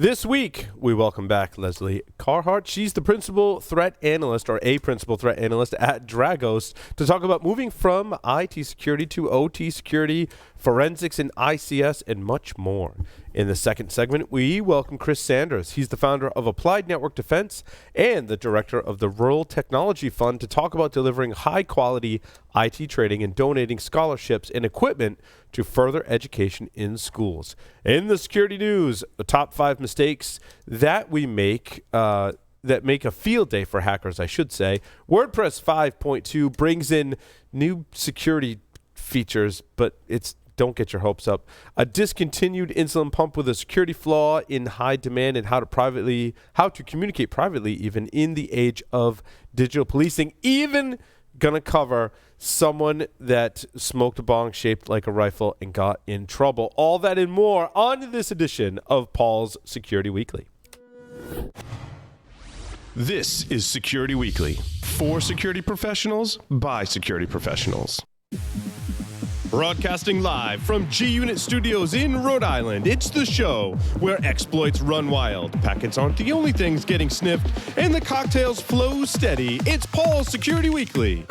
This week, we welcome back Lesley Carhart. She's the principal threat analyst, or a principal threat analyst at Dragos, to talk about moving from IT security to OT security, forensics and ICS, and much more. In the second segment, we welcome Chris Sanders. He's the founder of Applied Network Defense and the director of the Rural Technology Fund, to talk about delivering high-quality IT training and donating scholarships and equipment to further education in schools. In the security news, the top 5 mistakes that we make that make a field day for hackers, I should say. WordPress 5.2 brings in new security features, but don't get your hopes up. A discontinued insulin pump with a security flaw in high demand, and how to communicate privately even in the age of digital policing. Even gonna cover someone that smoked a bong shaped like a rifle and got in trouble. All that and more on this edition of Paul's Security Weekly. This is Security Weekly, for security professionals by security professionals. Broadcasting live from G-Unit Studios in Rhode Island, it's the show where exploits run wild, packets aren't the only things getting sniffed, and the cocktails flow steady. It's Paul's Security Weekly.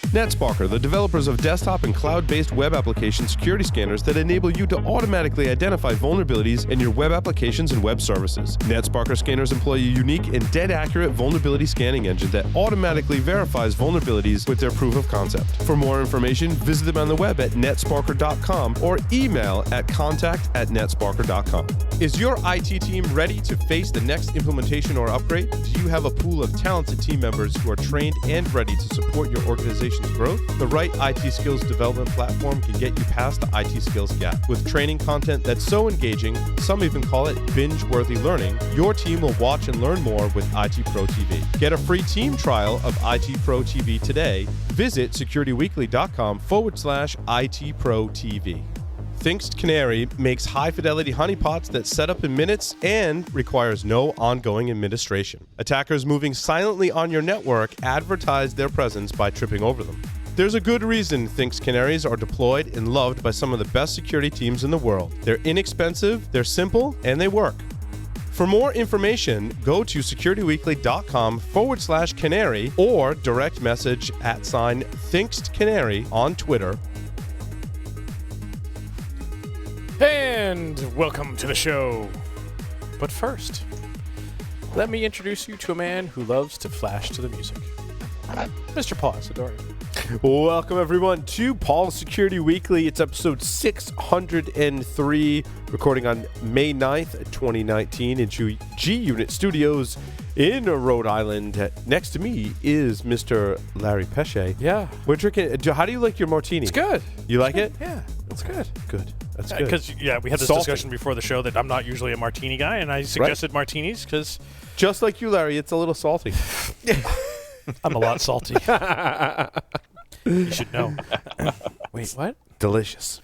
NetSparker, the developers of desktop and cloud-based web application security scanners that enable you to automatically identify vulnerabilities in your web applications and web services. NetSparker scanners employ a unique and dead-accurate vulnerability scanning engine that automatically verifies vulnerabilities with their proof of concept. For more information, visit them on the web at netsparker.com or email at contact@netsparker.com. Is your IT team ready to face the next implementation or upgrade? Do you have a pool of talented team members who are trained and ready to support your organization's growth? The right IT skills development platform can get you past the IT skills gap. With training content that's so engaging, some even call it binge-worthy learning, your team will watch and learn more with IT Pro TV. Get a free team trial of IT Pro TV today. Visit securityweekly.com/IT Pro TV. Thinkst Canary makes high-fidelity honeypots that set up in minutes and requires no ongoing administration. Attackers moving silently on your network advertise their presence by tripping over them. There's a good reason Thinkst Canaries are deployed and loved by some of the best security teams in the world. They're inexpensive, they're simple, and they work. For more information, go to securityweekly.com/canary or direct message @Thinkst Canary on Twitter. And welcome to the show. But first, let me introduce you to a man who loves to flash to the music. Mr. Paul Asadori. Welcome, everyone, to Paul's Security Weekly. It's episode 603, recording on May 9th, 2019, in G-Unit Studios in Rhode Island. Next to me is Mr. Larry Pesce. Yeah. We're drinking. How do you like your martini? It's good. You like it? Yeah, it's good. Good. That's good. Because, we had this Salty. discussion before the show that I'm not usually a martini guy, and I suggested martinis because Just like you, Larry, it's a little salty. I'm a lot salty. You should know. Wait, what? Delicious.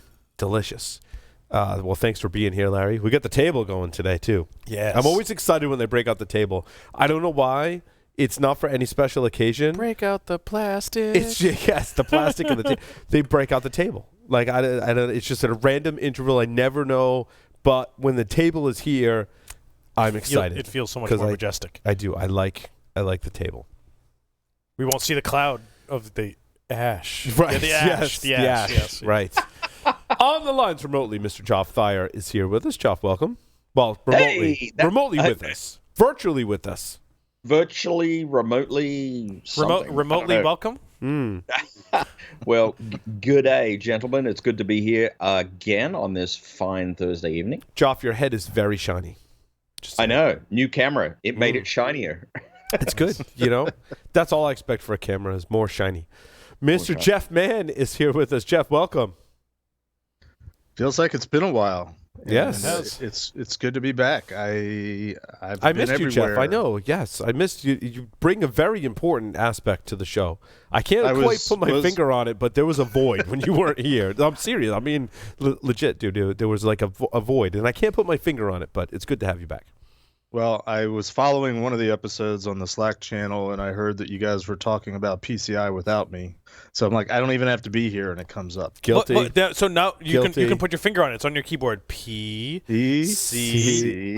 Well, thanks for being here, Larry. We got the table going today, too. Yes. I'm always excited when they break out the table. I don't know why. It's not for any special occasion. Break out the plastic. It's the plastic of the table. They break out the table. Like I don't. It's just at a random interval. I never know. But when the table is here, I'm excited. It feels so much more majestic. I do. I like the table. We won't see the cloud of the ash. Right. Yeah, the ash. Yes. Right. On the lines remotely, Mr. Joff Thayer is here with us. Joff, welcome. Well, remotely. Remotely with us. Virtually with us. Virtually, remotely, remotely welcome. Well, good day, gentlemen. It's good to be here again on this fine Thursday evening. Joff, your head is very shiny. I know. New camera. It made it shinier. It's good. That's all I expect for a camera is more shiny. Mr. Jeff Mann is here with us. Jeff, welcome. Feels like it's been a while. Yes, it's good to be back. I missed you, Jeff. I know. Yes, I missed you. You bring a very important aspect to the show. I can't quite put my finger on it, but there was a void when you weren't here. I'm serious. I mean, legit, dude. There was like a void, and I can't put my finger on it, but it's good to have you back. Well, I was following one of the episodes on the Slack channel, and I heard that you guys were talking about PCI without me. So I'm like, I don't even have to be here, and it comes up. Guilty. So now you Guilty. can put your finger on it. It's on your keyboard. PCI.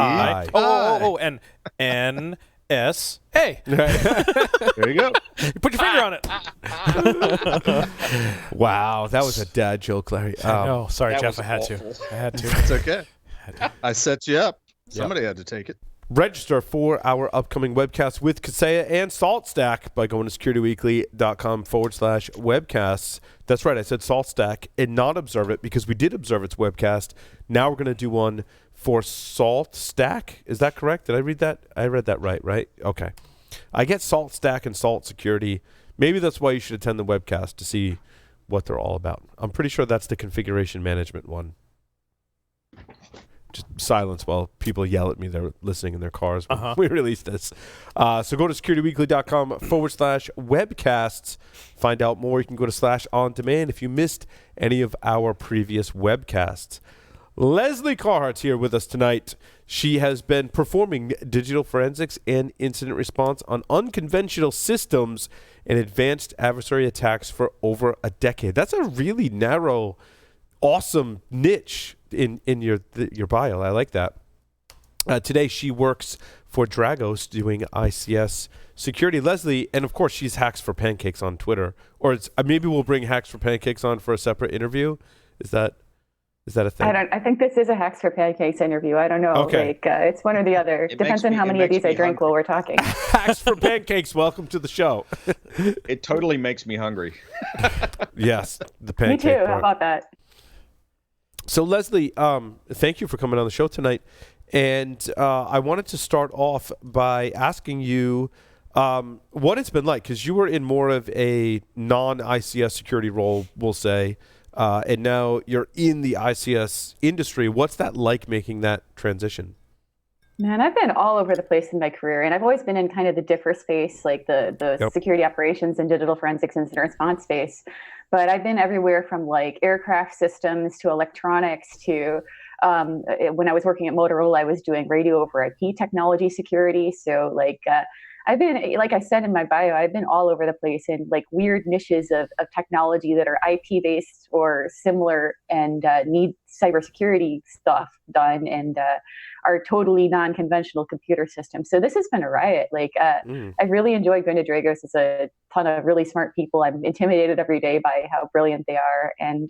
And NSA. There you go. You put your finger on it. Wow, that was a dad joke, Larry. No, sorry, that Jeff. was I had awful. to. I had to. It's okay. I set you up. Somebody had to take it. Register for our upcoming webcast with Kaseya and SaltStack by going to securityweekly.com/webcasts. That's right, I said SaltStack and not Observe It because we did Observe Its webcast. Now we're going to do one for SaltStack. Is that correct? Did I read that? I read that right? Okay. I get SaltStack and Salt Security. Maybe that's why you should attend the webcast to see what they're all about. I'm pretty sure that's the configuration management one. Just silence while people yell at me. They're listening in their cars when we release this. So go to securityweekly.com/webcasts. Find out more. You can go to /on-demand if you missed any of our previous webcasts. Lesley Carhart's here with us tonight. She has been performing digital forensics and incident response on unconventional systems and advanced adversary attacks for over a decade. That's a really narrow, awesome niche in your bio. I like that. Today she works for Dragos doing ICS security. Lesley, and of course she's Hacks for Pancakes on Twitter. Or it's maybe we'll bring Hacks for Pancakes on for a separate interview. Is that a thing? I think this is a Hacks for Pancakes interview. I don't know. Okay. It's one or the other. It Depends on how many of these I drink while we're talking. Hacks for Pancakes. Welcome to the show. It totally makes me hungry. Yes, the Me pancake too. part. How about that? So Lesley, thank you for coming on the show tonight. And I wanted to start off by asking you what it's been like, because you were in more of a non-ICS security role, we'll say, and now you're in the ICS industry. What's that like, making that transition? Man, I've been all over the place in my career, and I've always been in kind of the differ space, like the Yep. security operations and digital forensics incident response space. But I've been everywhere from like aircraft systems to electronics to when I was working at Motorola, I was doing radio over IP technology security. So I've been, like I said in my bio, I've been all over the place in like weird niches of technology that are IP based or similar and need cybersecurity stuff done and are totally non-conventional computer systems. So this has been a riot. I really enjoyed going to Dragos. It's a ton of really smart people. I'm intimidated every day by how brilliant they are. And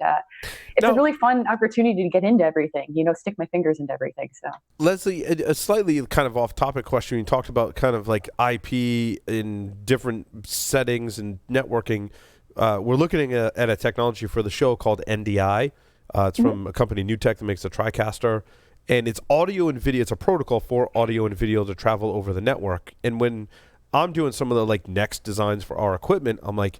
it's a really fun opportunity to get into everything, stick my fingers into everything. So Lesley, a slightly kind of off-topic question. You talked about kind of like IP in different settings and networking. We're looking at a technology for the show called NDI. It's from a company, New Tech, that makes a TriCaster. And it's audio and video. It's a protocol for audio and video to travel over the network. And when I'm doing some of the like next designs for our equipment, I'm like,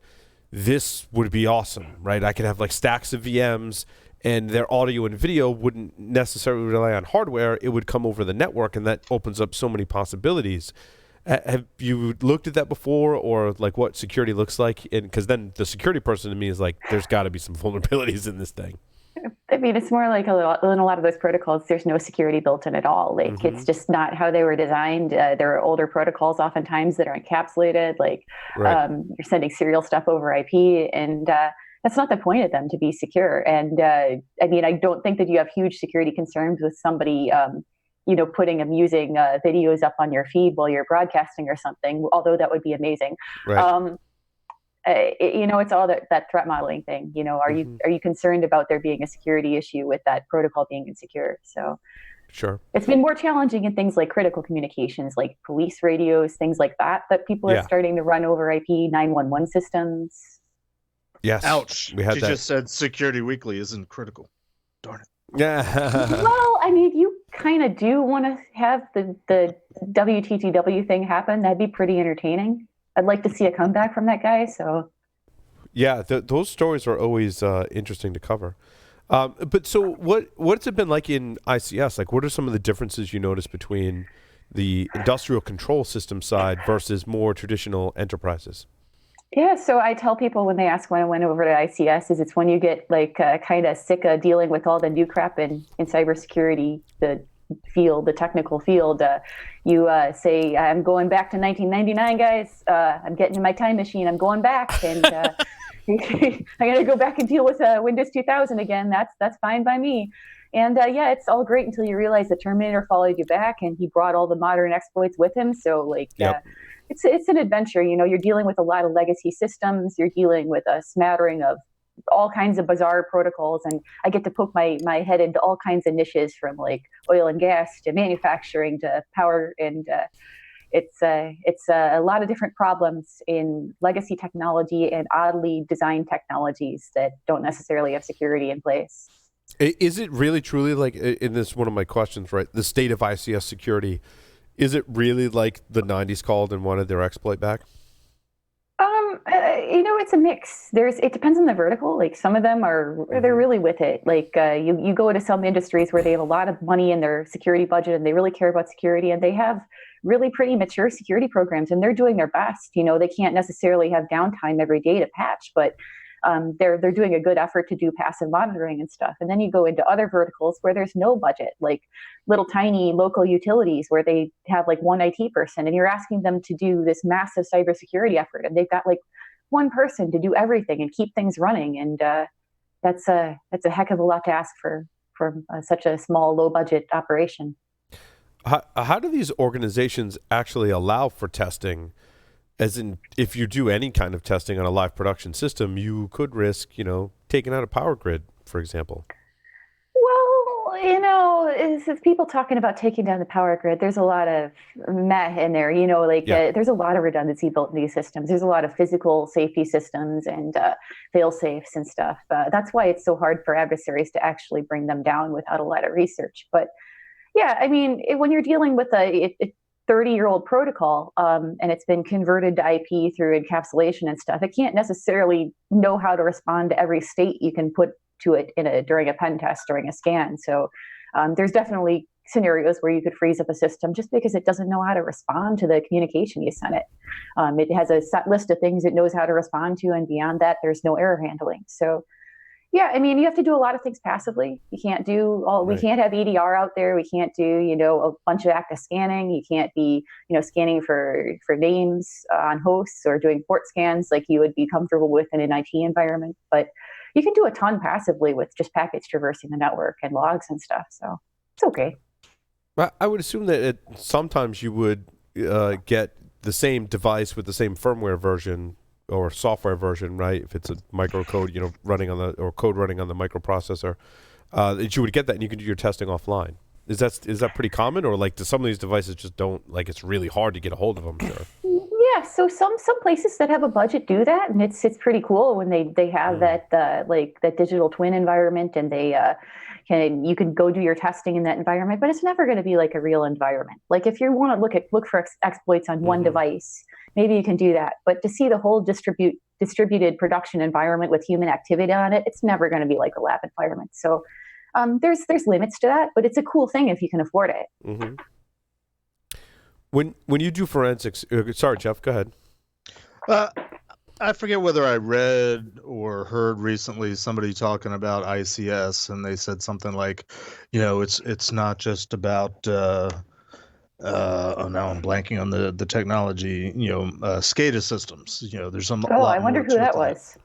this would be awesome, right? I could have like stacks of VMs and their audio and video wouldn't necessarily rely on hardware. It would come over the network, and that opens up so many possibilities. Have you looked at that before, or like what security looks like? And because then the security person to me is like, there's got to be some vulnerabilities in this thing. I mean, it's more like in a lot of those protocols, there's no security built in at all. It's just not how they were designed. There are older protocols oftentimes that are encapsulated. Right. You're sending serial stuff over IP, and that's not the point of them, to be secure. And I don't think that you have huge security concerns with somebody, putting amusing videos up on your feed while you're broadcasting or something, although that would be amazing. Right. It's all that threat modeling thing. Are you concerned about there being a security issue with that protocol being insecure? So Sure. it's been more challenging in things like critical communications, like police radios, things like that people are starting to run over IP, 911 systems. Yes. Ouch. We had She that. just said Security Weekly isn't critical. Darn it. Yeah. Well, I mean, you kind of do want to have the WTTW thing happen. That'd be pretty entertaining. I'd like to see a comeback from that guy. So, Yeah, those stories are always interesting to cover. But so what's it been like in ICS? Like, what are some of the differences you notice between the industrial control system side versus more traditional enterprises? yeah, so I tell people when they ask when I went over to ICS is it's when you get kind of sick of dealing with all the new crap in cybersecurity, the field, the technical field. You say, I'm going back to 1999, guys. I'm getting in my time machine. I'm going back, and I got to go back and deal with Windows 2000 again. That's fine by me. And yeah, it's all great until you realize the Terminator followed you back, and he brought all the modern exploits with him. So like, Yep. It's an adventure. You're dealing with a lot of legacy systems. You're dealing with a smattering of all kinds of bizarre protocols, and I get to poke my head into all kinds of niches, from like oil and gas to manufacturing to power, and it's a lot of different problems in legacy technology and oddly designed technologies that don't necessarily have security in place. Is it really truly like, in this one of my questions, right? The state of ICS security, is it really like the 90s called and wanted their exploit back? It's a mix. It depends on the vertical. Like some of them they're really with it. Like you go to some industries where they have a lot of money in their security budget and they really care about security, and they have really pretty mature security programs, and they're doing their best. They can't necessarily have downtime every day to patch, but they're doing a good effort to do passive monitoring and stuff. And then you go into other verticals where there's no budget, like little tiny local utilities where they have like one IT person, and you're asking them to do this massive cybersecurity effort, and they've got like one person to do everything and keep things running. And that's a heck of a lot to ask for such a small, low budget operation. How do these organizations actually allow for testing? As in, if you do any kind of testing on a live production system, you could risk, taking out a power grid, for example. Well, it's people talking about taking down the power grid. There's a lot of meh in there, there's a lot of redundancy built in these systems. There's a lot of physical safety systems and fail safes and stuff. That's why it's so hard for adversaries to actually bring them down without a lot of research. But yeah, I mean, when you're dealing with a 30-year-old protocol, and it's been converted to IP through encapsulation and stuff, it can't necessarily know how to respond to every state you can put to it during a pen test, during a scan. So there's definitely scenarios where you could freeze up a system just because it doesn't know how to respond to the communication you sent it. It has a set list of things it knows how to respond to, and beyond that, there's no error handling. So yeah, I mean, you have to do a lot of things passively. You can't do we can't have EDR out there. We can't do, a bunch of active scanning. You can't be, scanning for names on hosts or doing port scans like you would be comfortable with in an IT environment. But you can do a ton passively with just packets traversing the network and logs and stuff. So it's okay. I would assume that sometimes you would get the same device with the same firmware version or software version, right? If it's a microcode, running on code running on the microprocessor, that you would get that and you can do your testing offline. Is that pretty common, or like do some of these devices just don't, like, it's really hard to get a hold of them? Sure. Yeah, so some places that have a budget do that, and it's pretty cool when they have that that digital twin environment, and you can go do your testing in that environment, but it's never going to be like a real environment. Like if you want to look for exploits on one device, maybe you can do that. But to see the whole distributed production environment with human activity on it, it's never going to be like a lab environment. So there's limits to that, but it's a cool thing if you can afford it. Mm-hmm. When you do forensics, sorry, Jeff, go ahead. I forget whether I read or heard recently somebody talking about ICS, and they said something like, it's not just about now I'm blanking on the technology, SCADA systems. There's some. Oh, I wonder who that was.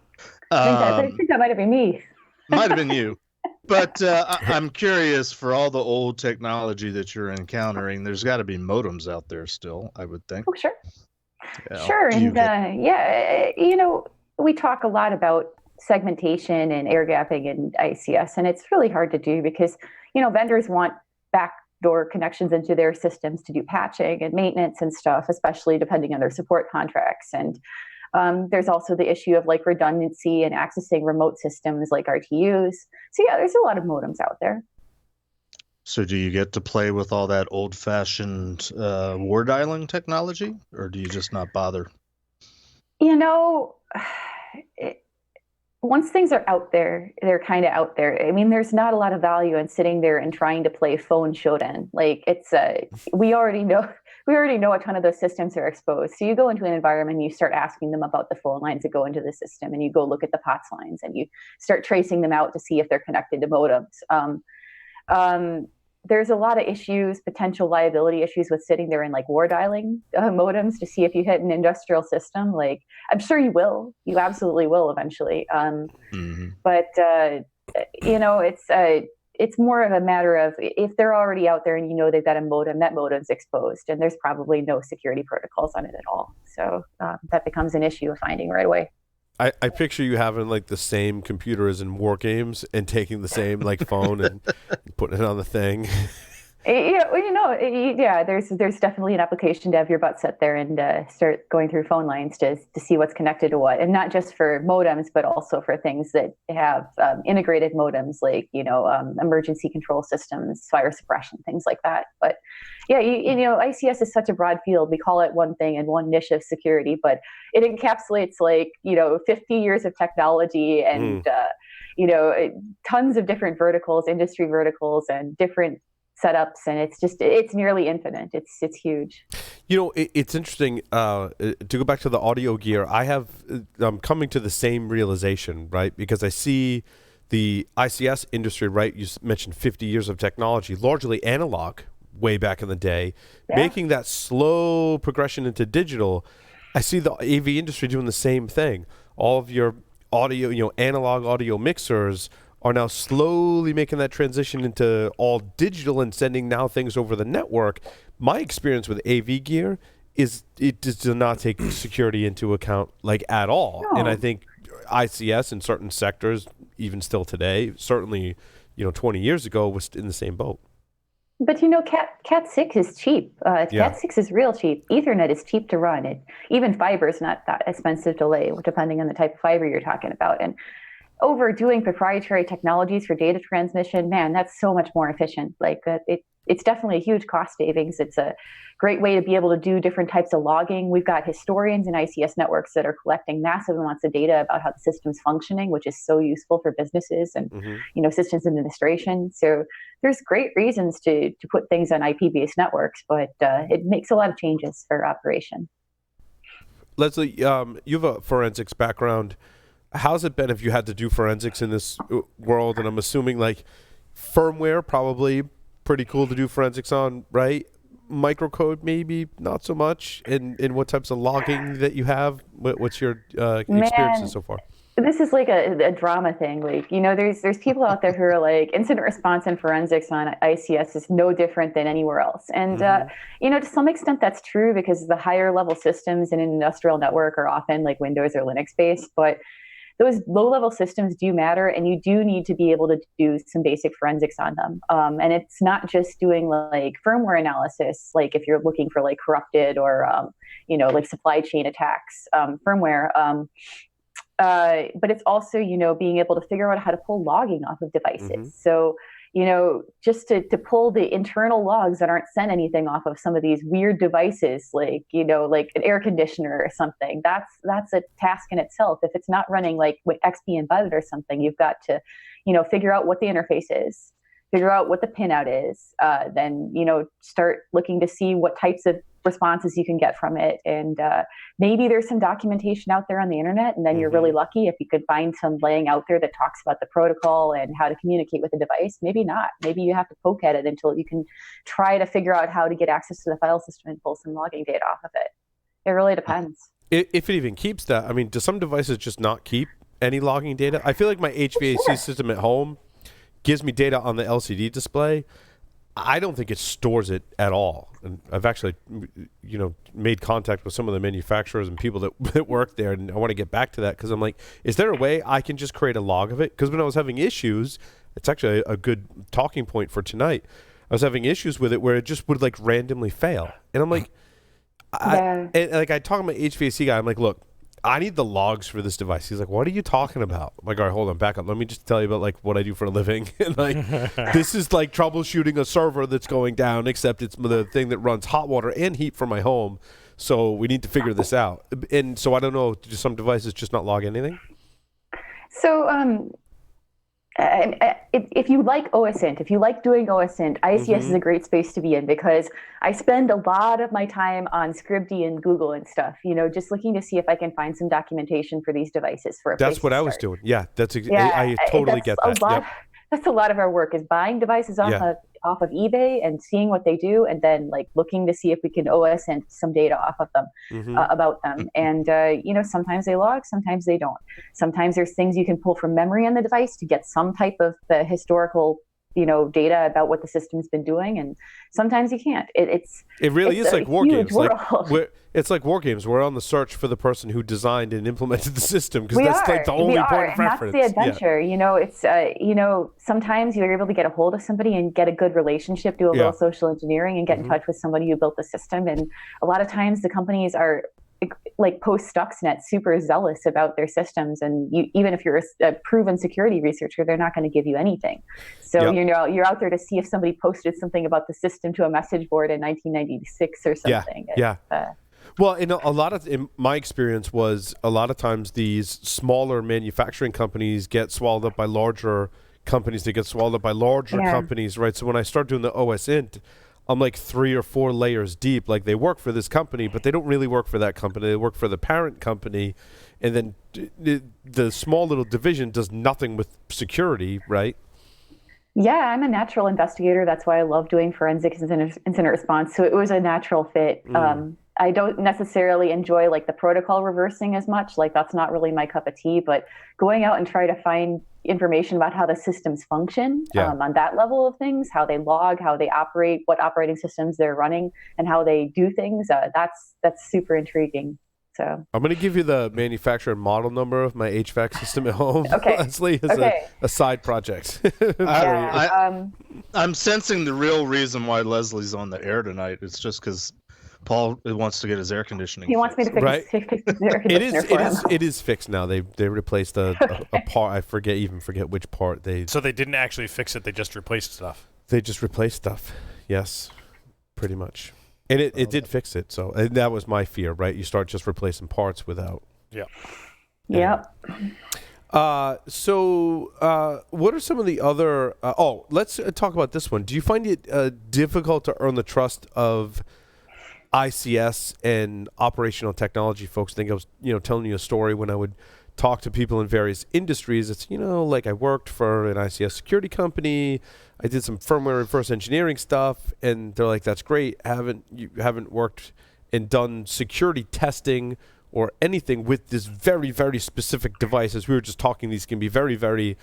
I think that might have been me. Might have been you. But I'm curious, for all the old technology that you're encountering, there's got to be modems out there still, I would think. Oh, sure. Sure. And we talk a lot about segmentation and air gapping in ICS, and it's really hard to do because, vendors want backdoor connections into their systems to do patching and maintenance and stuff, especially depending on their support contracts. And there's also the issue of like redundancy and accessing remote systems like RTUs. So yeah, there's a lot of modems out there. So do you get to play with all that old-fashioned war dialing technology, or do you just not bother? Once things are out there, they're kind of out there. I mean, there's not a lot of value in sitting there and trying to play phone showdown. Like we already know a ton of those systems are exposed. So you go into an environment and you start asking them about the phone lines that go into the system, and you go look at the POTS lines and you start tracing them out to see if they're connected to modems. there's a lot of issues, potential liability issues with sitting there and like war dialing modems to see if you hit an industrial system. Like, I'm sure you will. You absolutely will eventually. But it's more of a matter of if they're already out there and you know they've got a modem, that modem's exposed, and there's probably no security protocols on it at all. So that becomes an issue of finding right away. I picture you having like the same computer as in war games and taking the same like phone and putting it on the thing. There's definitely an application to have your butt set there and start going through phone lines to see what's connected to what, and not just for modems, but also for things that have integrated modems, like emergency control systems, fire suppression, things like that. But yeah, ICS is such a broad field. We call it one thing and one niche of security, but it encapsulates 50 years of technology and tons of different verticals, industry verticals, and different setups, and it's nearly infinite. It's huge. It's interesting to go back to the audio gear. I'm coming to the same realization, right? Because I see the ICS industry, right? You mentioned 50 years of technology, largely analog way back in the day, making that slow progression into digital. I see the AV industry doing the same thing. All of your audio, analog audio mixers are now slowly making that transition into all digital and sending now things over the network. My experience with AV gear is it does not take security into account at all. No. And I think ICS in certain sectors, even still today, certainly 20 years ago, was in the same boat. But Cat 6 is cheap. Cat 6 is real cheap. Ethernet is cheap to run. Even fiber is not that expensive to lay, depending on the type of fiber you're talking about. And overdoing proprietary technologies for data transmission, man, that's so much more efficient. It's definitely a huge cost savings. It's a great way to be able to do different types of logging. We've got historians in ICS networks that are collecting massive amounts of data about how the system's functioning, which is so useful for businesses and systems administration. So there's great reasons to put things on IP-based networks, but it makes a lot of changes for operation. Lesley, you have a forensics background. How's it been if you had to do forensics in this world? And I'm assuming firmware, probably pretty cool to do forensics on, right? Microcode, maybe not so much. And what types of logging that you have? What's your experiences so far? This is like a drama thing. There's people out there who are incident response and forensics on ICS is no different than anywhere else. And, to some extent that's true because the higher level systems in an industrial network are often Windows or Linux based, but those low-level systems do matter, and you do need to be able to do some basic forensics on them. And it's not just doing firmware analysis, if you're looking for corrupted or supply chain attacks firmware. But it's also being able to figure out how to pull logging off of devices. So just to pull the internal logs that aren't sent anything off of some of these weird devices, like an air conditioner or something, that's a task in itself. If it's not running with XP embedded or something, you've got to, figure out what the interface is, figure out what the pinout is, then, start looking to see what types of responses you can get from it. And maybe there's some documentation out there on the internet, and then you're really lucky if you could find some laying out there that talks about the protocol and how to communicate with the device. Maybe not. Maybe you have to poke at it until you can try to figure out how to get access to the file system and pull some logging data off of it. It really depends. If it even keeps that. I mean, do some devices just not keep any logging data? I feel like my HVAC system at home gives me data on the LCD display. I don't think it stores it at all. And I've actually, made contact with some of the manufacturers and people that work there, and I want to get back to that because I'm like, is there a way I can just create a log of it? Because when I was having issues, it's actually a good talking point for tonight. I was having issues with it where it just would randomly fail. And I'm like, I talk to my HVAC guy. I'm like, look, I need the logs for this device. He's like, what are you talking about? I'm like, all right, hold on, back up. Let me just tell you about what I do for a living. And this is troubleshooting a server that's going down, except it's the thing that runs hot water and heat for my home. So we need to figure this out. And so I don't know, do some devices just not log anything? So if you like OSINT, if you like doing OSINT, ICS is a great space to be in because I spend a lot of my time on Scribd and Google and stuff, just looking to see if I can find some documentation for these devices. That's what I was doing. Yeah, I totally get that. That's a lot of our work is buying devices off of off of eBay and seeing what they do, and then like looking to see if we can OSINT some data off of them about them. And sometimes they log, sometimes they don't. Sometimes there's things you can pull from memory on the device to get some type of the historical data about what the system's been doing, and sometimes you can't. It really is like war games. World. It's like war games. We're on the search for the person who designed and implemented the system, because that's are. like the only point of reference. That's the adventure. It's sometimes you're able to get a hold of somebody and get a good relationship, do a little social engineering, and get in touch with somebody who built the system. And a lot of times the companies are like post Stuxnet super zealous about their systems, and even if you're a proven security researcher, they're not going to give you anything. So you're out there to see if somebody posted something about the system to a message board in 1996 or something. Well, in my experience was a lot of times these smaller manufacturing companies get swallowed up by larger companies. They get swallowed up by larger companies, right? So when I start doing the OSINT, I'm like 3 or 4 layers deep. Like, they work for this company, but they don't really work for that company. They work for the parent company. And then the small little division does nothing with security, right? Yeah, I'm a natural investigator. That's why I love doing forensics and incident response. So it was a natural fit. I don't necessarily enjoy like the protocol reversing as much. Like, that's not really my cup of tea, but going out and try to find information about how the systems function on that level of things, how they log, how they operate, what operating systems they're running, and how they do things, that's super intriguing. So I'm going to give you the manufacturer model number of my HVAC system at home. Okay. Leslie, as a side project. I'm sensing the real reason why Leslie's on the air tonight. It's just because Paul wants to get his air conditioning. He wants me to fix his air conditioner for him. It is fixed now. They replaced a part. I forget which part they. So they didn't actually fix it. They just replaced stuff. They just replaced stuff. Yes, pretty much. And it did fix it. So that was my fear, right? You start just replacing parts without. Yeah. Yep. So what are some of the other? Let's talk about this one. Do you find it difficult to earn the trust of ICS and operational technology folks? I think I was, telling you a story when I would talk to people in various industries. It's, like I worked for an ICS security company. I did some firmware reverse engineering stuff, and they're like, "That's great. You haven't worked and done security testing or anything with this very, very specific device." As we were just talking, these can be very, very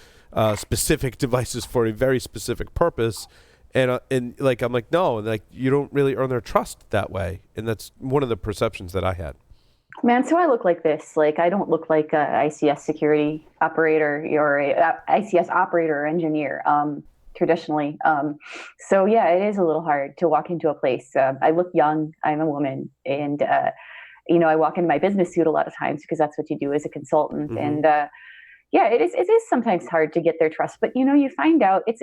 specific devices for a very specific purpose. And like, I'm like, no, like, you don't really earn their trust that way. And that's one of the perceptions that I had. Man, so I look like this. Like, I don't look like a ICS security operator or a ICS operator or engineer, traditionally. So yeah, it is a little hard to walk into a place. I look young. I'm a woman, and I walk into my business suit a lot of times because that's what you do as a consultant. And it is sometimes hard to get their trust. But you find out it's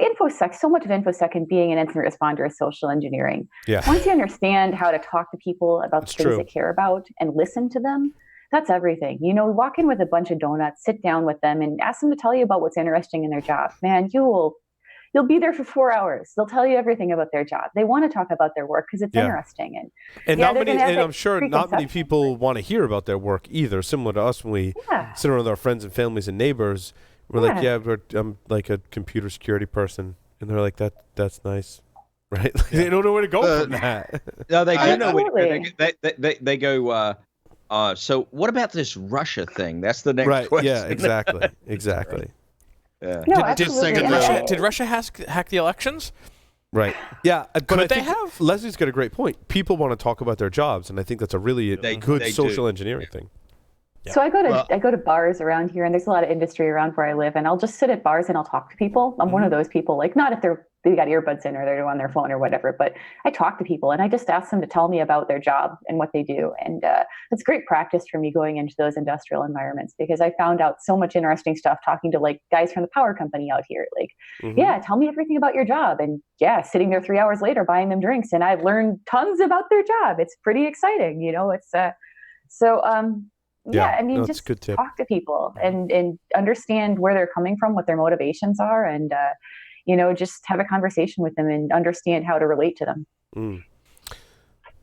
InfoSec, so much of InfoSec and being an incident responder is social engineering. Yeah. Once you understand how to talk to people about the things they care about and listen to them, that's everything. Walk in with a bunch of donuts, sit down with them, and ask them to tell you about what's interesting in their job. Man, you'll be there for 4 hours. They'll tell you everything about their job. They want to talk about their work because it's interesting. And I'm sure not many people want to hear about their work either. Similar to us when we sit around with our friends and families and neighbors. We're like, I'm like a computer security person. And they're like, that's nice. Right? They don't know where to go from that. No, they do know where to go. They go, so what about this Russia thing? That's the next question. Yeah, exactly. Yeah. No, Did Russia hack the elections? Right. Yeah. But I think Leslie's got a great point. People want to talk about their jobs, and I think that's a really good social engineering thing. Yeah. So I go to bars around here, and there's a lot of industry around where I live, and I'll just sit at bars and I'll talk to people. I'm one of those people, like, not if they got earbuds in or they're on their phone or whatever, but I talk to people and I just ask them to tell me about their job and what they do. And it's great practice for me going into those industrial environments, because I found out so much interesting stuff talking to like guys from the power company out here. Like, tell me everything about your job. And sitting there 3 hours later buying them drinks, and I've learned tons about their job. It's pretty exciting, it's just good tip. Talk to people and understand where they're coming from, what their motivations are, and just have a conversation with them and understand how to relate to them.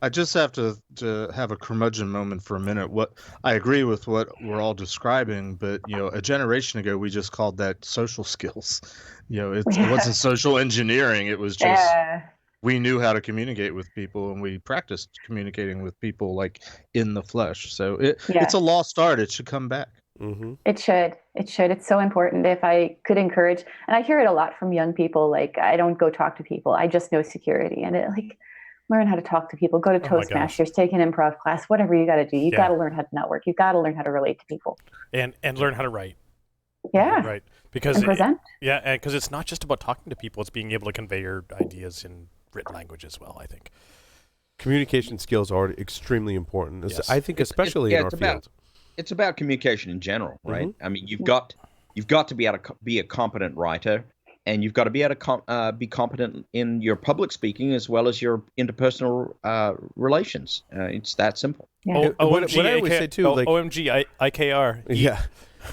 I just have to have a curmudgeon moment for a minute. What I agree with what we're all describing, but a generation ago we just called that social skills. It wasn't social engineering. It was just we knew how to communicate with people, and we practiced communicating with people like in the flesh. So it's a lost art. It should come back. Mm-hmm. It should. It's so important. If I could encourage, and I hear it a lot from young people, like, I don't go talk to people. I just know security. And learn how to talk to people, go to Toastmasters, take an improv class, whatever you got to do. You got to learn how to network. You got to learn how to relate to people. And learn how to write. Yeah. Right. Because present. Because it's not just about talking to people, it's being able to convey your ideas in written language as well, I think. Communication skills are extremely important. Yes. I think especially in our field. It's about communication in general, right? Mm-hmm. I mean, you've got to be able to be a competent writer, and you've got to be able to be competent in your public speaking as well as your interpersonal relations. It's that simple. Yeah. What I always say too, OMG, IKR. Yeah.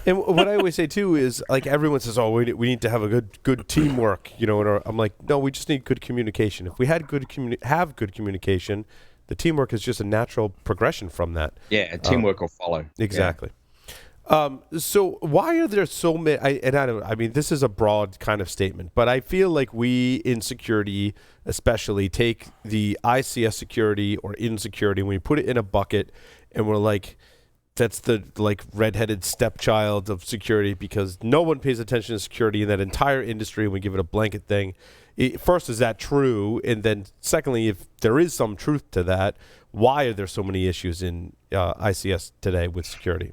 And what I always say too is, like, everyone says, "Oh, we need to have a good teamwork," And I'm like, no, we just need good communication. If we had good communication, the teamwork is just a natural progression from that. Yeah, teamwork will follow. Exactly. Yeah. So why are there so many? I mean, this is a broad kind of statement, but I feel like we in security, especially, take the ICS security or insecurity, and we put it in a bucket, and we're like, that's the redheaded stepchild of security, because no one pays attention to security in that entire industry, and we give it a blanket thing. First, is that true? And then secondly, if there is some truth to that, why are there so many issues in ICS today with security?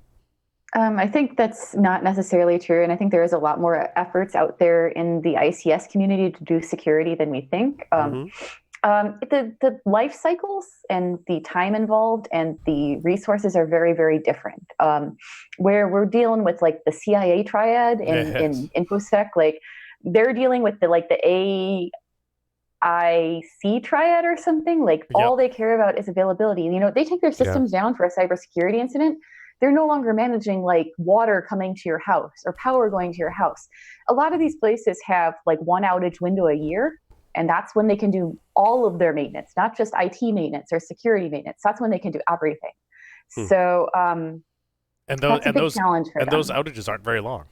I think that's not necessarily true. And I think there is a lot more efforts out there in the ICS community to do security than we think. The life cycles and the time involved and the resources are very, very different. Where we're dealing with like the CIA triad in InfoSec, like they're dealing with the AIC triad or something. Like all they care about is availability. They take their systems down for a cybersecurity incident. They're no longer managing like water coming to your house or power going to your house. A lot of these places have like one outage window a year. And that's when they can do all of their maintenance, not just IT maintenance or security maintenance. That's when they can do everything. So that's a big challenge for them. Those outages aren't very long.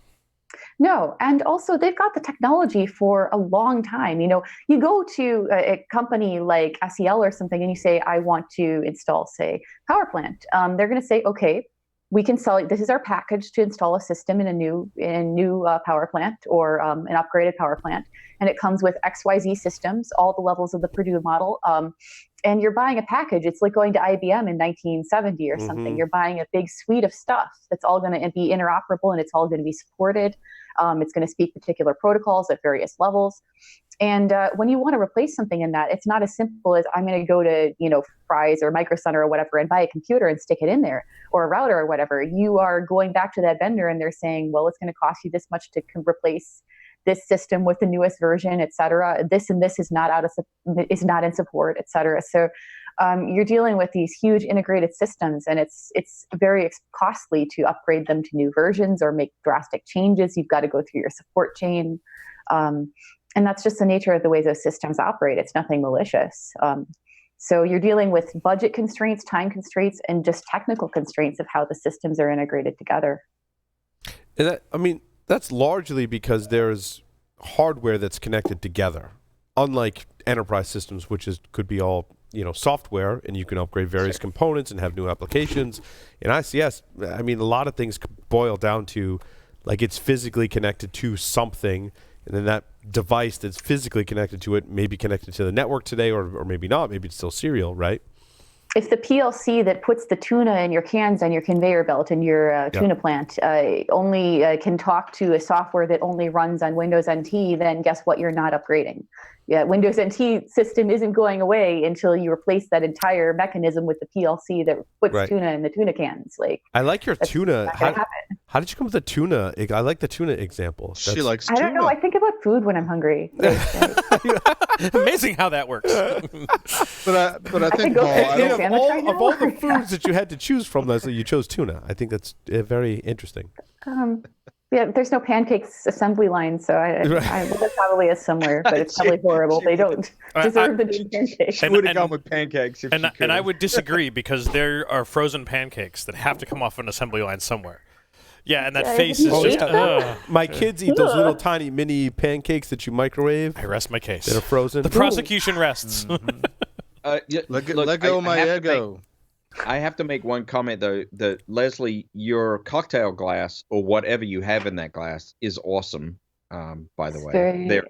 No, and also they've got the technology for a long time. You go to a company like SEL or something and you say, I want to install, say, power plant. They're going to say, okay, we can sell it. This is our package to install a system in a new power plant or an upgraded power plant. And it comes with XYZ systems, all the levels of the Purdue model. And you're buying a package. It's like going to IBM in 1970 or something. You're buying a big suite of stuff that's all going to be interoperable and it's all going to be supported. It's going to speak particular protocols at various levels. And when you want to replace something in that, it's not as simple as I'm going to go to, Fry's or Micro Center or whatever and buy a computer and stick it in there, or a router or whatever. You are going back to that vendor and they're saying, well, it's going to cost you this much to replace this system with the newest version, et cetera. This and this is not in support, et cetera. So you're dealing with these huge integrated systems, and it's very costly to upgrade them to new versions or make drastic changes. You've got to go through your support chain. And that's just the nature of the way those systems operate. It's nothing malicious. So you're dealing with budget constraints, time constraints, and just technical constraints of how the systems are integrated together. And that's largely because there's hardware that's connected together, unlike enterprise systems, which could be all software, and you can upgrade various components and have new applications. In ICS, a lot of things boil down to, like, it's physically connected to something, and then that device that's physically connected to it may be connected to the network today, or maybe not. Maybe it's still serial, right? If the PLC that puts the tuna in your cans on your conveyor belt in your tuna plant only can talk to a software that only runs on Windows NT, then guess what? You're not upgrading. Windows NT system isn't going away until you replace that entire mechanism with the PLC that puts tuna in the tuna cans. Like, I like your tuna. How did you come with the tuna? I like the tuna example. She likes tuna. I don't know. I think about food when I'm hungry. Amazing how that works. but I think, Paul, of all the foods that you had to choose from, Lesley, you chose tuna. I think that's very interesting. Yeah, there's no pancakes assembly line, so I it probably is somewhere, but it's probably horrible. They don't deserve the name pancakes. She would have gone with pancakes if she could. And I would disagree because there are frozen pancakes that have to come off an assembly line somewhere. Yeah, and that face is just. My kids eat those little tiny mini pancakes that you microwave. I rest my case. That are frozen. The prosecution rests. Let go my ego. I have to make one comment though. That Lesley, your cocktail glass or whatever you have in that glass is awesome. By the way,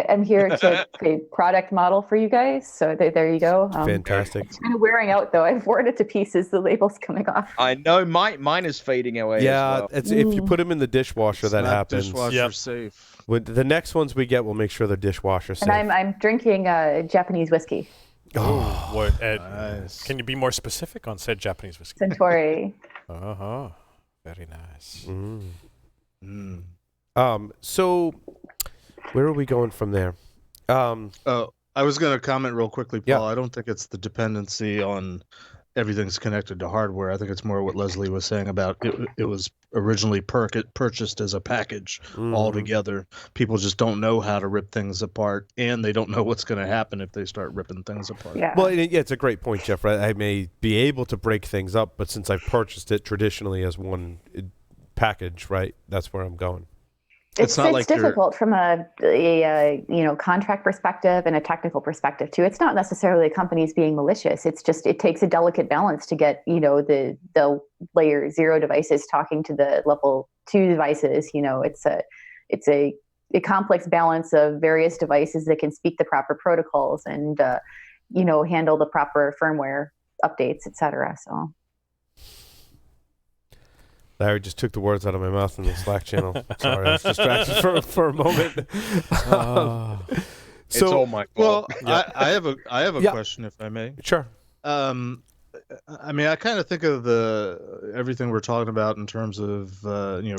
I'm here to create product model for you guys. So there you go. Fantastic. It's kind of wearing out though. I've worn it to pieces. The label's coming off. I know mine is fading away. Yeah, as well. If you put them in the dishwasher, that happens. Dishwasher safe. With the next ones we get, we'll make sure they're dishwasher safe. And I'm drinking Japanese whiskey. Oh, what? Nice. Can you be more specific on said Japanese whiskey? Centauri. Very nice. So where are we going from there? I was going to comment real quickly, Paul. Yeah. I don't think it's the dependency on everything's connected to hardware. I think it's more what Lesley was saying about it was originally purchased as a package all together. People just don't know how to rip things apart, and they don't know what's going to happen if they start ripping things apart. Yeah. Well, it's a great point, Jeff. Right? I may be able to break things up, but since I've purchased it traditionally as one package, right, that's where I'm going. It's difficult from a contract perspective and a technical perspective too. It's not necessarily companies being malicious. It's just it takes a delicate balance to get the layer 0 devices talking to the level 2 devices. It's a complex balance of various devices that can speak the proper protocols and handle the proper firmware updates, etc. So. Larry just took the words out of my mouth in the Slack channel. Sorry, I was distracted for a moment. it's all my fault. Well, I have a question, if I may. Sure. I kind of think of everything we're talking about in terms of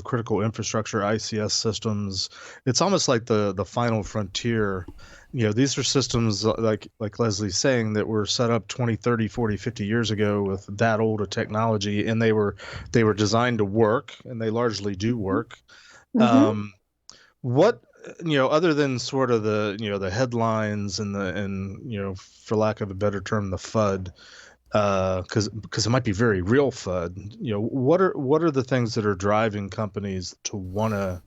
critical infrastructure, ICS systems. It's almost like the final frontier. These are systems like Leslie's saying that were set up 20, 30, 40, 50 years ago with that old a technology, and they were designed to work, and they largely do work. What other than sort of the headlines and for lack of a better term, the FUD, because it might be very real FUD. What are the things that are driving companies to wanna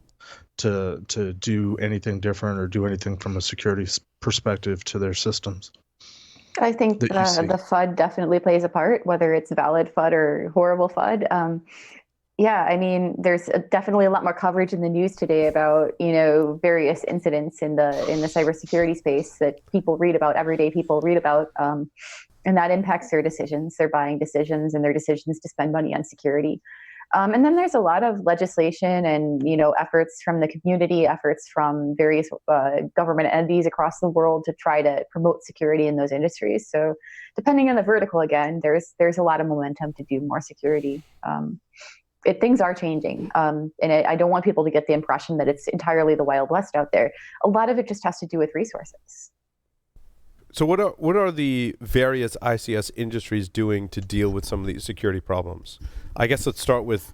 to do anything different or do anything from a security perspective to their systems? I think the FUD definitely plays a part, whether it's valid FUD or horrible FUD. There's definitely a lot more coverage in the news today about various incidents in the cybersecurity space that people read about, everyday people read about, and that impacts their decisions, their buying decisions, and their decisions to spend money on security. And then there's a lot of legislation and efforts from the community, efforts from various government entities across the world to try to promote security in those industries. So depending on the vertical, again, there's a lot of momentum to do more security. Things are changing, and I don't want people to get the impression that it's entirely the Wild West out there. A lot of it just has to do with resources. So what are the various ICS industries doing to deal with some of these security problems? I guess let's start with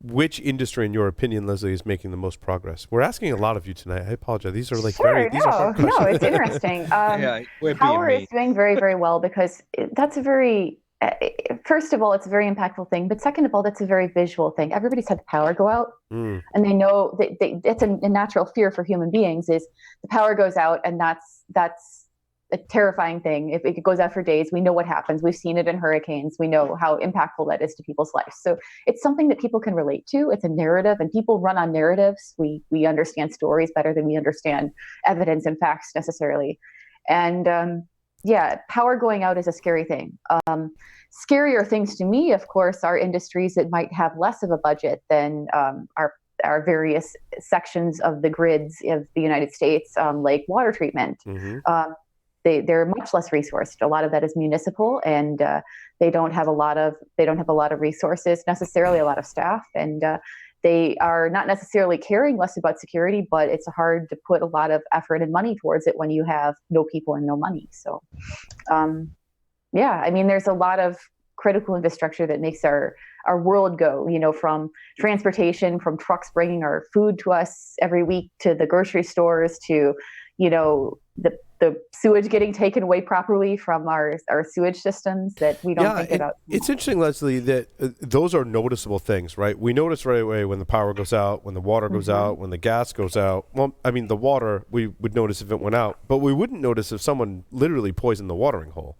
which industry, in your opinion, Lesley, is making the most progress. We're asking a lot of you tonight. I apologize. These are these are hard questions. No, it's interesting. Power is doing very, very well because that's a very first of all, it's a very impactful thing, but second of all, that's a very visual thing. Everybody's had the power go out, and they know that it's a natural fear for human beings is the power goes out, and that's a terrifying thing. If it goes out for days, we know what happens. We've seen it in hurricanes. We know how impactful that is to people's lives. So it's something that people can relate to. It's a narrative, and people run on narratives. We understand stories better than we understand evidence and facts necessarily. And power going out is a scary thing. Scarier things to me, of course, are industries that might have less of a budget than our various sections of the grids of the United States, like water treatment. They're much less resourced. A lot of that is municipal, and they don't have a lot of resources, necessarily a lot of staff, and they are not necessarily caring less about security, but it's hard to put a lot of effort and money towards it when you have no people and no money. So, there's a lot of critical infrastructure that makes our our world go, from transportation, from trucks bringing our food to us every week, to the grocery stores, to, the sewage getting taken away properly from our sewage systems that we don't think about. It's interesting, Lesley, that those are noticeable things, right? We notice right away when the power goes out, when the water goes out, when the gas goes out. Well, I mean, the water, we would notice if it went out, but we wouldn't notice if someone literally poisoned the watering hole.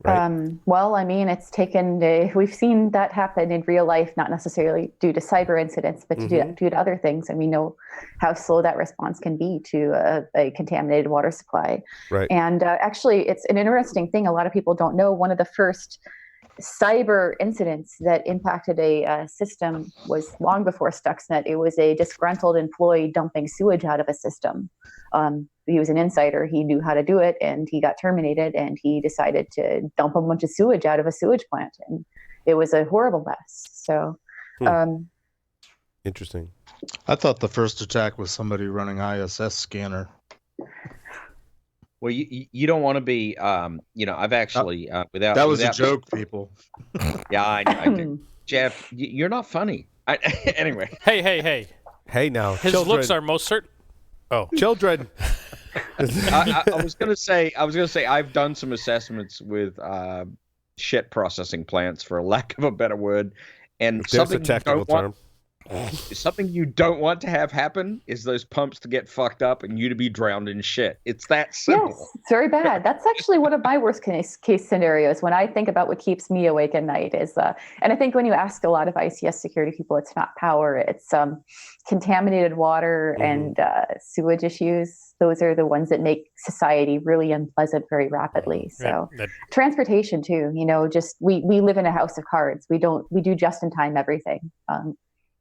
Right. Well, I mean, it's taken, we've seen that happen in real life, not necessarily due to cyber incidents, but due to other things. And we know how slow that response can be to a contaminated water supply. Right. And actually, it's an interesting thing. A lot of people don't know. One of the first cyber incidents that impacted a system was long before Stuxnet. It was a disgruntled employee dumping sewage out of a system. He was an insider. He knew how to do it, and he got terminated, and he decided to dump a bunch of sewage out of a sewage plant, and it was a horrible mess. So interesting. I thought the first attack was somebody running ISS scanner. Well, you don't want to be, I've actually, without... That was a joke, people. Yeah, I did. Jeff, you're not funny. Anyway. Hey. Hey, now. His children. looks are most certain. Oh. Children. I was gonna say I've done some assessments with shit processing plants, for a lack of a better word, and there's a technical term. Something you don't want to have happen is those pumps to get fucked up and you to be drowned in shit. It's that simple. Yes, it's very bad. That's actually one of my worst case scenarios when I think about what keeps me awake at night is, and I think when you ask a lot of ICS security people, it's not power, it's contaminated water and sewage issues. Those are the ones that make society really unpleasant very rapidly. So transportation too, just we live in a house of cards. We do just in time everything.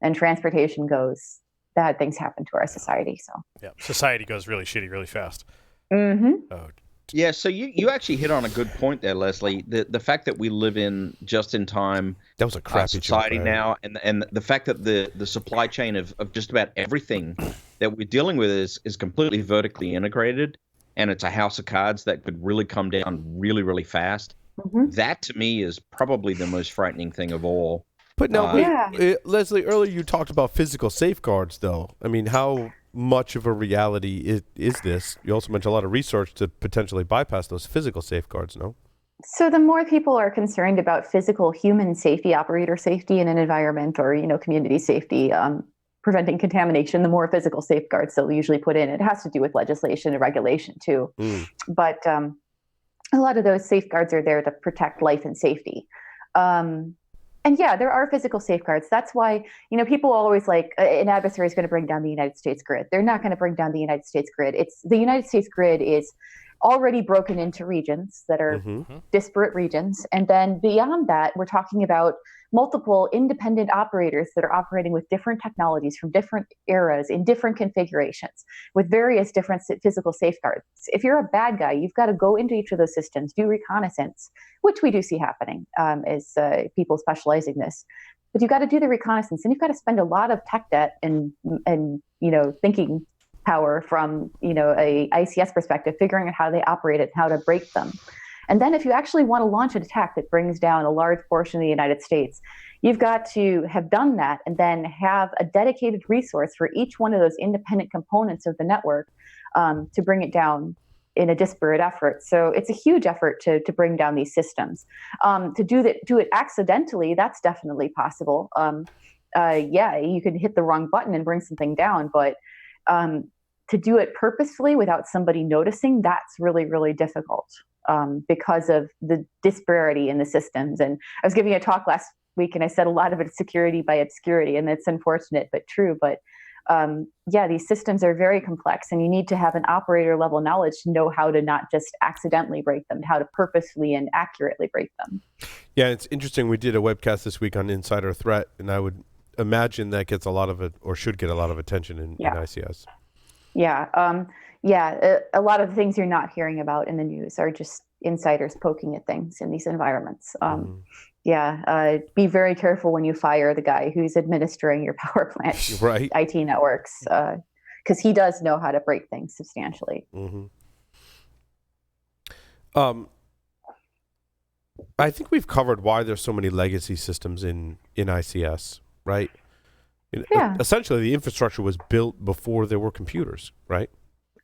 And transportation goes, bad things happen to our society. So society goes really shitty really fast. Oh. Yeah, so you actually hit on a good point there, Lesley. The fact that we live in just in time that was a crappy society joke, now, and the fact that the supply chain of just about everything that we're dealing with is completely vertically integrated, and it's a house of cards that could really come down really, really fast. That to me is probably the most frightening thing of all. But no, Lesley, earlier you talked about physical safeguards, though. I mean, how much of a reality is this? You also mentioned a lot of research to potentially bypass those physical safeguards, no? So the more people are concerned about physical human safety, operator safety in an environment, or, community safety, preventing contamination, the more physical safeguards they'll usually put in. It has to do with legislation and regulation, too. But a lot of those safeguards are there to protect life and safety. And there are physical safeguards. That's why, people always like an adversary is going to bring down the United States grid. They're not going to bring down the United States grid. The United States grid is already broken into regions that are disparate regions. And then beyond that, we're talking about multiple independent operators that are operating with different technologies from different eras in different configurations with various different physical safeguards. If you're a bad guy, you've got to go into each of those systems, do reconnaissance, which we do see happening as people specializing this. But you've got to do the reconnaissance, and you've got to spend a lot of tech debt and thinking power from a ICS perspective, figuring out how they operate it, how to break them. And then if you actually want to launch an attack that brings down a large portion of the United States, you've got to have done that and then have a dedicated resource for each one of those independent components of the network to bring it down in a disparate effort. So it's a huge effort to bring down these systems. To do it accidentally, that's definitely possible. You could hit the wrong button and bring something down, but to do it purposefully without somebody noticing, that's really, really difficult. Because of the disparity in the systems. And I was giving a talk last week, and I said a lot of it is security by obscurity, and it's unfortunate but true. But these systems are very complex, and you need to have an operator level knowledge to know how to not just accidentally break them, how to purposefully and accurately break them. Yeah, it's interesting. We did a webcast this week on Insider Threat, and I would imagine that gets a lot of it, or should get a lot of attention in ICS. A lot of the things you're not hearing about in the news are just insiders poking at things in these environments. Be very careful when you fire the guy who's administering your power plant IT networks, because he does know how to break things substantially. I think we've covered why there's so many legacy systems in ICS, right? Yeah. Essentially, the infrastructure was built before there were computers, right?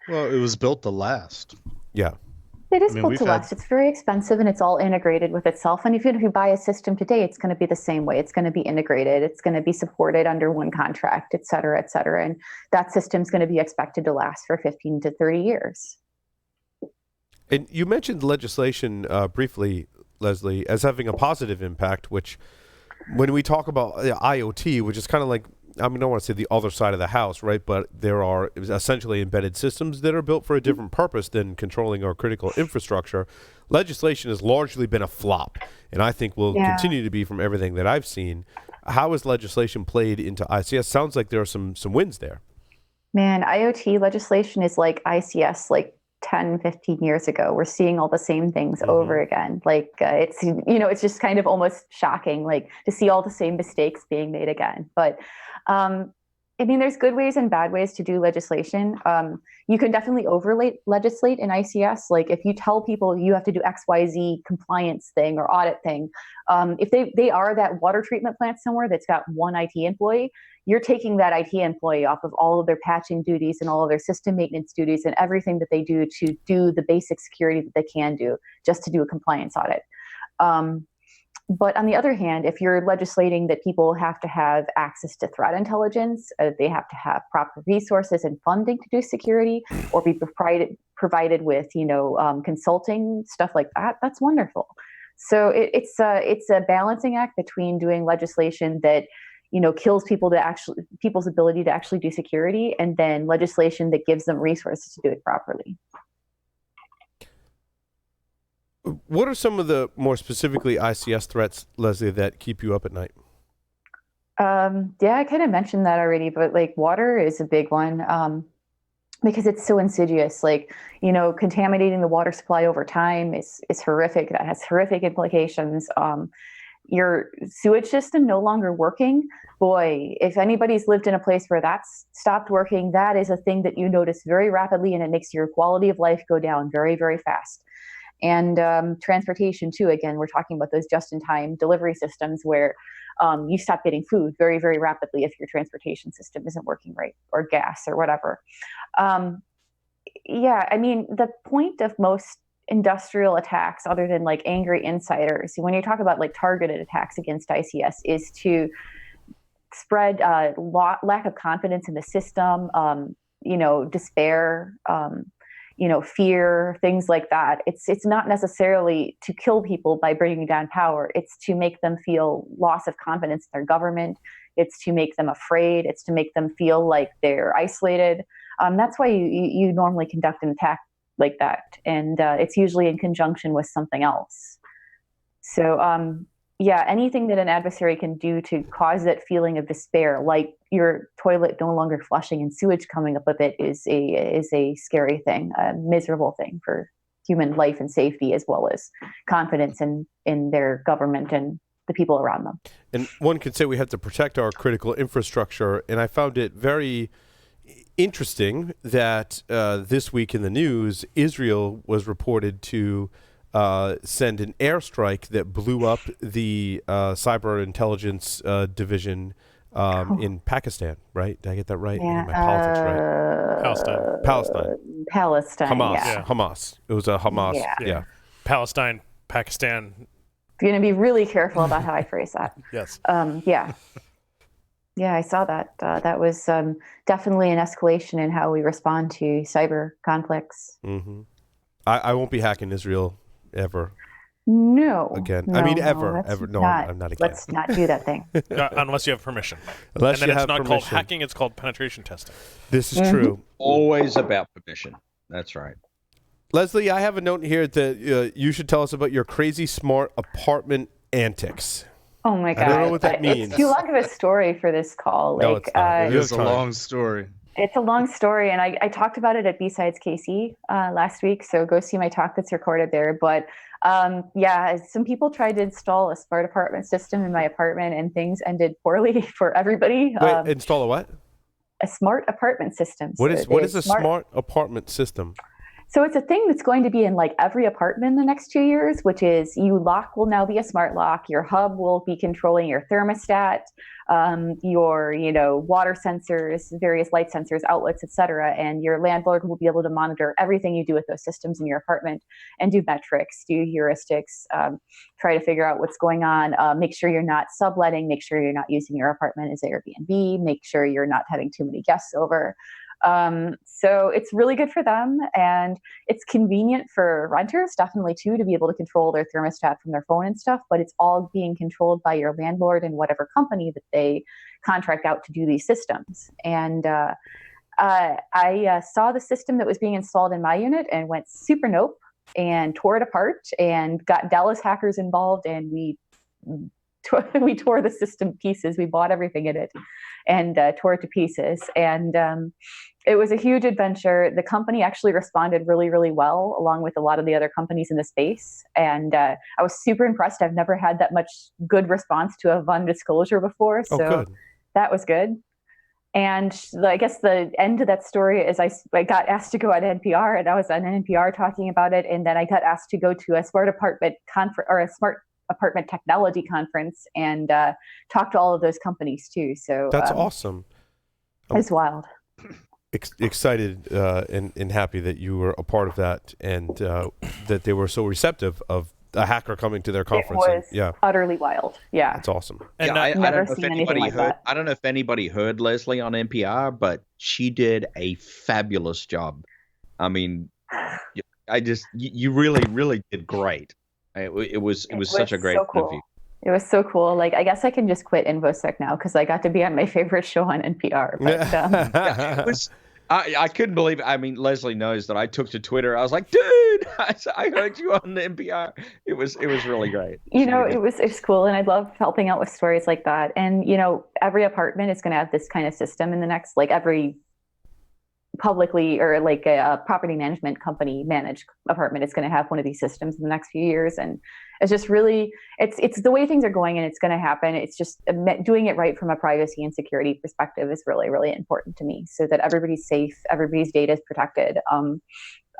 Well, it was built to last. Yeah. It is I mean, built we've to last. It's very expensive and it's all integrated with itself. And even if you buy a system today, it's going to be the same way. It's going to be integrated. It's going to be supported under one contract, et cetera, et cetera. And that system's going to be expected to last for 15 to 30 years. And you mentioned legislation briefly, Lesley, as having a positive impact, which when we talk about IoT, which is kind of like, I don't want to say the other side of the house, right? But there are essentially embedded systems that are built for a different purpose than controlling our critical infrastructure. Legislation has largely been a flop, and I think will continue to be from everything that I've seen. How has legislation played into ICS? Sounds like there are some wins there. Man, IoT legislation is like ICS, like 10, 15 years ago. We're seeing all the same things over again. Like it's just kind of almost shocking, like to see all the same mistakes being made again. But I mean, there's good ways and bad ways to do legislation. You can definitely legislate in ICS. Like if you tell people you have to do XYZ compliance thing or audit thing, if they are that water treatment plant somewhere that's got one IT employee, you're taking that IT employee off of all of their patching duties and all of their system maintenance duties and everything that they do to do the basic security that they can do just to do a compliance audit. But on the other hand, if you're legislating that people have to have access to threat intelligence, they have to have proper resources and funding to do security, or be provided with, consulting, stuff like that, that's wonderful. So it's a balancing act between doing legislation that kills people's ability to actually do security, and then legislation that gives them resources to do it properly. What are some of the more specifically ICS threats, Lesley, that keep you up at night? I kind of mentioned that already, but like water is a big one because it's so insidious. Like, contaminating the water supply over time is horrific. That has horrific implications. Your sewage system no longer working. Boy, if anybody's lived in a place where that's stopped working, that is a thing that you notice very rapidly, and it makes your quality of life go down very, very fast. And transportation too. Again, we're talking about those just-in-time delivery systems where you stop getting food very, very rapidly if your transportation system isn't working right, or gas or whatever. I mean, the point of most industrial attacks, other than like angry insiders, when you talk about like targeted attacks against ICS, is to spread lack of confidence in the system, despair, fear, things like that. It's not necessarily to kill people by bringing down power. It's to make them feel loss of confidence in their government. It's to make them afraid. It's to make them feel like they're isolated. That's why you normally conduct an attack like that. And it's usually in conjunction with something else. So anything that an adversary can do to cause that feeling of despair, like your toilet no longer flushing and sewage coming up with it, is a scary thing, a miserable thing for human life and safety, as well as confidence in their government and the people around them. And one could say we have to protect our critical infrastructure. And I found it very interesting that this week in the news, Israel was reported to send an airstrike that blew up the cyber intelligence division in Pakistan, right? Did I get that right? I get my politics right. Palestine. Hamas. Yeah. Hamas. It was a Hamas. Yeah. Palestine, Pakistan. You're going to be really careful about how I phrase that. Yes. Yeah, I saw that. That was definitely an escalation in how we respond to cyber conflicts. Mm-hmm. I won't be hacking Israel ever. No. Again. No, I mean, ever. No, not, I'm not again. Let's not do that thing. Unless you have permission. Unless and then you it's have not called permission. hacking, it's called penetration testing. This is true. Always about permission. That's right. Lesley, I have a note here that you should tell us about your crazy smart apartment antics. Oh my God. I don't know what that means. It's too long of a story for this call. No, it's not. It is a long story. It's a long story, and I talked about it at B-Sides KC last week, so go see my talk that's recorded there. But some people tried to install a smart apartment system in my apartment, and things ended poorly for everybody. Wait, install a what? A smart apartment system. What is a smart apartment system? So it's a thing that's going to be in like every apartment in the next 2 years, which is your lock will now be a smart lock. Your hub will be controlling your thermostat, your water sensors, various light sensors, outlets, etc. And your landlord will be able to monitor everything you do with those systems in your apartment and do metrics, do heuristics, try to figure out what's going on. Make sure you're not subletting. Make sure you're not using your apartment as Airbnb. Make sure you're not having too many guests over. So it's really good for them, and it's convenient for renters definitely too, to be able to control their thermostat from their phone and stuff, but it's all being controlled by your landlord and whatever company that they contract out to do these systems. And I saw the system that was being installed in my unit and went super nope and tore it apart and got Dallas hackers involved, and we tore the system to pieces. We bought everything in it and tore it to pieces. And it was a huge adventure. The company actually responded really, really well, along with a lot of the other companies in the space. And I was super impressed. I've never had that much good response to a VUN disclosure before. So that was good. And I guess the end of that story is I got asked to go on NPR, and I was on NPR talking about it. And then I got asked to go to a smart apartment conference, or a smart apartment technology conference, and talk to all of those companies too. So that's awesome. It's wild. Excited and happy that you were a part of that, and that they were so receptive of a hacker coming to their conference. It was utterly wild. Yeah, that's awesome. And I don't know if anybody heard. I don't know if anybody heard Lesley on NPR, but she did a fabulous job. I mean, you really did great. It was such a great interview. It was so cool. Like, I guess I can just quit InfoSec now because I got to be on my favorite show on NPR. But, yeah, it was. I couldn't believe it. I mean, Lesley knows that I took to Twitter. I was like, dude, I heard you on the NPR. It was really great. It was cool, and I love helping out with stories like that. And every apartment is going to have this kind of system in the next, like every publicly or like a property management company managed apartment is going to have one of these systems in the next few years. And it's just really, it's the way things are going, and it's going to happen. It's just doing it right from a privacy and security perspective is really, really important to me, so that everybody's safe, everybody's data is protected.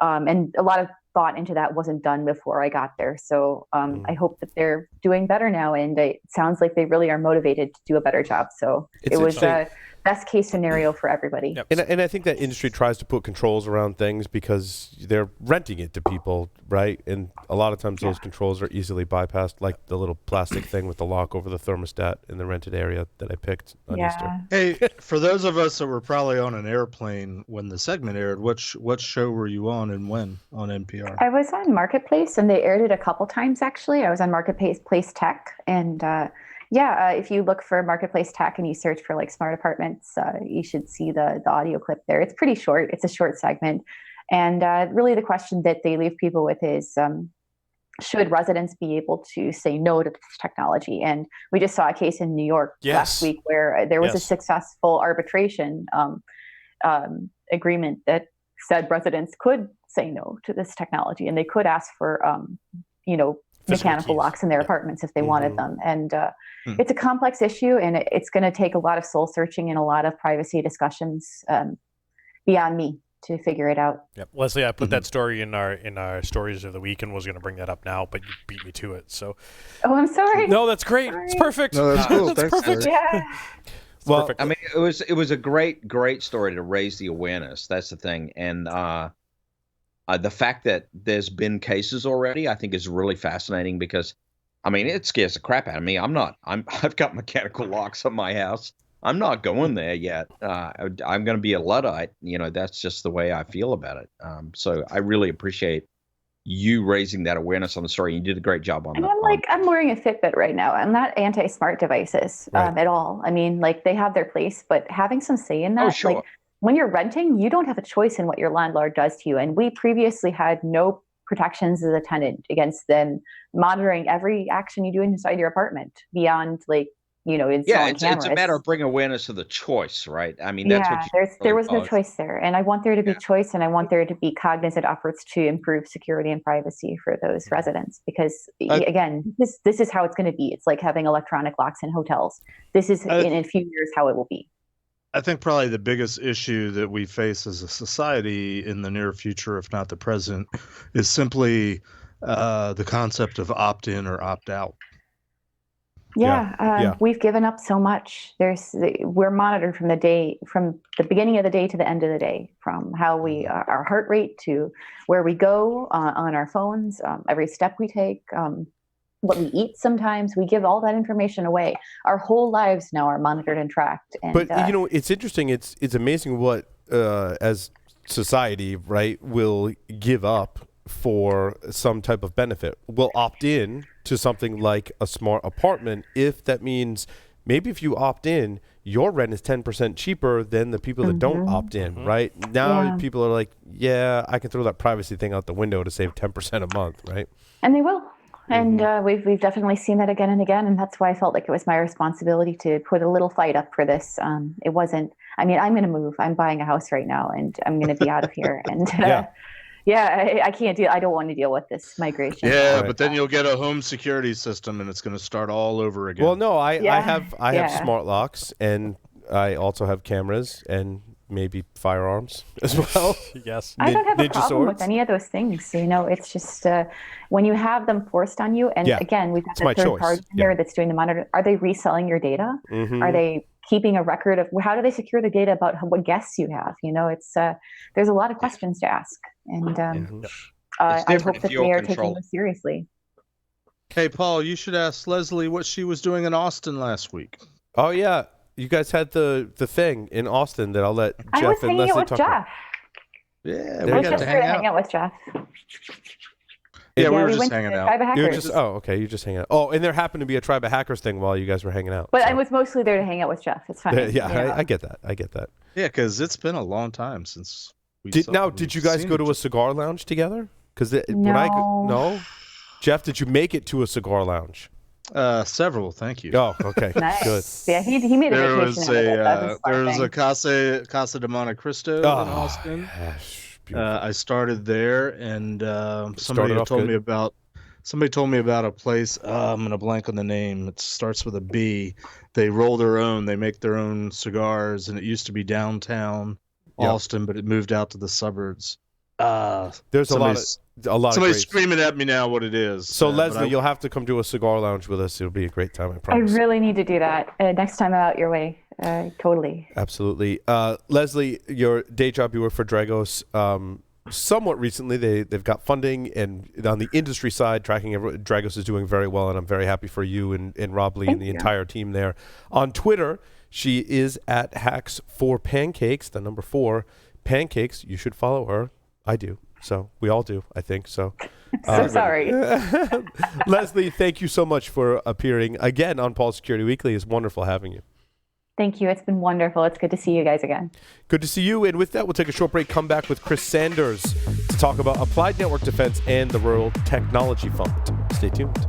And a lot of thought into that wasn't done before I got there. So I hope that they're doing better now, and it sounds like they really are motivated to do a better job. So it was a best case scenario for everybody. Yep. And I think that industry tries to put controls around things because they're renting it to people, right? And a lot of times those controls are easily bypassed, like the little plastic thing with the lock over the thermostat in the rented area that I picked on Easter. Hey, for those of us that were probably on an airplane when the segment aired, what show were you on and when on NPR? I was on Marketplace, and they aired it a couple times, actually. I was on Marketplace Tech, and if you look for Marketplace Tech and you search for like smart apartments, you should see the audio clip there. It's pretty short. It's a short segment. And really the question that they leave people with is, should residents be able to say no to this technology? And we just saw a case in New York last week where there was a successful arbitration agreement that said residents could say no to this technology, and they could ask for, mechanical locks in their apartments if they wanted them. And it's a complex issue, and it's going to take a lot of soul searching and a lot of privacy discussions beyond me to figure it out. Yep. Lesley, I put that story in our stories of the week and was going to bring that up now, but you beat me to it. So. Oh, I'm sorry. No, that's great. Sorry. It's perfect. No, that's cool. That's perfect. Yeah. Well, perfect. I mean, it was a great story to raise the awareness. That's the thing. And the fact that there's been cases already, I think, is really fascinating because, I mean, it scares the crap out of me. I've got mechanical locks on my house. I'm not going there yet. I'm going to be a Luddite. That's just the way I feel about it. So I really appreciate you raising that awareness on the story. You did a great job on that. I'm wearing a Fitbit right now. I'm not anti-smart devices at all. I mean, like, they have their place, but having some say in that, sure. like, when you're renting, you don't have a choice in what your landlord does to you. And we previously had no protections as a tenant against them monitoring every action you do inside your apartment beyond, like, installing cameras. It's a matter of bringing awareness to the choice, right? I mean, that's what there was no choice there. And I want there to be choice, and I want there to be cognizant efforts to improve security and privacy for those residents. Because, again, this is how it's going to be. It's like having electronic locks in hotels. This is, in a few years, how it will be. I think probably the biggest issue that we face as a society in the near future, if not the present, is simply the concept of opt-in or opt-out. Yeah. We've given up so much. We're monitored from the beginning of the day to the end of the day, from how our heart rate to where we go on our phones, every step we take, what we eat. Sometimes we give all that information away. Our whole lives now are monitored and tracked. And, But it's interesting. It's amazing what as society, right, will give up for some type of benefit. We'll opt in to something like a smart apartment if that means maybe if you opt in, your rent is 10% cheaper than the people that don't opt in, right? Now people are like, yeah, I can throw that privacy thing out the window to save 10% a month, right? And they will. And we've definitely seen that again and again, and that's why I felt like it was my responsibility to put a little fight up for this. It wasn't. I mean, I'm going to move. I'm buying a house right now, and I'm going to be out of here. And I can't deal. I don't want to deal with this migration. Yeah, but then you'll get a home security system, and it's going to start all over again. Well, no, I have smart locks, and I also have cameras and maybe firearms as well. Yes. I don't have a problem swords? with any of those things. It's just when you have them forced on you, and again, we've got the third party there that's doing the monitor. Are they reselling your data? Are they keeping a record of how do they secure the data about what guests you have? It's there's a lot of questions to ask, and I hope that they are taking this seriously. Hey, Paul, you should ask Lesley what she was doing in Austin last week. Oh yeah. You guys had the thing in Austin that I'll let Jeff and Lesley talk about. I was hanging out with Jeff. Yeah, we got to hang out with Jeff. Yeah, we were just hanging out. You were just you just hanging out. Oh, and there happened to be a Tribe of Hackers thing while you guys were hanging out. But I was mostly there to hang out with Jeff. It's fine. I get that. Yeah, because it's been a long time since we. Did you guys go to a cigar lounge together? Because no. Jeff, did you make it to a cigar lounge? Several, thank you. Oh, okay. Nice. Good. Yeah, he made a vacation out of it. There was a Casa de Monte Cristo in Austin. I started there, and somebody told me about a place. I'm gonna blank on the name. It starts with a B. They roll their own. They make their own cigars, and it used to be downtown Austin, but it moved out to the suburbs. There's a lot of somebody's screaming at me now what it is. So Lesley, you'll have to come to a cigar lounge with us. It'll be a great time, I I promise. really need to do that next time I'm out your way. Totally. Absolutely. Lesley, your day job, you work for Dragos. Somewhat recently, they've got funding, and on the industry side, Dragos is doing very well, and I'm very happy for you and Rob Lee and the entire team there. On Twitter, she is at Hacks4Pancakes, the number 4 pancakes. You should follow her. I do. So we all do, I think. So sorry. Lesley, thank you so much for appearing again on Paul Security Weekly. It's wonderful having you. Thank you. It's been wonderful. It's good to see you guys again. Good to see you. And with that, we'll take a short break, come back with Chris Sanders to talk about applied network defense and the Rural Technology Fund. Stay tuned.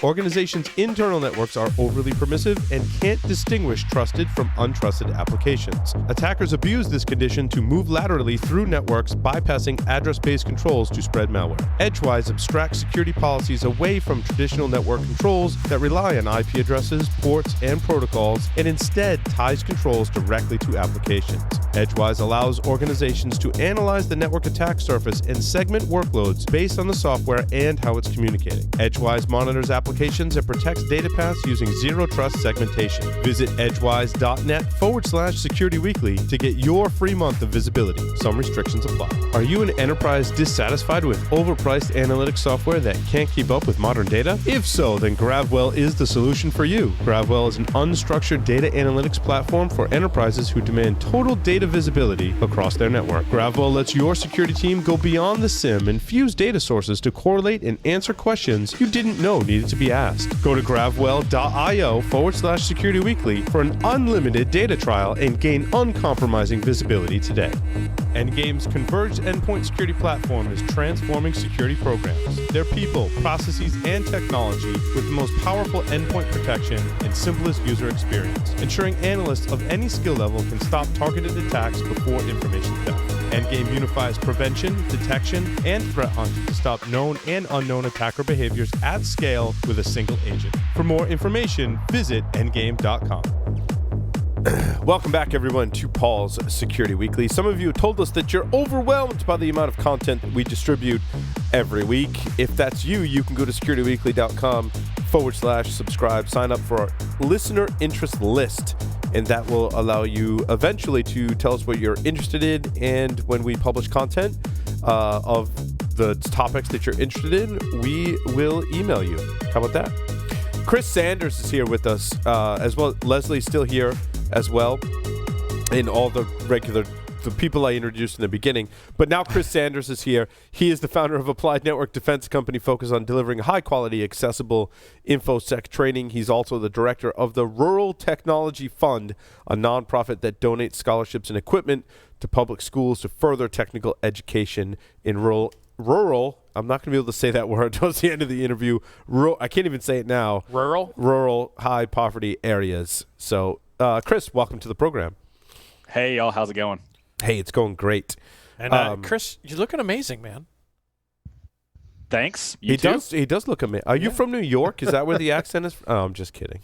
Organizations' internal networks are overly permissive and can't distinguish trusted from untrusted applications. Attackers abuse this condition to move laterally through networks, bypassing address-based controls to spread malware. Edgewise abstracts security policies away from traditional network controls that rely on IP addresses, ports, and protocols, and instead ties controls directly to applications. Edgewise allows organizations to analyze the network attack surface and segment workloads based on the software and how it's communicating. Edgewise monitors applications and protects data paths using zero trust segmentation. Visit edgewise.net/Security Weekly to get your free month of visibility. Some restrictions apply. Are you an enterprise dissatisfied with overpriced analytics software that can't keep up with modern data? If so, then GravWell is the solution for you. GravWell is an unstructured data analytics platform for enterprises who demand total data visibility across their network. GravWell lets your security team go beyond the SIM and fuse data sources to correlate and answer questions you didn't know needed to be asked. Go to gravwell.io/Security Weekly for an unlimited data trial and gain uncompromising visibility today. Endgame's converged endpoint security platform is transforming security programs. Their people, processes, and technology with the most powerful endpoint protection and simplest user experience, ensuring analysts of any skill level can stop targeted attacks before information theft. Endgame unifies prevention, detection, and threat hunt to stop known and unknown attacker behaviors at scale with a single agent. For more information, visit endgame.com. Welcome back, everyone, to Paul's Security Weekly. Some of you told us that you're overwhelmed by the amount of content that we distribute every week. If that's you, you can go to securityweekly.com/subscribe, sign up for our listener interest list, and that will allow you eventually to tell us what you're interested in, and when we publish content of the topics that you're interested in, we will email you. How about that? Chris Sanders is here with us as well. Leslie's still here as well, and all the people I introduced in the beginning. But now Chris Sanders is here. He is the founder of Applied Network Defense Company, focused on delivering high-quality, accessible InfoSec training. He's also the director of the Rural Technology Fund, a nonprofit that donates scholarships and equipment to public schools to further technical education in rural. I'm not going to be able to say that word towards the end of the interview. I can't even say it now. Rural, high poverty areas. So, Chris, welcome to the program. Hey, y'all. How's it going? Hey, it's going great. And Chris, you're looking amazing, man. Thanks. He does look amazing. Are you from New York? Is that where the accent is? Oh, I'm just kidding.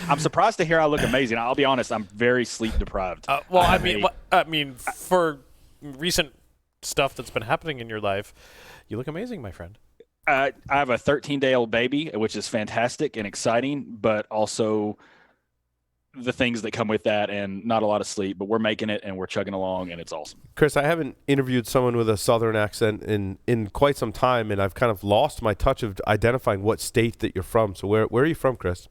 I'm surprised to hear I look amazing. I'll be honest. I'm very sleep deprived. I mean, for recent stuff that's been happening in your life, you look amazing, my friend. I have a 13-day-old baby, which is fantastic and exciting, but also the things that come with that, and not a lot of sleep, but we're making it and we're chugging along, and it's awesome. Chris, I haven't interviewed someone with a Southern accent in quite some time, and I've kind of lost my touch of identifying what state that you're from. So where are you from, Chris?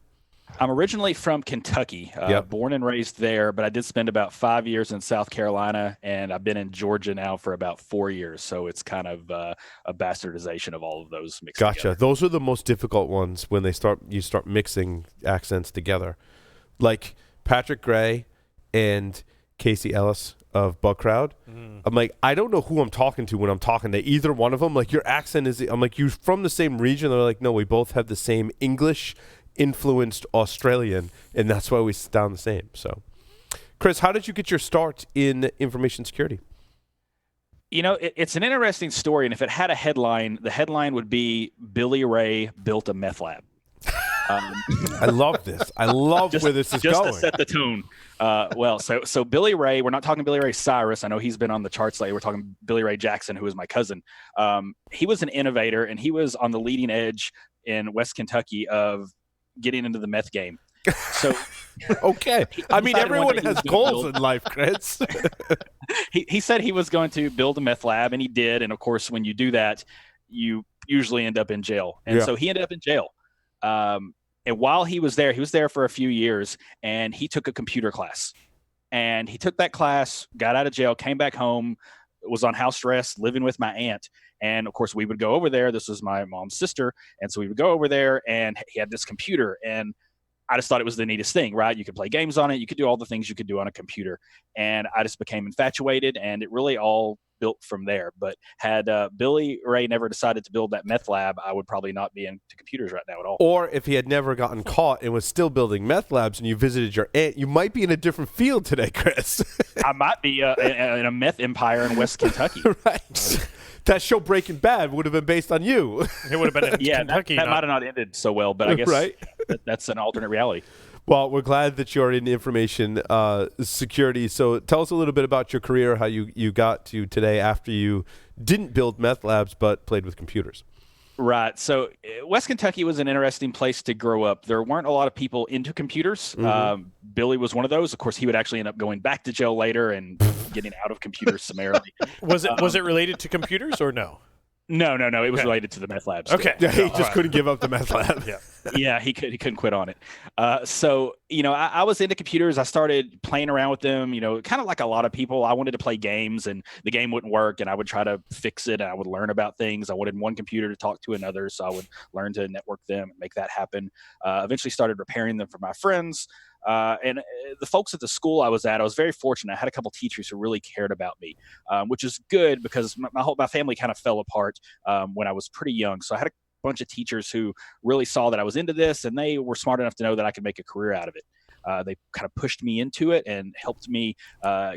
I'm originally from Kentucky, born and raised there, but I did spend about 5 years in South Carolina, and I've been in Georgia now for about 4 years. So it's kind of a bastardization of all of those mixed together. Those are the most difficult ones when you start mixing accents together. Like Patrick Gray and Casey Ellis of Bug Crowd. I'm like, I don't know who I'm talking to when I'm talking to either one of them. Like, your accent is, I'm like, you're from the same region. They're like, no, we both have the same English influenced Australian, and that's why we sound the same. So, Chris, how did you get your start in information security? You know, it's an interesting story, and if it had a headline, the headline would be Billy Ray built a meth lab. I love this. I love where this is going. Just to set the tone. So Billy Ray, we're not talking Billy Ray Cyrus. I know he's been on the charts lately. We're talking Billy Ray Jackson, who is my cousin. He was an innovator, and he was on the leading edge in West Kentucky of getting into the meth game. So, okay. I mean, everyone has goals in life, Chris. He said he was going to build a meth lab, and he did. And of course, when you do that, you usually end up in jail. And so he ended up in jail. And while he was there for a few years, and he took a computer class. And he took that class, got out of jail, came back home, was on house arrest, living with my aunt. And of course, we would go over there. This was my mom's sister. And so we would go over there, and he had this computer. And I just thought it was the neatest thing, right? You could play games on it. You could do all the things you could do on a computer. And I just became infatuated, and it really all built from there. But had Billy Ray never decided to build that meth lab, I would probably not be into computers right now at all. Or if he had never gotten caught and was still building meth labs and you visited your aunt, you might be in a different field today, Chris. I might be in a meth empire in West Kentucky. Right. That show Breaking Bad would have been based on you. It would have been in Kentucky. That might have not ended so well, but I guess right? that's an alternate reality. Well, we're glad that you're in information security. So tell us a little bit about your career, how you got to today after you didn't build meth labs but played with computers. Right. So West Kentucky was an interesting place to grow up. There weren't a lot of people into computers. Billy was one of those. Of course, he would actually end up going back to jail later and getting out of computers summarily. Was it related to computers or no? No. It was related to the meth labs. Okay. Yeah, he just couldn't give up the meth lab. Yeah, he couldn't quit on it. So, I was into computers. I started playing around with them, kind of like a lot of people. I wanted to play games and the game wouldn't work and I would try to fix it. And I would learn about things. I wanted one computer to talk to another. So I would learn to network them and make that happen. Eventually started repairing them for my friends. And the folks at the school I was at, I was very fortunate. I had a couple teachers who really cared about me, which is good because my family kind of fell apart when I was pretty young. So I had a bunch of teachers who really saw that I was into this, and they were smart enough to know that I could make a career out of it. They kind of pushed me into it and helped me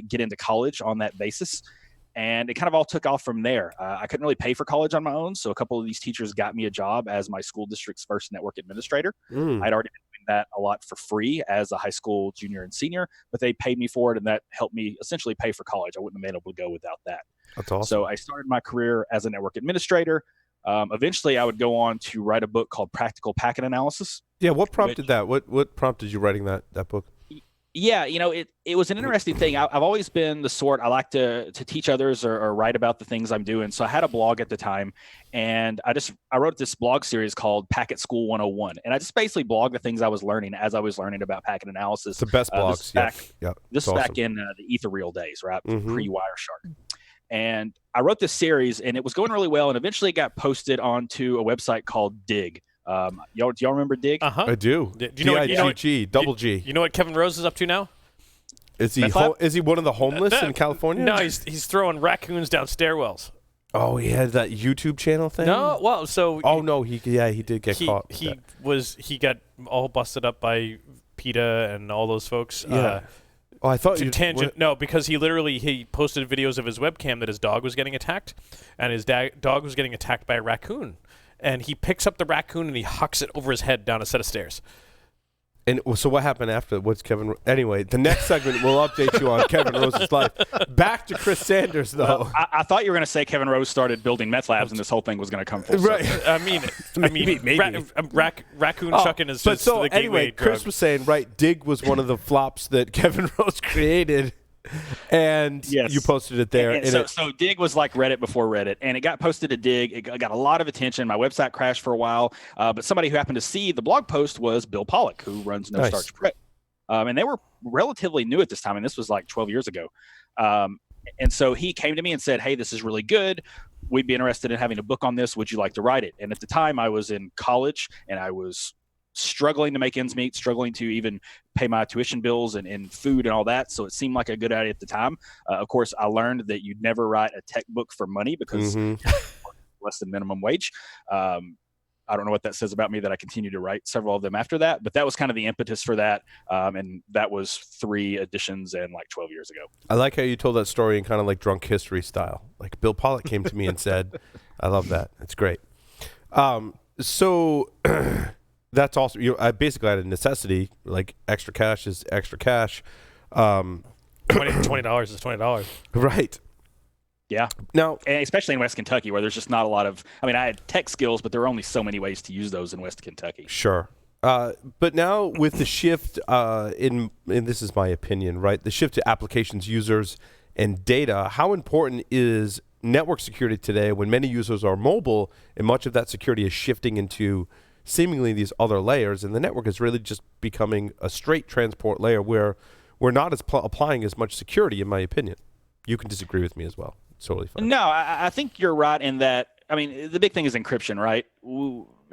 get into college on that basis. And it kind of all took off from there. I couldn't really pay for college on my own, so a couple of these teachers got me a job as my school district's first network administrator. I'd already been doing that a lot for free as a high school junior and senior, but they paid me for it, and that helped me essentially pay for college. I wouldn't have been able to go without that. That's awesome. So I started my career as a network administrator. Eventually, I would go on to write a book called Practical Packet Analysis. Yeah, what prompted that? What prompted you writing that book? Yeah, it was an interesting thing. I've always been the sort, I like to teach others or write about the things I'm doing. So I had a blog at the time, and I wrote this blog series called Packet School 101. And I just basically blogged the things I was learning as I was learning about packet analysis. The best blogs. This is back in the Etherreel days, right? Pre-Wireshark. And I wrote this series, and it was going really well, and eventually it got posted onto a website called Dig. Do y'all remember Dig? I do. Do you know what, G. You know what Kevin Rose is up to now? Is he one of the homeless in California? No, he's throwing raccoons down stairwells. Oh, he had that YouTube channel thing? No, well, so he did get caught. He got all busted up by PETA and all those folks. Yeah. I thought you No, because he posted videos of his webcam that his dog was getting attacked, and his dog was getting attacked by a raccoon. And he picks up the raccoon and he hucks it over his head down a set of stairs. And so what happened after? What's Kevin? Anyway, the next segment will update you on Kevin Rose's life. Back to Chris Sanders, though. I thought you were going to say Kevin Rose started building meth labs, and this whole thing was going to come full circle. Right. I mean, maybe. Raccoon chucking is just the gateway anyway, drug. Chris was saying, Dig was one of the flops that Kevin Rose created. And you posted it there. So Dig was like Reddit before Reddit, and it got posted to Dig. It got a lot of attention. My website crashed for a while, but somebody who happened to see the blog post was Bill Pollock, who runs No Starch Prep. And they were relatively new at this time, and this was like 12 years ago. And so he came to me and said, hey, this is really good. We'd be interested in having a book on this. Would you like to write it? And at the time, I was in college, and I was struggling to make ends meet, struggling to even pay my tuition bills and food and all that. So it seemed like a good idea at the time. Of course, I learned that you'd never write a tech book for money because less than minimum wage. I don't know what that says about me that I continue to write several of them after that, but that was kind of the impetus for that. And that was 3 editions and like 12 years ago. I like how you told that story in kind of like drunk history style. Like Bill Pollock came to me and said, I love that. It's great. So that's awesome. I basically had a necessity, like extra cash is extra cash. $20 is $20. Right. Yeah. Now, and especially in West Kentucky, where there's just not a lot of, I had tech skills, but there are only so many ways to use those in West Kentucky. Sure. But now with the shift and this is my opinion, right? The shift to applications, users, and data, how important is network security today when many users are mobile and much of that security is shifting into seemingly these other layers, and the network is really just becoming a straight transport layer where we're not applying as much security, in my opinion. You can disagree with me as well. It's totally fine. No, I think you're right in that. The big thing is encryption, right?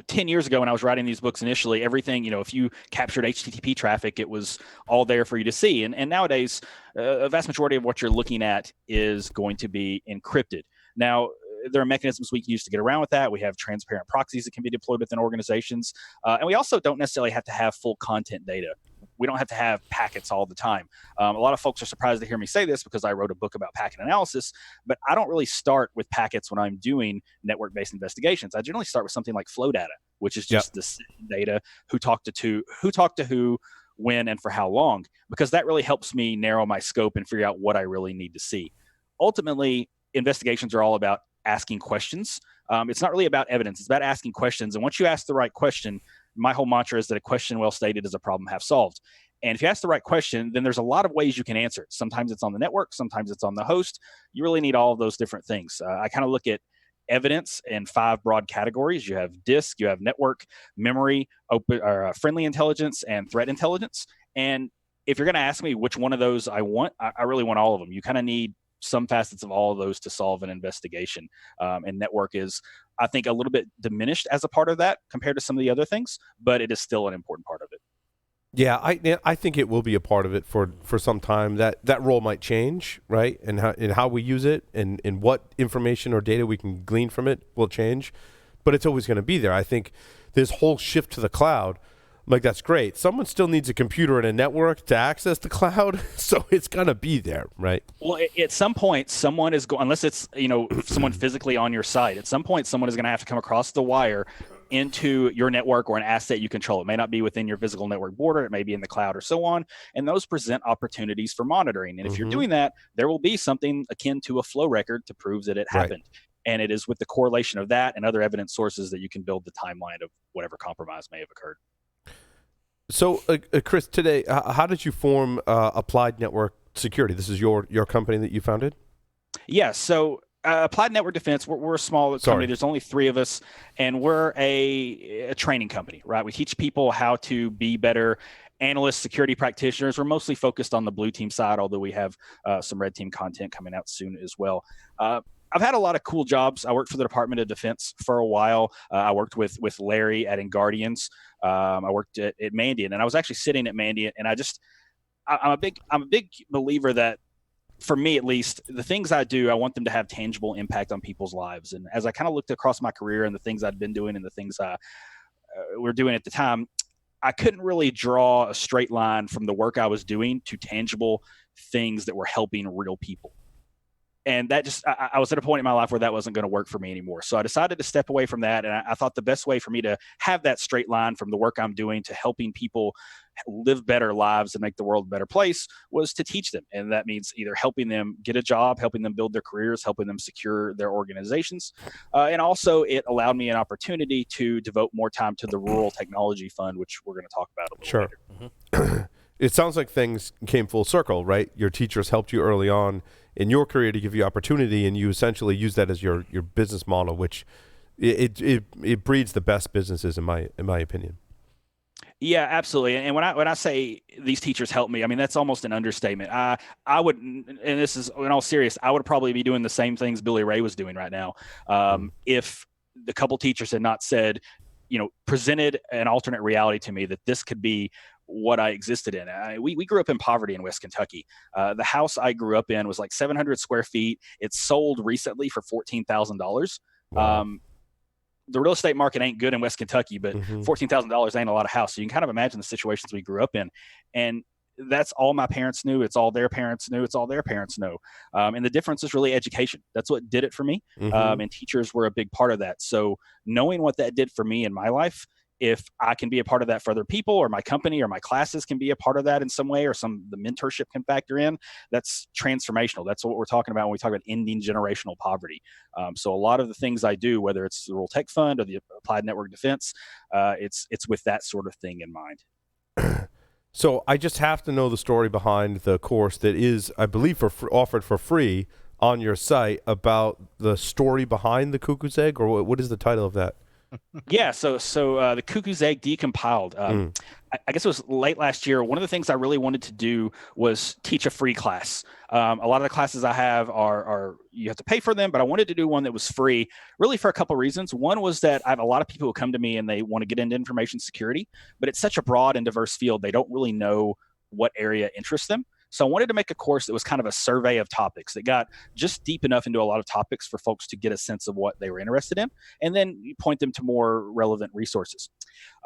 10 years ago when I was writing these books initially, everything, if you captured HTTP traffic, it was all there for you to see. And nowadays, a vast majority of what you're looking at is going to be encrypted. Now, there are mechanisms we can use to get around with that. We have transparent proxies that can be deployed within organizations. And we also don't necessarily have to have full content data. We don't have to have packets all the time. A lot of folks are surprised to hear me say this because I wrote a book about packet analysis, but I don't really start with packets when I'm doing network-based investigations. I generally start with something like flow data, which is just the data, who talked to who, when, and for how long, because that really helps me narrow my scope and figure out what I really need to see. Ultimately, investigations are all about asking questions. It's not really about evidence. It's about asking questions. And once you ask the right question, my whole mantra is that a question well stated is a problem half solved. And if you ask the right question, then there's a lot of ways you can answer it. Sometimes it's on the network. Sometimes it's on the host. You really need all of those different things. I kind of look at evidence in 5 broad categories. You have disk, you have network, memory, friendly intelligence, and threat intelligence. And if you're going to ask me which one of those I want, I really want all of them. You kind of need some facets of all of those to solve an investigation. And network is, I think, a little bit diminished as a part of that compared to some of the other things, but it is still an important part of it. Yeah, I think it will be a part of it for some time. That role might change, right? And how we use it and what information or data we can glean from it will change. But it's always going to be there. I think this whole shift to the cloud, like, that's great. Someone still needs a computer and a network to access the cloud, so it's going to be there, right? Well, at some point, someone is going, unless it's, someone physically on your site, at some point, someone is going to have to come across the wire into your network or an asset you control. It may not be within your physical network border. It may be in the cloud or so on. And those present opportunities for monitoring. And if you're doing that, there will be something akin to a flow record to prove that it happened. And it is with the correlation of that and other evidence sources that you can build the timeline of whatever compromise may have occurred. So, Chris, today, how did you form Applied Network Security? This is your company that you founded? Yeah, so Applied Network Defense, we're a small company. There's only 3 of us, and we're a training company, right? We teach people how to be better analysts, security practitioners. We're mostly focused on the blue team side, although we have some red team content coming out soon as well. I've had a lot of cool jobs. I worked for the Department of Defense for a while. I worked with Larry at Guardians. I worked at Mandiant, and I was actually sitting at Mandiant, and I'm a big believer that, for me at least, the things I do, I want them to have tangible impact on people's lives. And as I kind of looked across my career and the things I'd been doing and the things I were doing at the time, I couldn't really draw a straight line from the work I was doing to tangible things that were helping real people. And that just, I was at a point in my life where that wasn't going to work for me anymore. So I decided to step away from that. And I thought the best way for me to have that straight line from the work I'm doing to helping people live better lives and make the world a better place was to teach them. And that means either helping them get a job, helping them build their careers, helping them secure their organizations. And also it allowed me an opportunity to devote more time to the Rural Technology Fund, which we're going to talk about a little later. Mm-hmm. It sounds like things came full circle, right? Your teachers helped you early on in your career to give you opportunity, and you essentially use that as your business model, which it breeds the best businesses in my opinion. Yeah, absolutely. And when I say these teachers helped me, I mean, that's almost an understatement. I would, and this is in all serious, I would probably be doing the same things Billy Ray was doing right now if the couple teachers had not said, presented an alternate reality to me that this could be what I existed in. We grew up in poverty in West Kentucky. The house I grew up in was like 700 square feet. It's sold recently for $14,000. Wow. The real estate market ain't good in West Kentucky, but $14,000 ain't a lot of house. So you can kind of imagine the situations we grew up in. And that's all my parents knew. It's all their parents knew. It's all their parents know. And the difference is really education. That's what did it for me. And teachers were a big part of that. So knowing what that did for me in my life, if I can be a part of that for other people, or my company or my classes can be a part of that in some way, or the mentorship can factor in, that's transformational. That's what we're talking about when we talk about ending generational poverty. So a lot of the things I do, whether it's the Rural Tech Fund or the Applied Network Defense, it's with that sort of thing in mind. So I just have to know the story behind the course that is, I believe, offered for free on your site, about the story behind the cuckoo's egg, or what is the title of that? Yeah, so the Cuckoo's Egg decompiled. I guess it was late last year. One of the things I really wanted to do was teach a free class. A lot of the classes I have are you have to pay for them, but I wanted to do one that was free, really for a couple of reasons. One was that I have a lot of people who come to me and they want to get into information security, but it's such a broad and diverse field, they don't really know what area interests them. So I wanted to make a course that was kind of a survey of topics that got just deep enough into a lot of topics for folks to get a sense of what they were interested in, and then you point them to more relevant resources.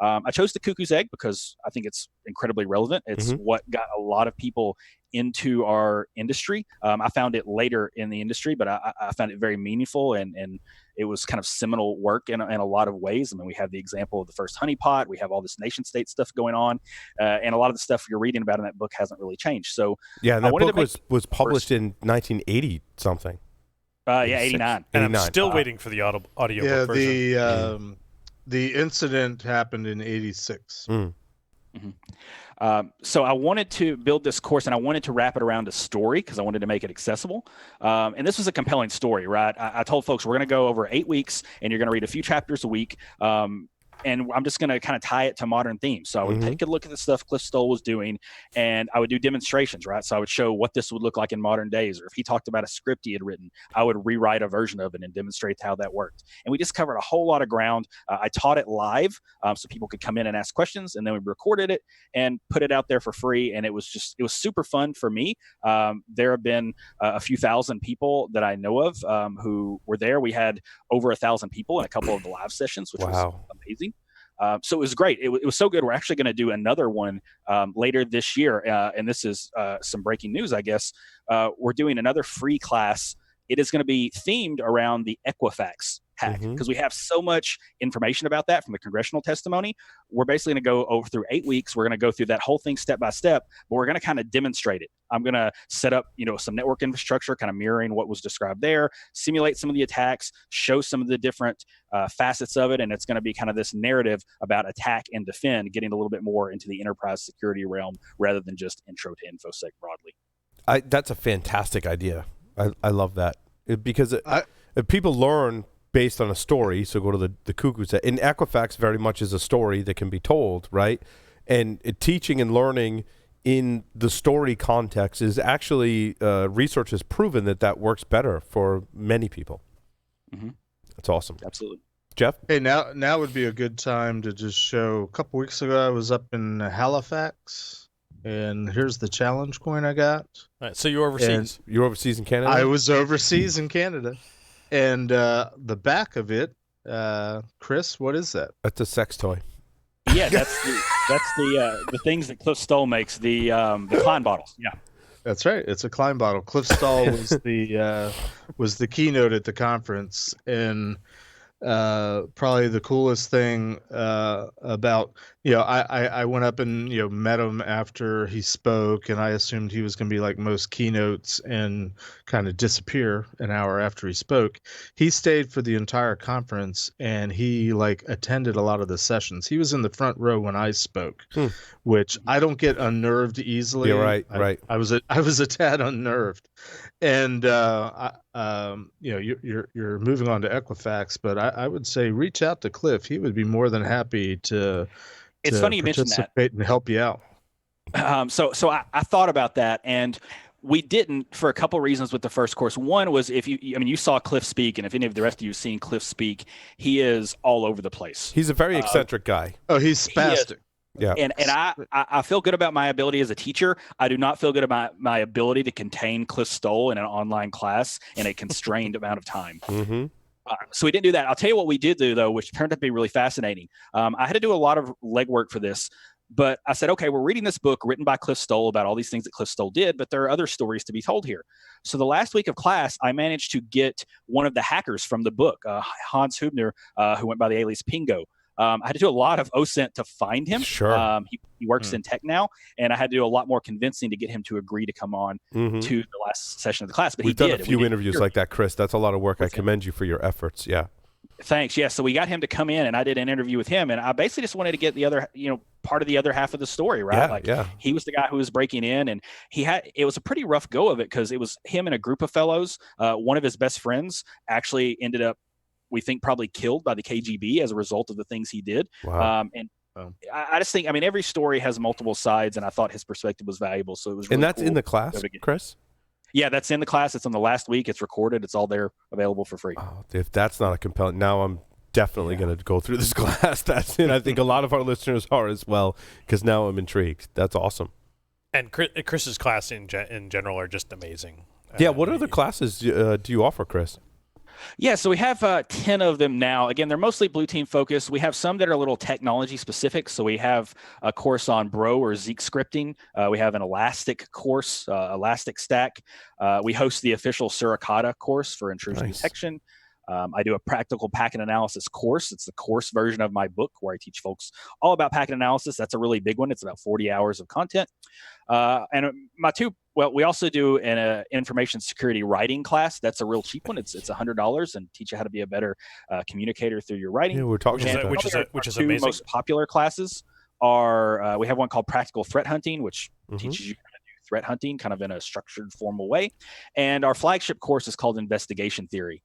I chose the Cuckoo's Egg because I think it's incredibly relevant. It's what got a lot of people into our industry. I found it later in the industry, but I found it very meaningful, and it was kind of seminal work in a lot of ways. I mean, we have the example of the first honeypot. We have all this nation state stuff going on, and a lot of the stuff you're reading about in that book hasn't really changed. So yeah, and that book was published in 1980 something. 89. And I'm still waiting for the audio version. The incident happened in 86. So I wanted to build this course, and I wanted to wrap it around a story because I wanted to make it accessible. And this was a compelling story, right? I told folks we're going to go over 8 weeks, and you're going to read a few chapters a week. And I'm just going to kind of tie it to modern themes. So I would take a look at the stuff Cliff Stoll was doing, and I would do demonstrations, right? So I would show what this would look like in modern days, or if he talked about a script he had written, I would rewrite a version of it and demonstrate how that worked. And we just covered a whole lot of ground. I taught it live, so people could come in and ask questions, and then we recorded it and put it out there for free. And it was super fun for me. There have been a few thousand people that I know of who were there. We had over 1,000 people in a couple of the live sessions, which was amazing. So it was great. It was so good. We're actually going to do another one later this year. And this is some breaking news, I guess. We're doing another free class. It is going to be themed around the Equifax hack because we have so much information about that from the congressional testimony. We're basically going to go over through 8 weeks. We're going to go through that whole thing step by step, but we're going to kind of demonstrate it. I'm going to set up, some network infrastructure, kind of mirroring what was described there, simulate some of the attacks, show some of the different facets of it. And it's going to be kind of this narrative about attack and defend, getting a little bit more into the enterprise security realm rather than just intro to InfoSec broadly. That's a fantastic idea. I love that because if people learn based on a story, so go to the Cuckoo's Egg. In Equifax very much is a story that can be told, right? And teaching and learning in the story context is actually, research has proven that works better for many people. That's awesome. Absolutely. Jeff? Hey, now would be a good time to just show. A couple weeks ago, I was up in Halifax, and here's the challenge coin I got. All right, so you're overseas. You're overseas in Canada? I was overseas in Canada. And the back of it, Chris, what is that? That's a sex toy. Yeah, that's the things that Cliff Stoll makes, the Klein bottles. Yeah, that's right. It's a Klein bottle. Cliff Stoll was the keynote at the conference, and probably the coolest thing about I went up and met him after he spoke, and I assumed he was going to be like most keynotes and kind of disappear an hour after he spoke. He stayed for the entire conference, and he attended a lot of the sessions. He was in the front row when I spoke, which I don't get unnerved easily. Yeah, right. I was a tad unnerved, and you're moving on to Equifax, but I would say reach out to Cliff. He would be more than happy to. It's funny you mentioned that. And help you out. So I thought about that, and we didn't for a couple of reasons with the first course. One was you saw Cliff speak, and if any of the rest of you have seen Cliff speak, he is all over the place. He's a very eccentric guy. Oh, he's spastic. Yeah. And I feel good about my ability as a teacher. I do not feel good about my ability to contain Cliff Stoll in an online class in a constrained amount of time. So we didn't do that. I'll tell you what we did do, though, which turned out to be really fascinating. I had to do a lot of legwork for this, but I said, okay, we're reading this book written by Cliff Stoll about all these things that Cliff Stoll did, but there are other stories to be told here. So the last week of class, I managed to get one of the hackers from the book, Hans Hubner, who went by the alias Pingo. I had to do a lot of OSINT to find him. Sure. He works in tech now, and I had to do a lot more convincing to get him to agree to come on to the last session of the class. But We've done a few interviews like that, Chris. That's a lot of work. I commend you for your efforts. Yeah. Thanks. Yeah. So we got him to come in, and I did an interview with him, and I basically just wanted to get the other, part of the other half of the story, right? He was the guy who was breaking in, and it was a pretty rough go of it because it was him and a group of fellows. One of his best friends actually ended up we think probably killed by the KGB as a result of the things he did. Wow. I just think, I mean, every story has multiple sides, and I thought his perspective was valuable. So it was really And that's cool in the class, Chris? Yeah, that's in the class. It's on the last week. It's recorded. It's all there available for free. Oh, if that's not a compelling, now I'm definitely going to go through this class. That's it. I think a lot of our listeners are as well, because now I'm intrigued. That's awesome. And Chris's class in general are just amazing. Yeah, what other classes do you offer, Chris? Yeah, so we have 10 of them now. Again, they're mostly blue team focused. We have some that are a little technology specific. So we have a course on Bro or Zeek scripting. We have an Elastic course, Elastic Stack. We host the official Suricata course for intrusion detection. I do a practical packet analysis course. It's the course version of my book where I teach folks all about packet analysis. That's a really big one. It's about 40 hours of content. And we also do an information security writing class. That's a real cheap one. It's $100 and teach you how to be a better communicator through your writing. Yeah, we're talking about that. Which is amazing. Most popular classes are we have one called Practical Threat Hunting, which teaches you how to do threat hunting kind of in a structured, formal way. And our flagship course is called Investigation Theory.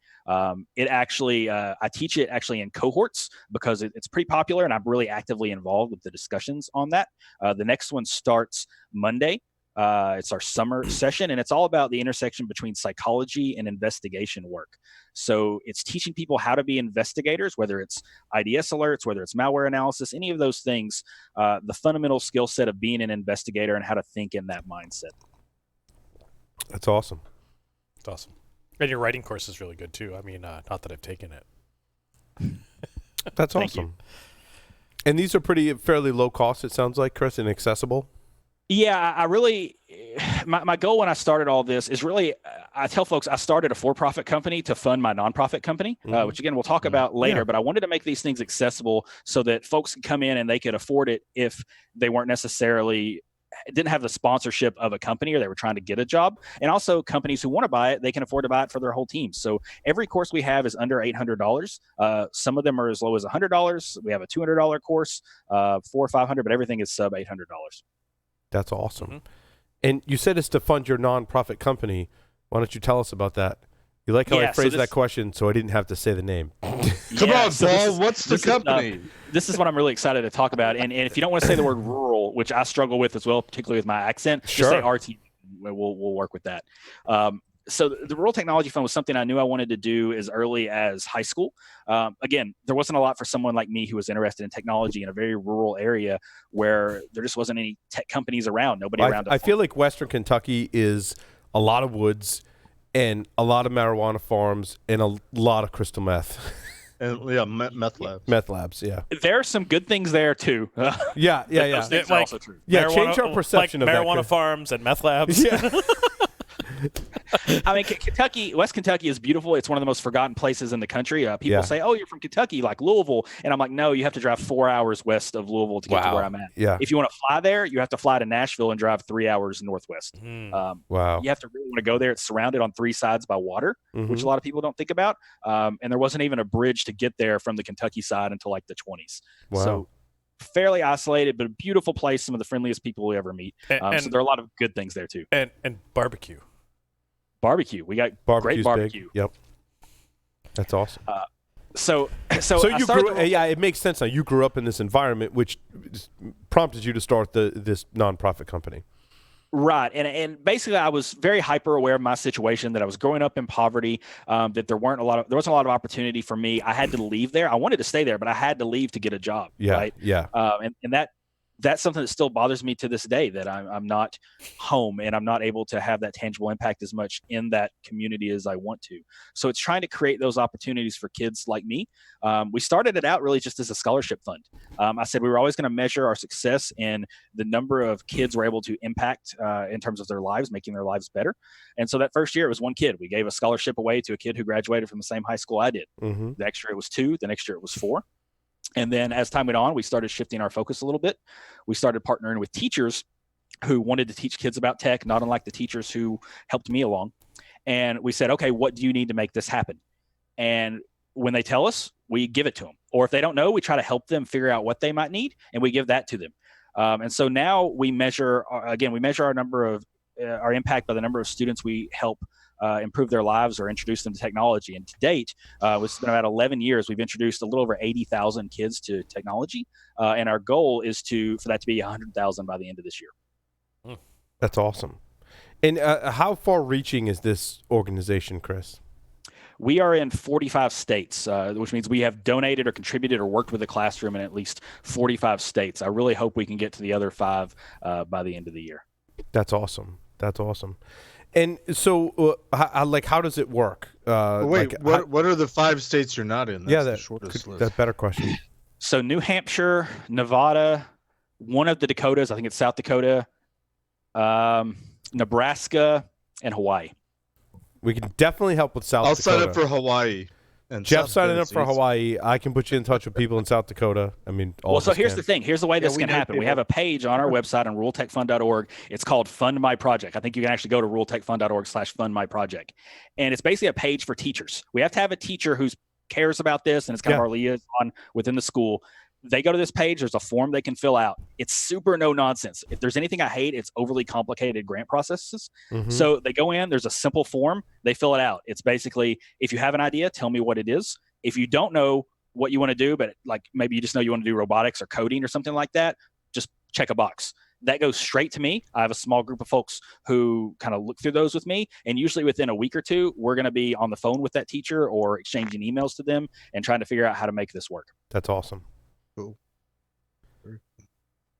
It actually, I teach it actually in cohorts because it's pretty popular, and I'm really actively involved with the discussions on that. The next one starts Monday. It's our summer session, and it's all about the intersection between psychology and investigation work. So it's teaching people how to be investigators, whether it's IDS alerts, whether it's malware analysis, any of those things, the fundamental skill set of being an investigator and how to think in that mindset. That's awesome. That's awesome. And your writing course is really good too. I mean, not that I've taken it. That's awesome. And these are fairly low cost, it sounds like, Chris, and accessible. Yeah, I really, my goal when I started all this is really, I tell folks I started a for-profit company to fund my nonprofit company, which again, we'll talk about later, but I wanted to make these things accessible so that folks could come in and they could afford it if they weren't necessarily, didn't have the sponsorship of a company or they were trying to get a job. And also companies who want to buy it, they can afford to buy it for their whole team. So every course we have is under $800. Some of them are as low as $100. We have a $200 course, $400 or $500, but everything is sub $800. That's awesome. And you said it's to fund your nonprofit company. Why don't you tell us about that? You like how I phrased that question so I didn't have to say the name. Come on, Paul. What's the company? This is what I'm really excited to talk about. And if you don't want to say the word rural, which I struggle with as well, particularly with my accent, just say RT. We'll work with that. So the Rural Technology Fund was something I knew I wanted to do as early as high school. Again, there wasn't a lot for someone like me who was interested in technology in a very rural area where there just wasn't any tech companies around, nobody around. I feel like Western Kentucky is a lot of woods and a lot of marijuana farms and a lot of crystal meth. And meth labs. Meth labs, yeah. There are some good things there too. Yeah. That's also true. Yeah, change our perception of marijuana farms and meth labs. Yeah. I mean, West Kentucky is beautiful. It's one of the most forgotten places in the country. People say, "Oh, you're from Kentucky, like Louisville," and I'm like, "No, you have to drive 4 hours west of Louisville to get to where I'm at. Yeah. If you want to fly there, you have to fly to Nashville and drive 3 hours northwest. Wow. You have to really want to go there. It's surrounded on 3 sides by water, which a lot of people don't think about. And there wasn't even a bridge to get there from the Kentucky side until like the 20s. Wow. So fairly isolated, but a beautiful place. Some of the friendliest people we ever meet. So there are a lot of good things there too. And barbecue. We got Barbecue's great barbecue. Big. Yep. That's awesome. So you grew. It makes sense now. You grew up in this environment, which prompted you to start this nonprofit company. Right, and basically, I was very hyper aware of my situation. That I was growing up in poverty. That there wasn't a lot of opportunity for me. I had to leave there. I wanted to stay there, but I had to leave to get a job. Yeah. Right. Yeah. And that's something that still bothers me to this day, that I'm not home and I'm not able to have that tangible impact as much in that community as I want to. So it's trying to create those opportunities for kids like me. We started it out really just as a scholarship fund. I said we were always going to measure our success in the number of kids we're able to impact in terms of their lives, making their lives better. And so that first year it was 1 kid. We gave a scholarship away to a kid who graduated from the same high school I did. The next year it was 2. The next year it was 4. And then as time went on, we started shifting our focus a little bit. We started partnering with teachers who wanted to teach kids about tech, not unlike the teachers who helped me along. And we said, okay, what do you need to make this happen? And when they tell us, we give it to them. Or if they don't know, we try to help them figure out what they might need, and we give that to them. And so now we measure our number of are impacted by the number of students we help improve their lives or introduce them to technology. And to date, it's been about 11 years. We've introduced a little over 80,000 kids to technology, and our goal is for that to be 100,000 by the end of this year. That's awesome. And how far-reaching is this organization, Chris? We are in 45 states, which means we have donated or contributed or worked with a classroom in at least 45 states. I really hope we can get to the other 5 by the end of the year. That's awesome. That's awesome. And so, how does it work? What are the 5 states you're not in? That's the shortest list. That's a better question. So New Hampshire, Nevada, one of the Dakotas, I think it's South Dakota, Nebraska, and Hawaii. We can definitely help with South Dakota. I'll sign up for Hawaii. And Jeff's signing up for Hawaii. I can put you in touch with people in South Dakota. I mean, so here's the thing. Here's the way this can happen. We have a page on our website on ruraltechfund.org. It's called Fund My Project. I think you can actually go to ruraltechfund.org/fundmyproject. And it's basically a page for teachers. We have to have a teacher who cares about this, and it's kind of our liaison within the school. They go to this page. There's a form they can fill out. It's super no nonsense. If there's anything I hate, it's overly complicated grant processes. Mm-hmm. So they go in, there's a simple form. They fill it out. It's basically, if you have an idea, tell me what it is. If you don't know what you want to do, but like maybe you just know you want to do robotics or coding or something like that, just check a box. That goes straight to me. I have a small group of folks who kind of look through those with me. And usually within a week or two, we're going to be on the phone with that teacher or exchanging emails to them and trying to figure out how to make this work. That's awesome. Cool.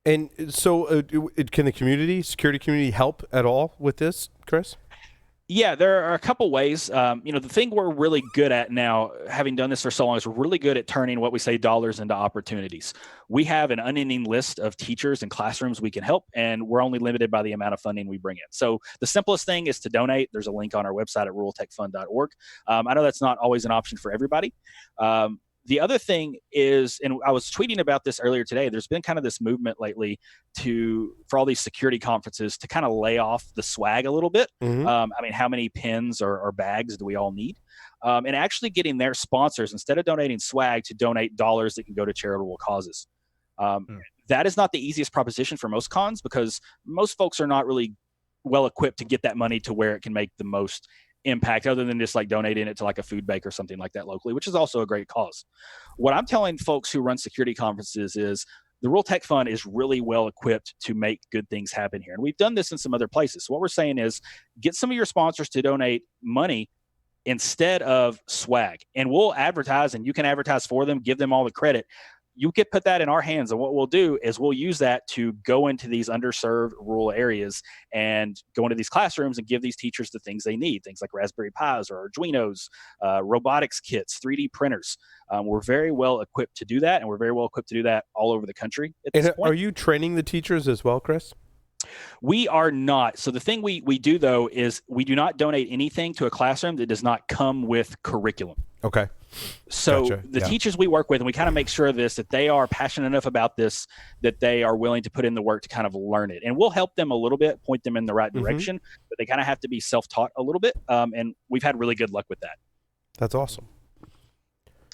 And so can the security community help at all with this, Chris? Yeah, there are a couple ways. The thing we're really good at now, having done this for so long, is we're really good at turning what we say dollars into opportunities. We have an unending list of teachers and classrooms we can help, and we're only limited by the amount of funding we bring in. So the simplest thing is to donate. There's a link on our website at ruraltechfund.org. I know that's not always an option for everybody. The other thing is, and I was tweeting about this earlier today, there's been kind of this movement lately for all these security conferences to kind of lay off the swag a little bit. Mm-hmm. How many pins or bags do we all need? And actually getting their sponsors, instead of donating swag, to donate dollars that can go to charitable causes. That is not the easiest proposition for most cons, because most folks are not really well equipped to get that money to where it can make the most impact, other than just like donating it to like a food bank or something like that locally, which is also a great cause. What I'm telling folks who run security conferences is the Rural Tech Fund is really well equipped to make good things happen here. And we've done this in some other places. So what we're saying is get some of your sponsors to donate money instead of swag, and we'll advertise, and you can advertise for them, give them all the credit. You can put that in our hands, and what we'll do is we'll use that to go into these underserved rural areas and go into these classrooms and give these teachers the things they need, things like Raspberry Pis or Arduinos, robotics kits, 3D printers. We're very well equipped to do that, and we're very well equipped to do that all over the country at this point. Are you training the teachers as well, Chris? We are not. So the thing we do, though, is we do not donate anything to a classroom that does not come with curriculum. Okay. So Gotcha. The teachers we work with, and we kind of make sure of this, that they are passionate enough about this, that they are willing to put in the work to kind of learn it. And we'll help them a little bit, point them in the right direction, but they kind of have to be self-taught a little bit. And we've had really good luck with that. That's awesome.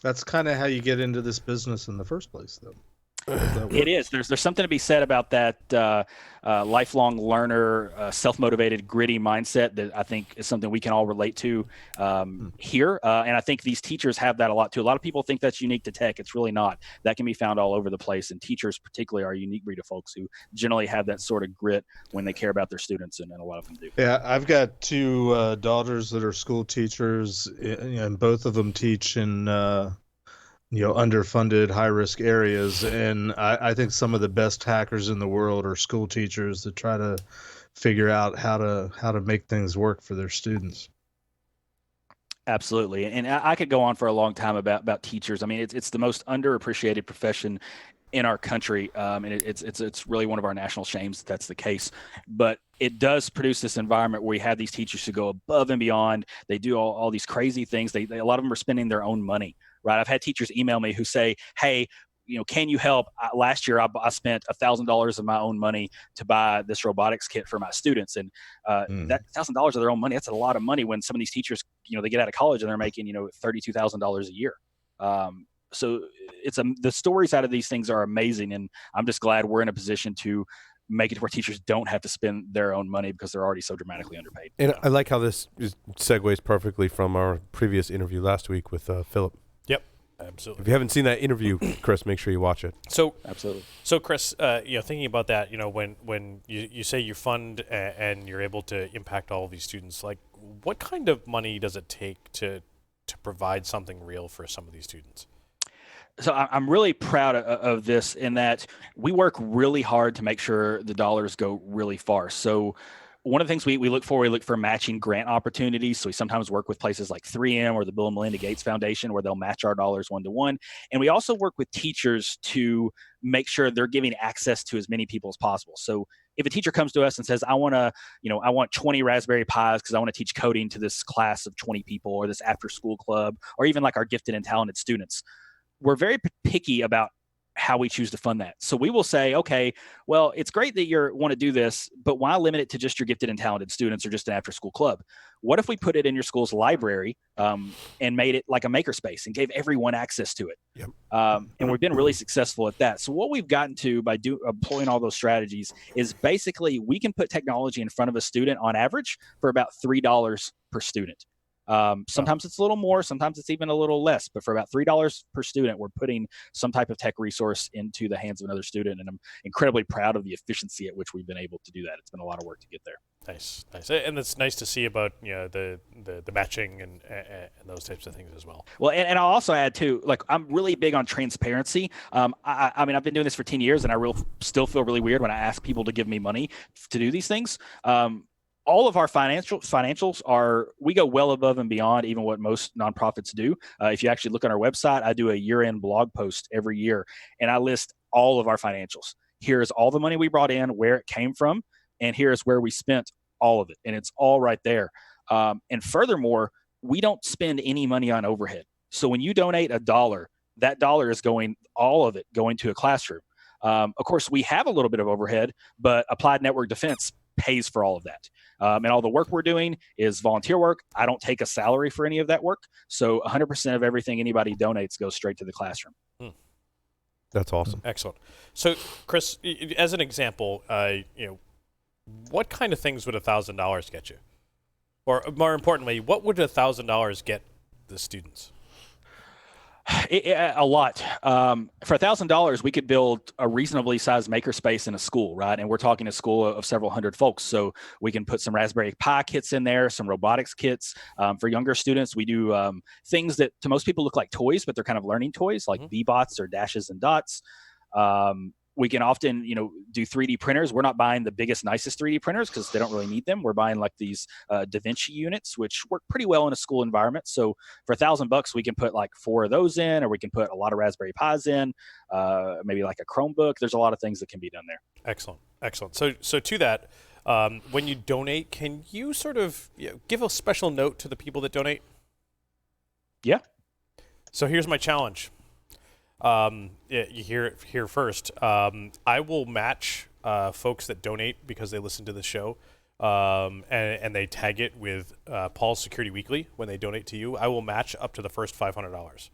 That's kind of how you get into this business in the first place, though. It is. There's something to be said about that lifelong learner, self-motivated, gritty mindset that I think is something we can all relate to here. And I think these teachers have that a lot too. A lot of people think that's unique to tech. It's really not. That can be found all over the place. And teachers particularly are a unique breed of folks who generally have that sort of grit when they care about their students, and a lot of them do. Yeah, I've got 2 daughters that are school teachers, and both of them teach in underfunded, high-risk areas, and I think some of the best hackers in the world are school teachers that try to figure out how to make things work for their students. Absolutely, and I could go on for a long time about teachers. I mean, it's the most underappreciated profession in our country, and it's really one of our national shames that that's the case. But it does produce this environment where we have these teachers who go above and beyond. They do all these crazy things. They a lot of them are spending their own money. Right. I've had teachers email me who say, hey, can you help? Last year, I spent $1,000 of my own money to buy this robotics kit for my students. And that $1,000 of their own money, that's a lot of money when some of these teachers, they get out of college and they're making, $32,000 a year. So the stories out of these things are amazing. And I'm just glad we're in a position to make it to where teachers don't have to spend their own money because they're already so dramatically underpaid. And I like how this segues perfectly from our previous interview last week with Philip. Yep, absolutely. If you haven't seen that interview, Chris, make sure you watch it. So Absolutely. So Chris, thinking about that, when you say you fund and you're able to impact all of these students, like what kind of money does it take to provide something real for some of these students? So I'm really proud of this in that we work really hard to make sure the dollars go really far. So one of the things we look for matching grant opportunities. So we sometimes work with places like 3M or the Bill and Melinda Gates Foundation where they'll match our dollars 1-to-1. And we also work with teachers to make sure they're giving access to as many people as possible. So if a teacher comes to us and says, I want 20 Raspberry Pis because I want to teach coding to this class of 20 people or this after school club, or even like our gifted and talented students, we're very picky about how we choose to fund that. So we will say, okay, well, it's great that you want to do this, but why limit it to just your gifted and talented students or just an after school club? What if we put it in your school's library and made it like a makerspace and gave everyone access to it? Yep. And we've been really successful at that. So what we've gotten to by employing all those strategies is basically we can put technology in front of a student on average for about $3 per student. Sometimes it's a little more, sometimes it's even a little less, but for about $3 per student, we're putting some type of tech resource into the hands of another student. And I'm incredibly proud of the efficiency at which we've been able to do that. It's been a lot of work to get there. Nice. And it's nice to see about the matching and those types of things as well. Well, and I'll also add too, like I'm really big on transparency. I mean, I've been doing this for 10 years, and I still feel really weird when I ask people to give me money to do these things. All of our financials we go well above and beyond even what most nonprofits do. If you actually look on our website, I do a year-end blog post every year, and I list all of our financials. Here's all the money we brought in, where it came from, and here's where we spent all of it, and it's all right there. And furthermore, we don't spend any money on overhead. So when you donate $1, that dollar is all of it going to a classroom. Of course, we have a little bit of overhead, but Applied Network Defense pays for all of that. And all the work we're doing is volunteer work. I don't take a salary for any of that work. So 100% of everything anybody donates goes straight to the classroom. That's awesome. Excellent. So, Chris, as an example, what kind of things would $1,000 get you? Or more importantly, what would $1,000 get the students? A lot. For $1,000, we could build a reasonably sized makerspace in a school, right? And we're talking a school of several hundred folks. So we can put some Raspberry Pi kits in there, some robotics kits. For younger students, we do things that to most people look like toys, but they're kind of learning toys like B-bots or dashes and dots. We can often, do 3D printers. We're not buying the biggest, nicest 3D printers because they don't really need them. We're buying like these Da Vinci units, which work pretty well in a school environment. So for $1,000, we can put like 4 of those in, or we can put a lot of Raspberry Pis in, maybe like a Chromebook. There's a lot of things that can be done there. Excellent. So to that, when you donate, can you sort of give a special note to the people that donate? Yeah. So here's my challenge. You hear it here first. I will match folks that donate because they listen to the show, and they tag it with Paul's Security Weekly when they donate to you. I will match up to the first $500.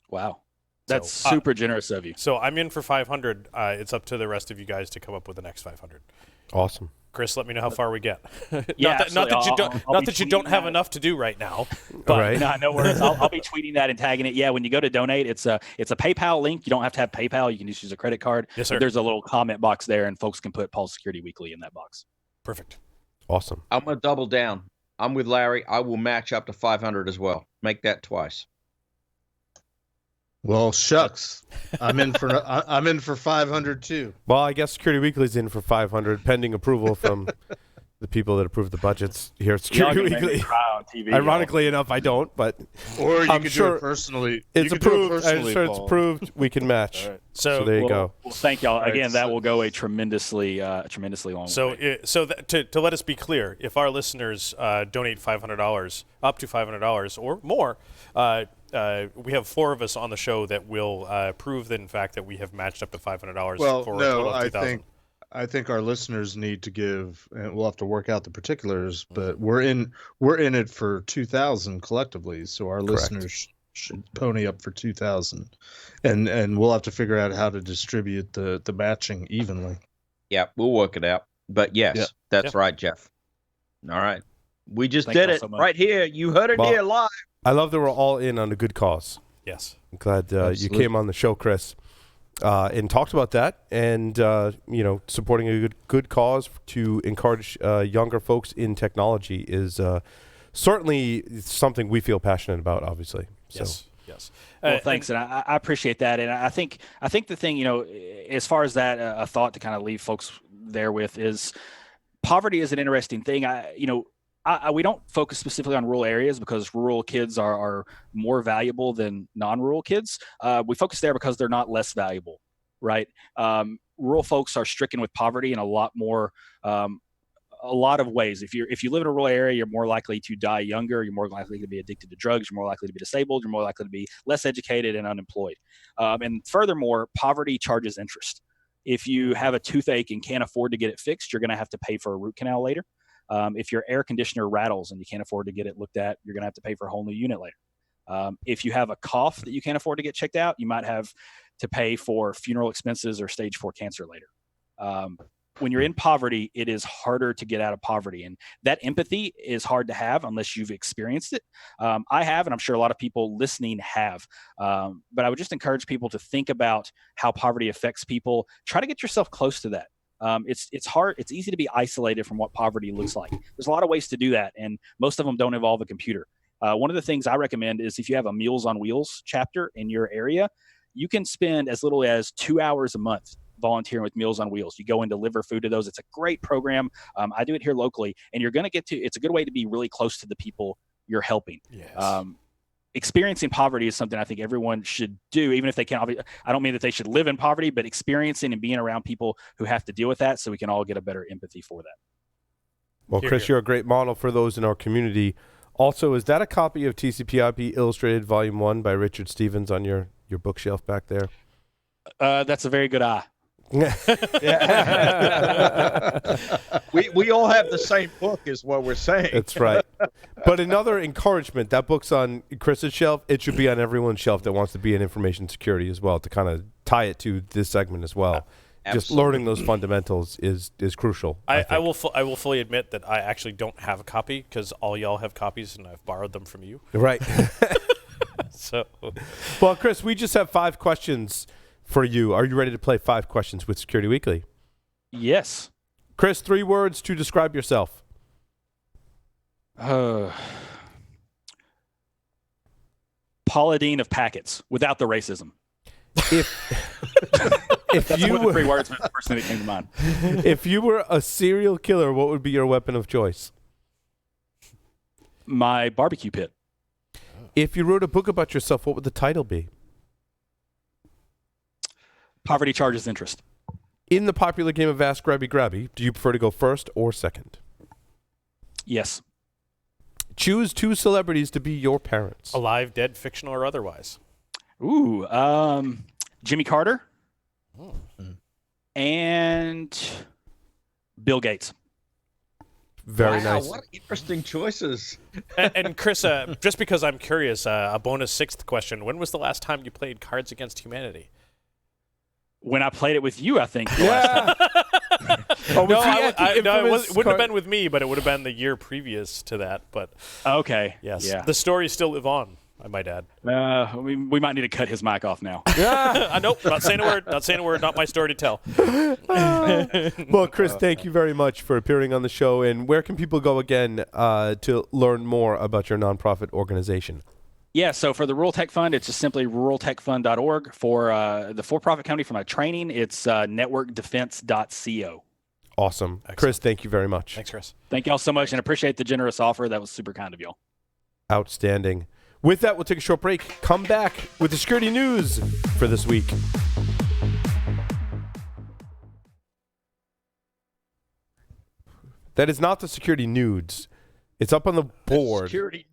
Wow, that's super generous of you. So I'm in for 500. It's up to the rest of you guys to come up with the next 500. Awesome. Chris, let me know how far we get. Yeah, not that you don't have enough to do right now. But Right. no worries. I'll be tweeting that and tagging it. Yeah, when you go to donate, it's a PayPal link. You don't have to have PayPal. You can just use a credit card. Yes, sir. There's a little comment box there, and folks can put Paul's Security Weekly in that box. Perfect. Awesome. I'm going to double down. I'm with Larry. I will match up to 500 as well. Make that twice. Well, shucks, I'm in for 500 too. Well, I guess Security Weekly's in for 500, pending approval from the people that approve the budgets here at Security Weekly. On TV, Ironically enough, I don't, but Or you I'm could sure do it personally. it's You could do it approved. I'm personally, sure it's Paul. approved. We can match. All right. So there you go. Well, thank y'all Right, again. That so- will go a tremendously long So, way. to let us be clear, if our listeners donate $500, up to $500 or more, we have 4 of us on the show that will prove that, in fact, that we have matched up to $500 Well, for a total no, of $2,000. I think our listeners need to give, and we'll have to work out the particulars. But we're in it for 2,000 collectively, so our listeners should pony up for 2,000, and we'll have to figure out how to distribute the matching evenly. Yeah, we'll work it out. But yes, Yeah. that's Yeah. right, Jeff. All right. We just Thank did y'all it so much. right here. You heard it Well, here live. I love that we're all in on a good cause. Yes. I'm glad you Absolutely. came on the show, Chris, and talked about that, and supporting a good cause to encourage younger folks in technology is certainly something we feel passionate about. Obviously, so. Yes. Yes. Well, thanks, and I appreciate that. And I think the thing, as far as that, a thought to kind of leave folks there with is poverty is an interesting thing. We don't focus specifically on rural areas because rural kids are more valuable than non-rural kids. We focus there because they're not less valuable, right? Rural folks are stricken with poverty in a lot of ways. If you live in a rural area, you're more likely to die younger. You're more likely to be addicted to drugs. You're more likely to be disabled. You're more likely to be less educated and unemployed. And furthermore, poverty charges interest. If you have a toothache and can't afford to get it fixed, you're going to have to pay for a root canal later. If your air conditioner rattles and you can't afford to get it looked at, you're going to have to pay for a whole new unit later. If you have a cough that you can't afford to get checked out, you might have to pay for funeral expenses or stage 4 cancer later. When you're in poverty, it is harder to get out of poverty. And that empathy is hard to have unless you've experienced it. I have, and I'm sure a lot of people listening have. But I would just encourage people to think about how poverty affects people. Try to get yourself close to that. It's hard. It's easy to be isolated from what poverty looks like. There's a lot of ways to do that, and most of them don't involve a computer. One of the things I recommend is if you have a Meals on Wheels chapter in your area, you can spend as little as 2 hours a month volunteering with Meals on Wheels. You go and deliver food to those. It's a great program. I do it here locally, and you're going to it's a good way to be really close to the people you're helping. Yes. Experiencing poverty is something I think everyone should do, even if they can't. I don't mean that they should live in poverty, but experiencing and being around people who have to deal with that so we can all get a better empathy for that. Well, Chris, you're a great model for those in our community. Also, is that a copy of TCP/IP Illustrated Volume 1 by Richard Stevens on your bookshelf back there? That's a very good eye. We all have the same book is what we're saying. That's right. But another encouragement, that book's on Chris's shelf. It should be on everyone's shelf that wants to be in information security as well, to kind of tie it to this segment as well. Just learning those fundamentals is crucial. I will fully admit that I actually don't have a copy because all y'all have copies and I've borrowed them from you. Right. So, well, Chris, we just have 5 questions for you. Are you ready to play 5 questions with Security Weekly? Yes. Chris, 3 words to describe yourself. Paula Deen of packets without the racism. If That's you one of the were 3 words, but the first thing that came to mind. if you were a serial killer, what would be your weapon of choice? My barbecue pit. If you wrote a book about yourself, what would the title be? Poverty charges interest. In the popular game of Ask Grabby Grabby, do you prefer to go first or second? Yes. Choose 2 celebrities to be your parents. alive, dead, fictional, or otherwise. Ooh, Jimmy Carter and Bill Gates. Very Wow, nice. what interesting choices. And Chris, just because I'm curious, a bonus 6th question. When was the last time you played Cards Against Humanity? When I played it with you, I think. The last time. Oh, No, infamous it wouldn't have been with me, but it would have been the year previous to that. But Okay. yes, Yeah. the stories still live on, I might add. We might need to cut his mic off now. Nope, not saying a word. Not saying a word. Not my story to tell. Well, Chris, thank you very much for appearing on the show. And where can people go again to learn more about your nonprofit organization? Yeah, so for the Rural Tech Fund, it's just simply ruraltechfund.org. For the for-profit company, for my training, it's networkdefense.co. Awesome. Excellent. Chris, thank you very much. Thanks, Chris. Thank y'all so much, and appreciate the generous offer. That was super kind of y'all. Outstanding. With that, we'll take a short break. Come back with the security news for this week. That is not the security nudes. It's up on the board. Security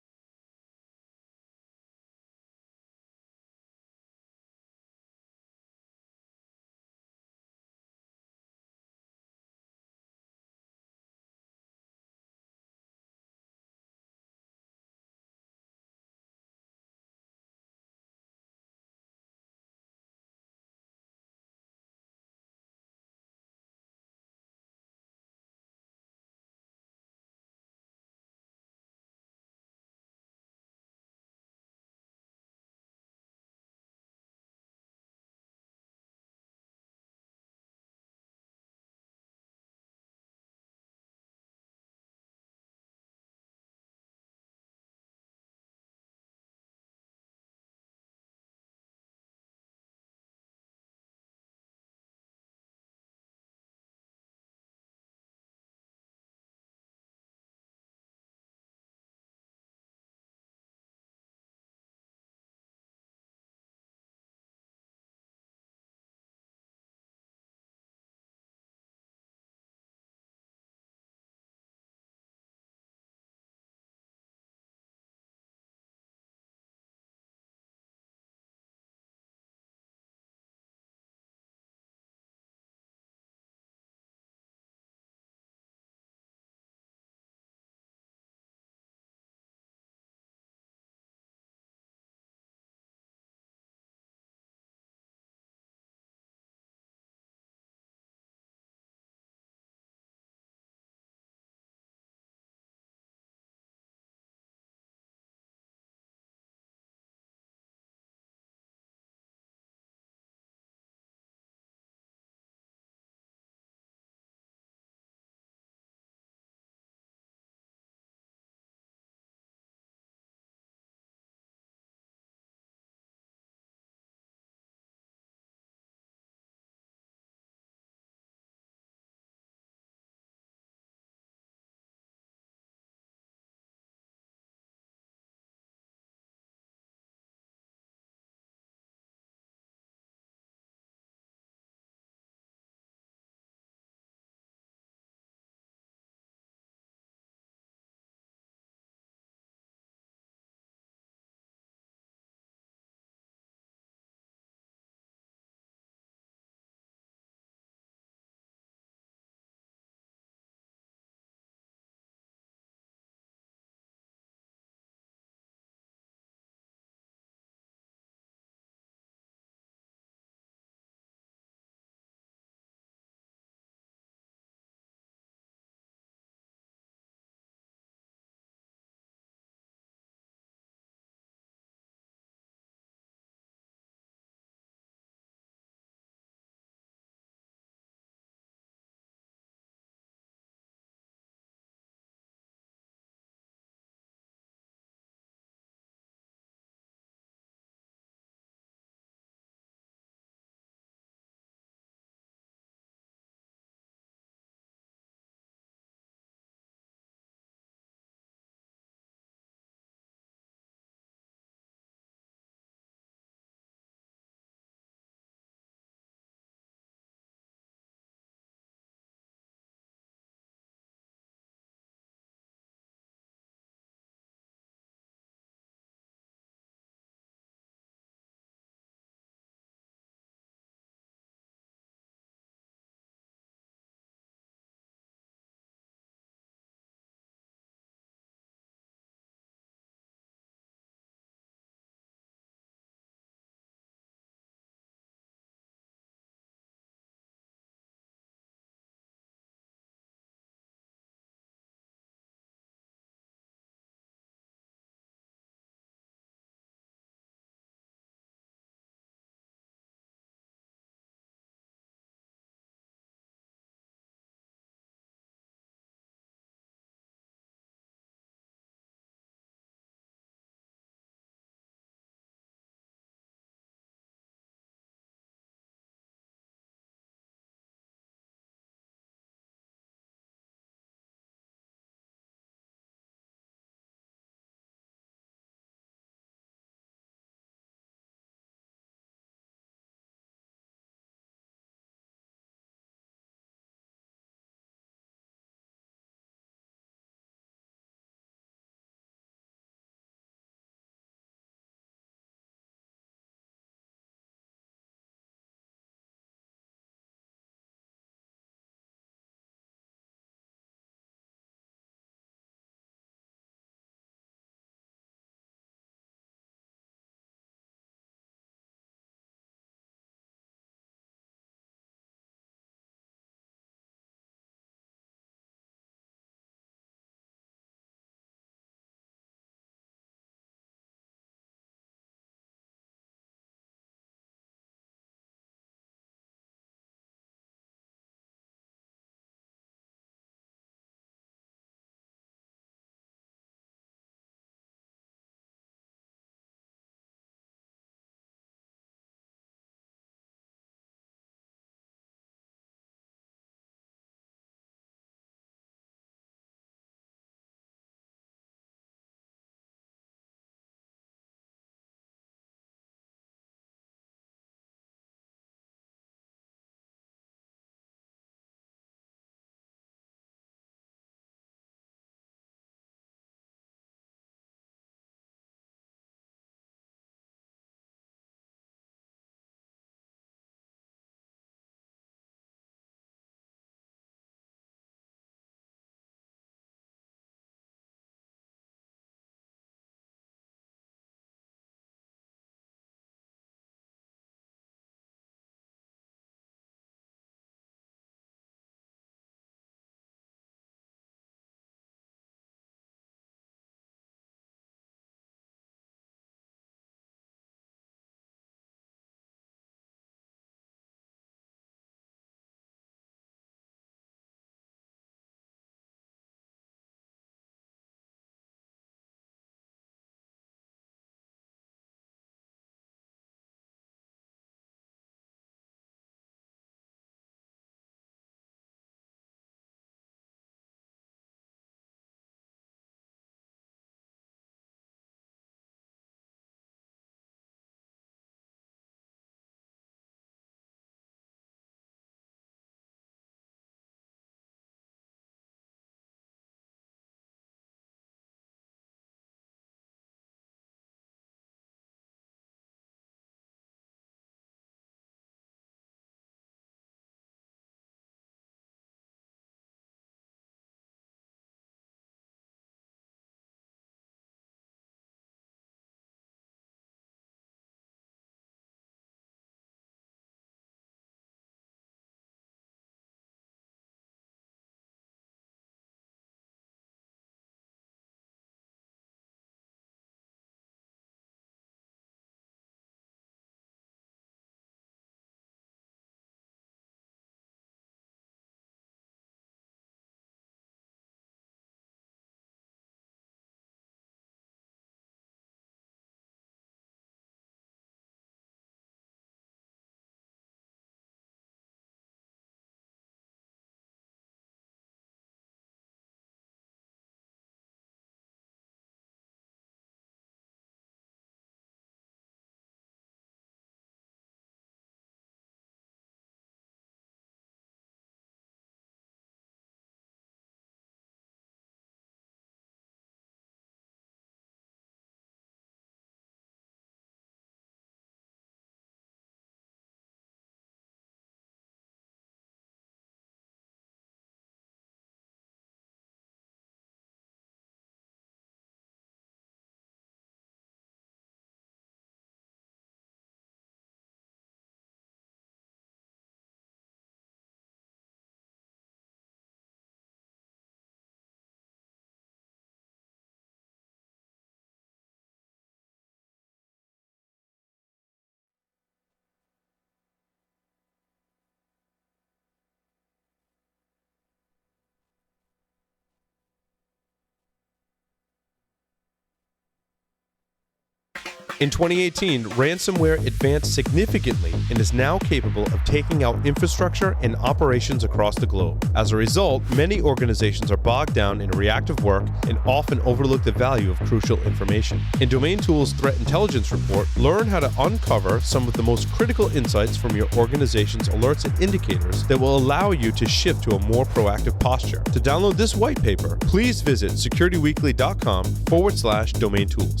In 2018, ransomware advanced significantly and is now capable of taking out infrastructure and operations across the globe. As a result, many organizations are bogged down in reactive work and often overlook the value of crucial information. In Domain Tools Threat Intelligence Report, learn how to uncover some of the most critical insights from your organization's alerts and indicators that will allow you to shift to a more proactive posture. To download this white paper, please visit securityweekly.com/domain tools.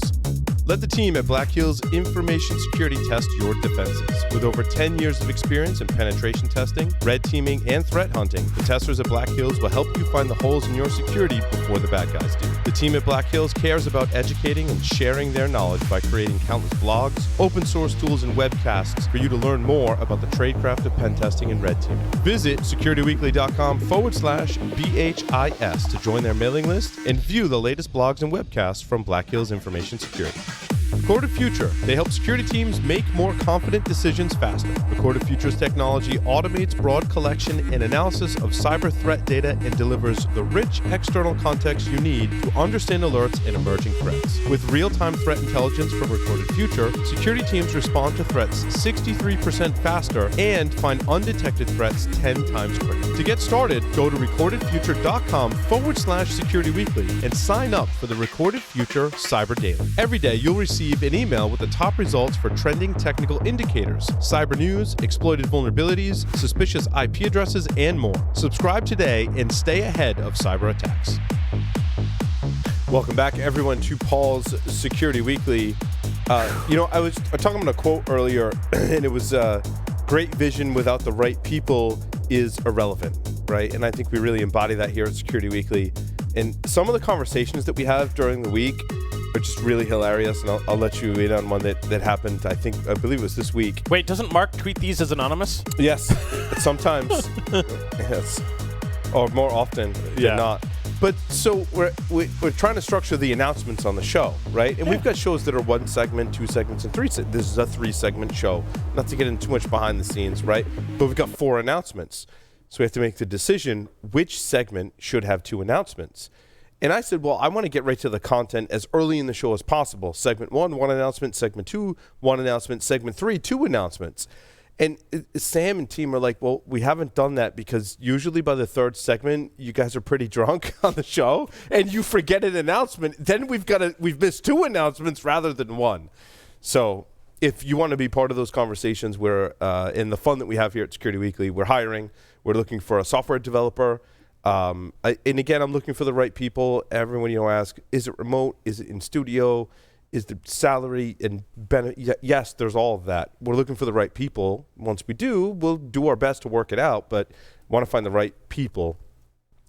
Let the team at Black Hills Information Security test your defenses. With over 10 years of experience in penetration testing, red teaming, and threat hunting, the testers at Black Hills will help you find the holes in your security before the bad guys do. The team at Black Hills cares about educating and sharing their knowledge by creating countless blogs, open source tools, and webcasts for you to learn more about the tradecraft of pen testing and red teaming. Visit securityweekly.com/BHIS to join their mailing list and view the latest blogs and webcasts from Black Hills Information Security. Recorded Future. They help security teams make more confident decisions faster. Recorded Future's technology automates broad collection and analysis of cyber threat data and delivers the rich external context you need to understand alerts and emerging threats. With real-time threat intelligence from Recorded Future, security teams respond to threats 63% faster and find undetected threats 10 times quicker. To get started, go to recordedfuture.com/securityweekly and sign up for the Recorded Future Cyber Daily. Every day, you'll receive an email with the top results for trending technical indicators, cyber news, exploited vulnerabilities, suspicious IP addresses, and more. Subscribe today and stay ahead of cyber attacks. Welcome back, everyone, to Paul's Security Weekly. I was talking about a quote earlier, and it was, great vision without the right people is irrelevant, right? And I think we really embody that here at Security Weekly. And some of the conversations that we have during the week are just really hilarious, and I'll let you in on one that happened, I believe it was this week. Wait, doesn't Mark tweet these as anonymous? Yes, sometimes. Yes. Or more often than not. But so we're trying to structure the announcements on the show, right? And we've got shows that are 1 segment, 2 segments, and 3 segments. This is a 3-segment show. Not to get into too much behind the scenes, right? But we've got 4 announcements. So we have to make the decision which segment should have 2 announcements. And I said, well, I want to get right to the content as early in the show as possible. Segment 1, 1 announcement. Segment 2, 1 announcement. Segment 3, 2 announcements. And Sam and team are like, well, we haven't done that because usually by the 3rd segment, you guys are pretty drunk on the show and you forget an announcement. Then we've missed 2 announcements rather than 1. So if you want to be part of those conversations, we're in the fun that we have here at Security Weekly, we're hiring. We're looking for a software developer. And again, I'm looking for the right people. Everyone, ask, is it remote? Is it in studio? Is the salary and benefit? Yes, there's all of that. We're looking for the right people. Once we do, we'll do our best to work it out, but want to find the right people.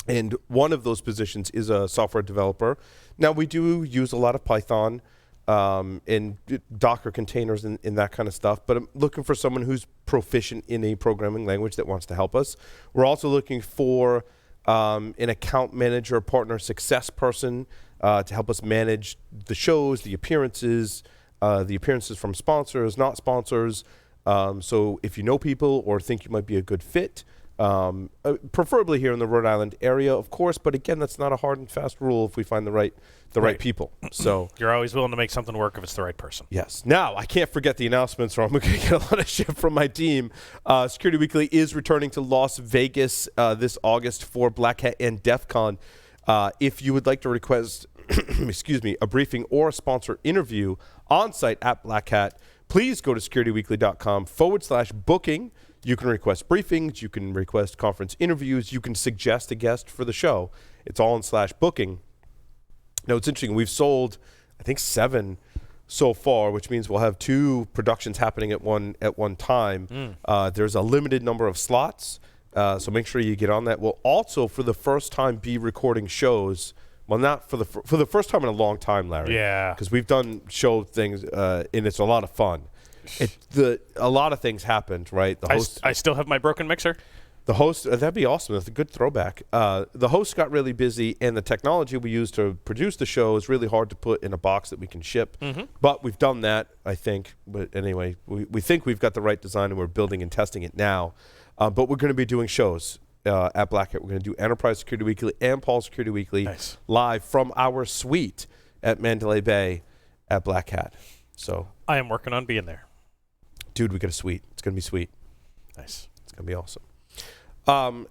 And one of those positions is a software developer. Now, we do use a lot of Python and Docker containers and that kind of stuff, but I'm looking for someone who's proficient in a programming language that wants to help us. We're also looking for an account manager, partner success person to help us manage the shows, the appearances from sponsors, not sponsors. So if you know people or think you might be a good fit, preferably here in the Rhode Island area, of course. But again, that's not a hard and fast rule if we find the right people. So you're always willing to make something work if it's the right person. Yes. Now, I can't forget the announcements, or I'm going to get a lot of shit from my team. Security Weekly is returning to Las Vegas this August for Black Hat and DEF CON. If you would like to request, a briefing or a sponsor interview on site at Black Hat, please go to securityweekly.com/booking. You can request briefings. You can request conference interviews. You can suggest a guest for the show. It's all in /booking. Now, it's interesting. We've sold, I think, 7 so far, which means we'll have 2 productions happening at one time. There's a limited number of slots, so make sure you get on that. We'll also, for the first time, be recording shows. Well, not for the first time in a long time, Larry. Yeah. Because we've done show things, and it's a lot of fun. A lot of things happened, right? I still have my broken mixer. The host, that'd be awesome. That's a good throwback. The host got really busy, and the technology we use to produce the show is really hard to put in a box that we can ship. Mm-hmm. But we've done that, I think. But anyway, we think we've got the right design, and we're building and testing it now. But we're going to be doing shows at Black Hat. We're going to do Enterprise Security Weekly and Paul Security Weekly live from our suite at Mandalay Bay at Black Hat. So, I am working on being there. dude, we got a suite. It's going to be sweet. Nice. It's going to be awesome. And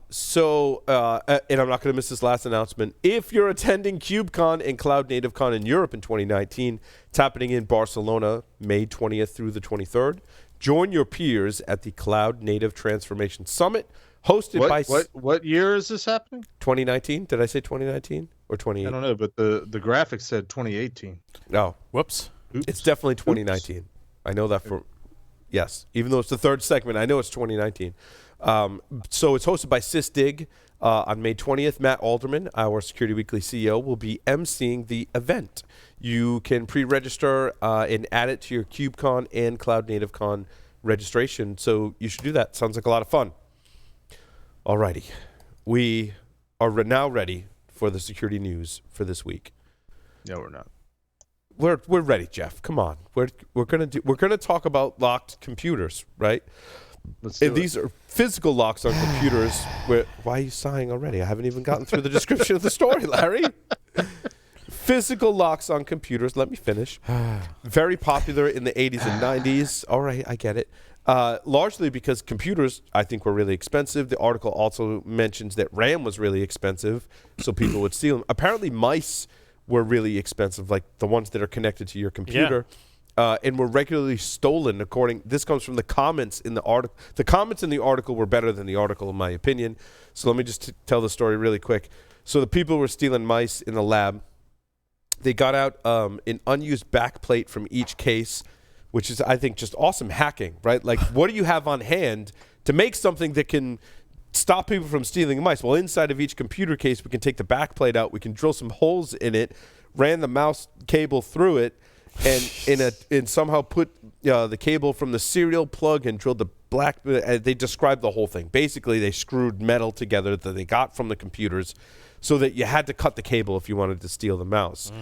I'm not going to miss this last announcement. If you're attending KubeCon and Cloud Native Con in Europe in 2019, it's happening in Barcelona, May 20th through the 23rd. Join your peers at the Cloud Native Transformation Summit, hosted by... What year is this happening? 2019? Did I say 2019 or 2018? I don't know, but the graphic said 2018. No, Whoops. it's definitely 2019. I know that for... Yes, even though it's the third segment, I know it's 2019. So it's hosted by SysDig on May 20th. Matt Alderman, our Security Weekly CEO, will be emceeing the event. You can pre-register and add it to your KubeCon and Cloud Native Con registration, so you should do that. Sounds like a lot of fun. Alrighty, we are now ready for the security news for this week. No, we're not. We're ready, Jeff. Come on, we're gonna talk about locked computers, right? And these are physical locks on computers. Why are you sighing already? I haven't even gotten through the description of the story, Larry. Physical locks on computers. Let me finish. Very popular in the 80s and 90s. All right, I get it. Largely because computers, I think, were really expensive. The article also mentions that RAM was really expensive, so people would steal them. Apparently, mice were really expensive, like the ones that are connected to your computer. And were regularly stolen. This comes from the comments in the article. The comments in the article were better than the article, in my opinion. So let me just tell the story really quick. So the people were stealing mice in the lab. They got out an unused backplate from each case, which is, I think, just awesome hacking, right? Like, what do you have on hand to make something that can stop people from stealing mice? Well, inside of each computer case, we can take the backplate out. We can drill some holes in it, ran the mouse cable through it, and somehow put the cable from the serial plug and drilled the black. They described the whole thing. Basically, they screwed metal together that they got from the computers, so that you had to cut the cable if you wanted to steal the mouse.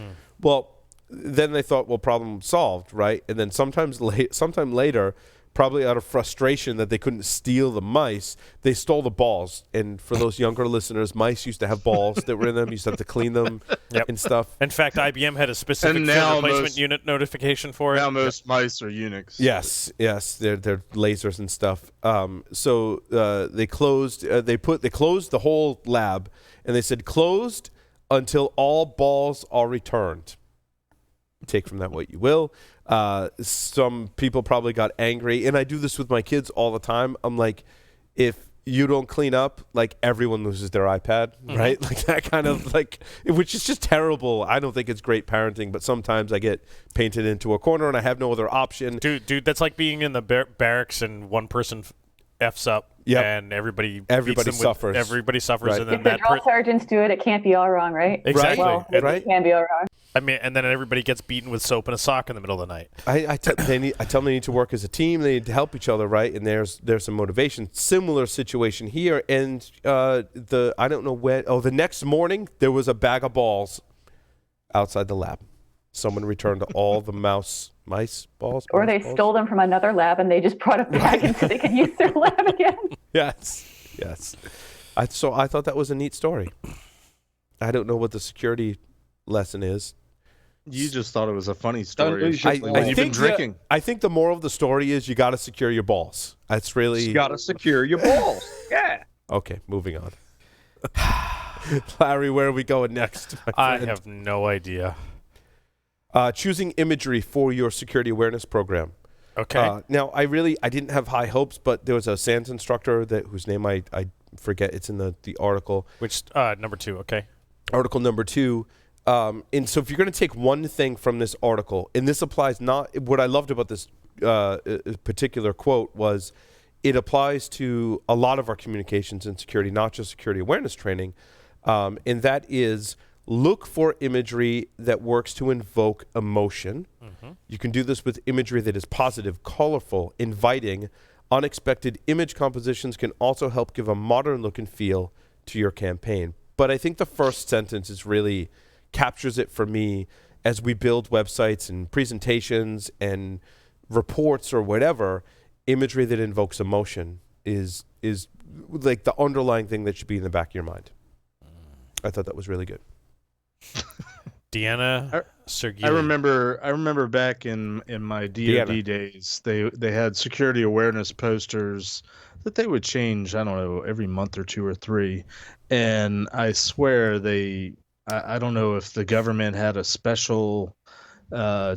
Well, then they thought, well, problem solved, right? And then sometime later, probably out of frustration that they couldn't steal the mice, they stole the balls. And for those younger listeners, mice used to have balls that were in them. You used to have to clean them and stuff. In fact, IBM had a specific field replacement unit notification for it. Now most mice are Unix. Yes, they're lasers and stuff. So they closed the whole lab, and they said closed until all balls are returned. Take from that what you will. Some people probably got angry, and I do this with my kids all the time. I'm like, if you don't clean up, like, everyone loses their iPad, right? Like that kind of, like, which is just terrible. I don't think it's great parenting, but sometimes I get painted into a corner and I have no other option. Dude, that's like being in the barracks and one person F's up, and everybody suffers. Everybody suffers, right. and then if the drill sergeants do it, it can't be all wrong, right? Exactly. Well, it can be all wrong. I mean, and then everybody gets beaten with soap and a sock in the middle of the night. I tell them they need to work as a team. They need to help each other, right? And there's some motivation. Similar situation here. And I don't know when. Oh, the next morning there was a bag of balls outside the lab. Someone returned all the mice balls. Or they stole them from another lab and they just brought it back in so they could use their lab again. Yes. I thought that was a neat story. I don't know what the security lesson is. You just thought it was a funny story. You've been drinking. I think the moral of the story is you got to secure your balls. That's really... You got to secure your balls. Yeah. Okay, moving on. Larry, where are we going next? I have no idea. Choosing imagery for your security awareness program. Okay. Now, I didn't have high hopes, but there was a SANS instructor whose name I forget. It's in the article. Which, number 2, okay. Article number 2. And so if you're going to take one thing from this article, and this applies what I loved about this particular quote was it applies to a lot of our communications and security, not just security awareness training, and that is look for imagery that works to invoke emotion. You can do this with imagery that is positive, colorful, inviting. Unexpected image compositions can also help give a modern look and feel to your campaign. But I think the first sentence is really captures it for me as we build websites and presentations and reports or whatever. Imagery that invokes emotion is like the underlying thing that should be in the back of your mind. I thought that was really good. Deanna, Sergey. I remember back in my DoD days, they had security awareness posters that they would change, I don't know, every month or two or three. And I swear I don't know if the government had a special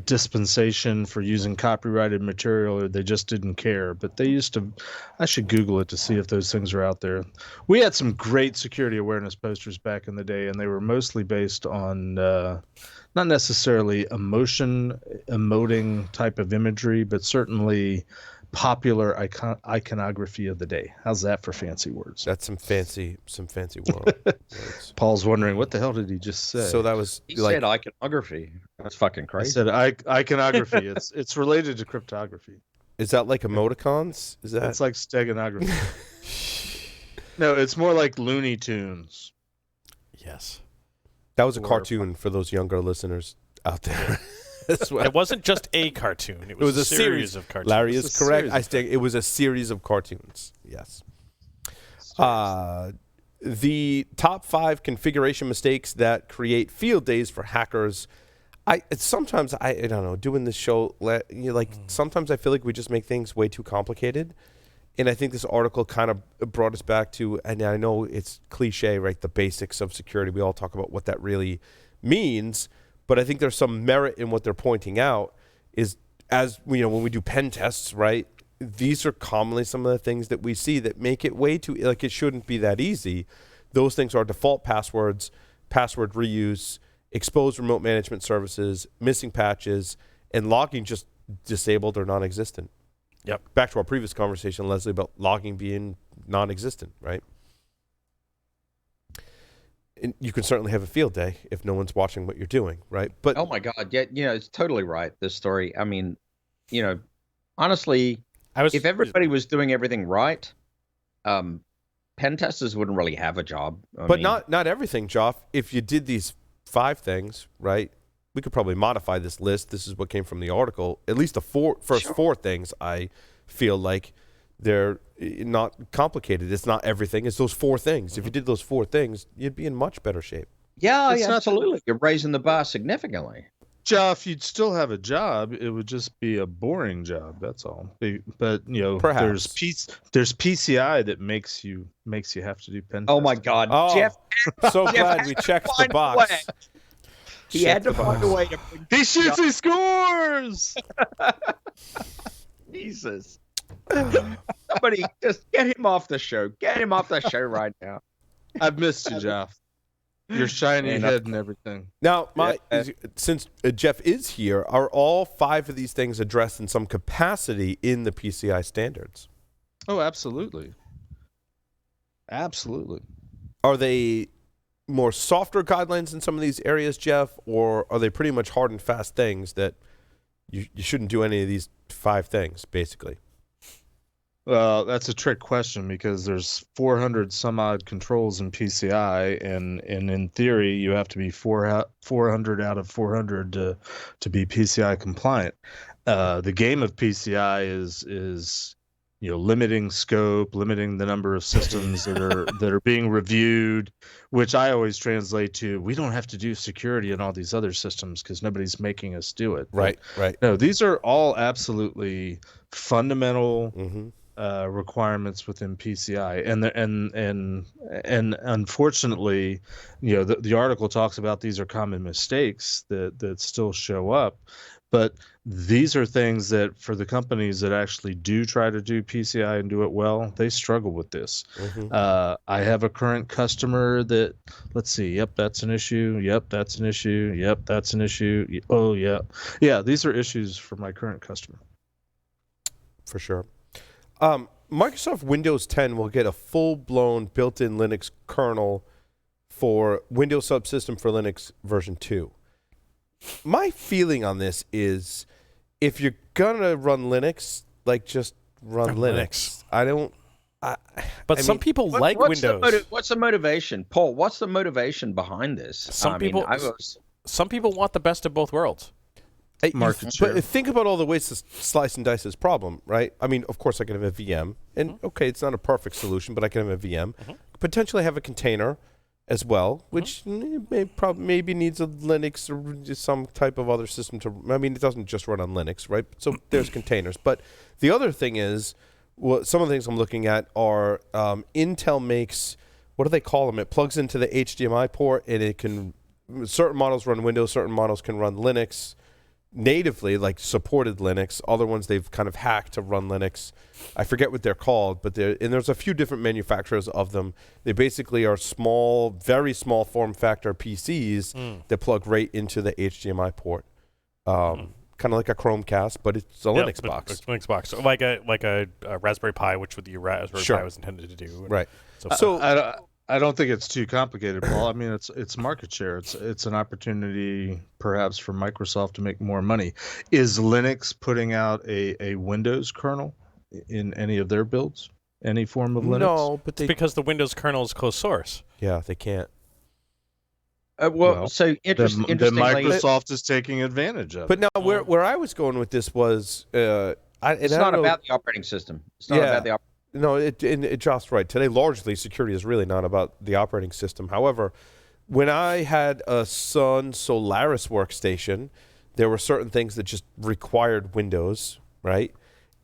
dispensation for using copyrighted material or they just didn't care. But they used to, I should Google it to see if those things are out there. We had some great security awareness posters back in the day, and they were mostly based on not necessarily emoting type of imagery, but certainly popular iconography of the day. How's that for fancy words? That's some fancy words. Paul's wondering, what the hell did he just say? So that was He said iconography. That's fucking I crazy. said iconography. It's related to cryptography. Is that like emoticons? Is that? It's like steganography. No, it's more like Looney Tunes. Yes. That was a cartoon for those younger listeners out there. It wasn't just a cartoon. It was a series of cartoons. Larry is correct. It was a series of cartoons. Yes. The top 5 configuration mistakes that create field days for hackers. Sometimes I don't know. Doing this show, sometimes I feel like we just make things way too complicated. And I think this article kind of brought us back to, and I know it's cliche, right? The basics of security. We all talk about what that really means. But I think there's some merit in what they're pointing out is, as when we do pen tests, right? These are commonly some of the things that we see that make it way too, like it shouldn't be that easy. Those things are default passwords, password reuse, exposed remote management services, missing patches, and logging just disabled or non-existent. Yep. Back to our previous conversation, Lesley, about logging being non-existent, right? And you can certainly have a field day if no one's watching what you're doing, right? But oh my God, yeah, it's totally right. This story. I mean, honestly, if everybody was doing everything right, pen testers wouldn't really have a job. But not everything, Joff. If you did these 5 things, right? We could probably modify this list. This is what came from the article. At least the first 4 things, I feel like they're not complicated. It's not everything. It's those 4 things. If you did those 4 things, you'd be in much better shape. Yeah, absolutely. You're raising the bar significantly. Jeff, you'd still have a job. It would just be a boring job. That's all. But Perhaps. there's PCI that makes you have to do pen. Oh my God, Oh, Jeff! So glad we checked the box. He had to find a way to bring He shoots, he scores. Jesus. Somebody just get him off the show. Get him off the show right now. I've missed you, Jeff. Your shiny head and everything. Now, since Jeff is here, are all 5 of these things addressed in some capacity in the PCI standards? Oh, absolutely. Absolutely. Are they more softer guidelines in some of these areas, Jeff, or are they pretty much hard and fast things that you shouldn't do any of these 5 things, basically? Well, that's a trick question because there's 400 some odd controls in PCI, and in theory, you have to be 400 out of 400 to be PCI compliant. The game of PCI is limiting scope, limiting the number of systems that are being reviewed, which I always translate to, we don't have to do security in all these other systems because nobody's making us do it. Right. No, these are all absolutely fundamental requirements within PCI, and unfortunately, the article talks about these are common mistakes that still show up. But these are things that for the companies that actually do try to do PCI and do it well, they struggle with this. I have a current customer that, let's see, yep, that's an issue. Yep, that's an issue. Yep, that's an issue. Oh, yeah. Yeah, these are issues for my current customer. For sure. Microsoft Windows 10 will get a full-blown built-in Linux kernel for Windows Subsystem for Linux version 2. My feeling on this is, if you're gonna run Linux, just run Linux. Some people like Windows. What's the motivation, Paul? What's the motivation behind this? Some people want the best of both worlds. Market share. But think about all the ways to slice and dice this problem, right? I mean, of course, I can have a VM, and okay, it's not a perfect solution, but I can have a VM. Potentially have a container as well, which maybe needs a Linux or just some type of other system to. I mean, it doesn't just run on Linux, right? So there's containers. But the other thing is, some of the things I'm looking at are Intel makes, what do they call them? It plugs into the HDMI port, and it can. Certain models run Windows, certain models can run Linux natively, like supported Linux. Other ones they've kind of hacked to run Linux. I forget what they're called, but there's a few different manufacturers of them. They basically are small, very small form factor PCs that plug right into the HDMI port. Kind of like a Chromecast, but it's a Linux box. It's a Linux box, so like a Raspberry Pi, which the Raspberry Pi was intended to do. Right. So I don't think it's too complicated, Paul. I mean, it's market share. It's an opportunity, perhaps, for Microsoft to make more money. Is Linux putting out a Windows kernel in any of their builds? Any form of Linux? No, but it's because the Windows kernel is closed source. Yeah, they can't. So interestingly, Microsoft is taking advantage of it. But now, where I was going with this was, it's not about the operating system. It's not about the operating. No, Josh's right. Today, largely, security is really not about the operating system. However, when I had a Sun Solaris workstation, there were certain things that just required Windows, right?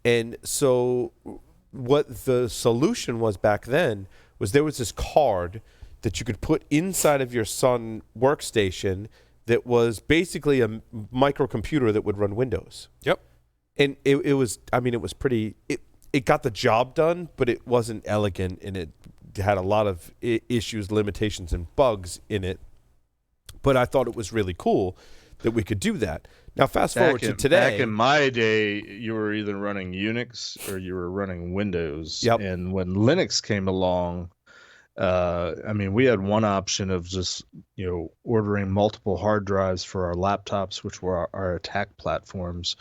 And so what the solution was back then was there was this card that you could put inside of your Sun workstation that was basically a microcomputer that would run Windows. Yep. And it was pretty... It got the job done, but it wasn't elegant, and it had a lot of issues, limitations, and bugs in it. But I thought it was really cool that we could do that. Now, fast forward to today. Back in my day, you were either running Unix or you were running Windows. Yep. And when Linux came along, I mean, we had one option of just, ordering multiple hard drives for our laptops, which were our attack platforms.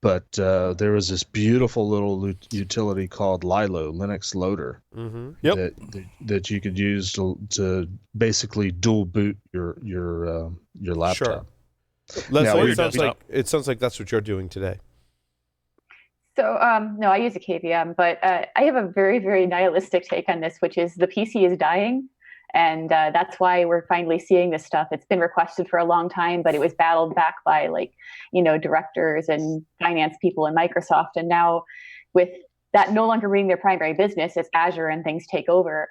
But there was this beautiful little utility called Lilo, Linux Loader, that you could use to basically dual boot your laptop. Sure. Leslie, it sounds like that's what you're doing today. So no, I use a KVM, but I have a very, very nihilistic take on this, which is the PC is dying. And that's why we're finally seeing this stuff. It's been requested for a long time, but it was battled back by directors and finance people in Microsoft. And now with that no longer being their primary business, as Azure and things take over,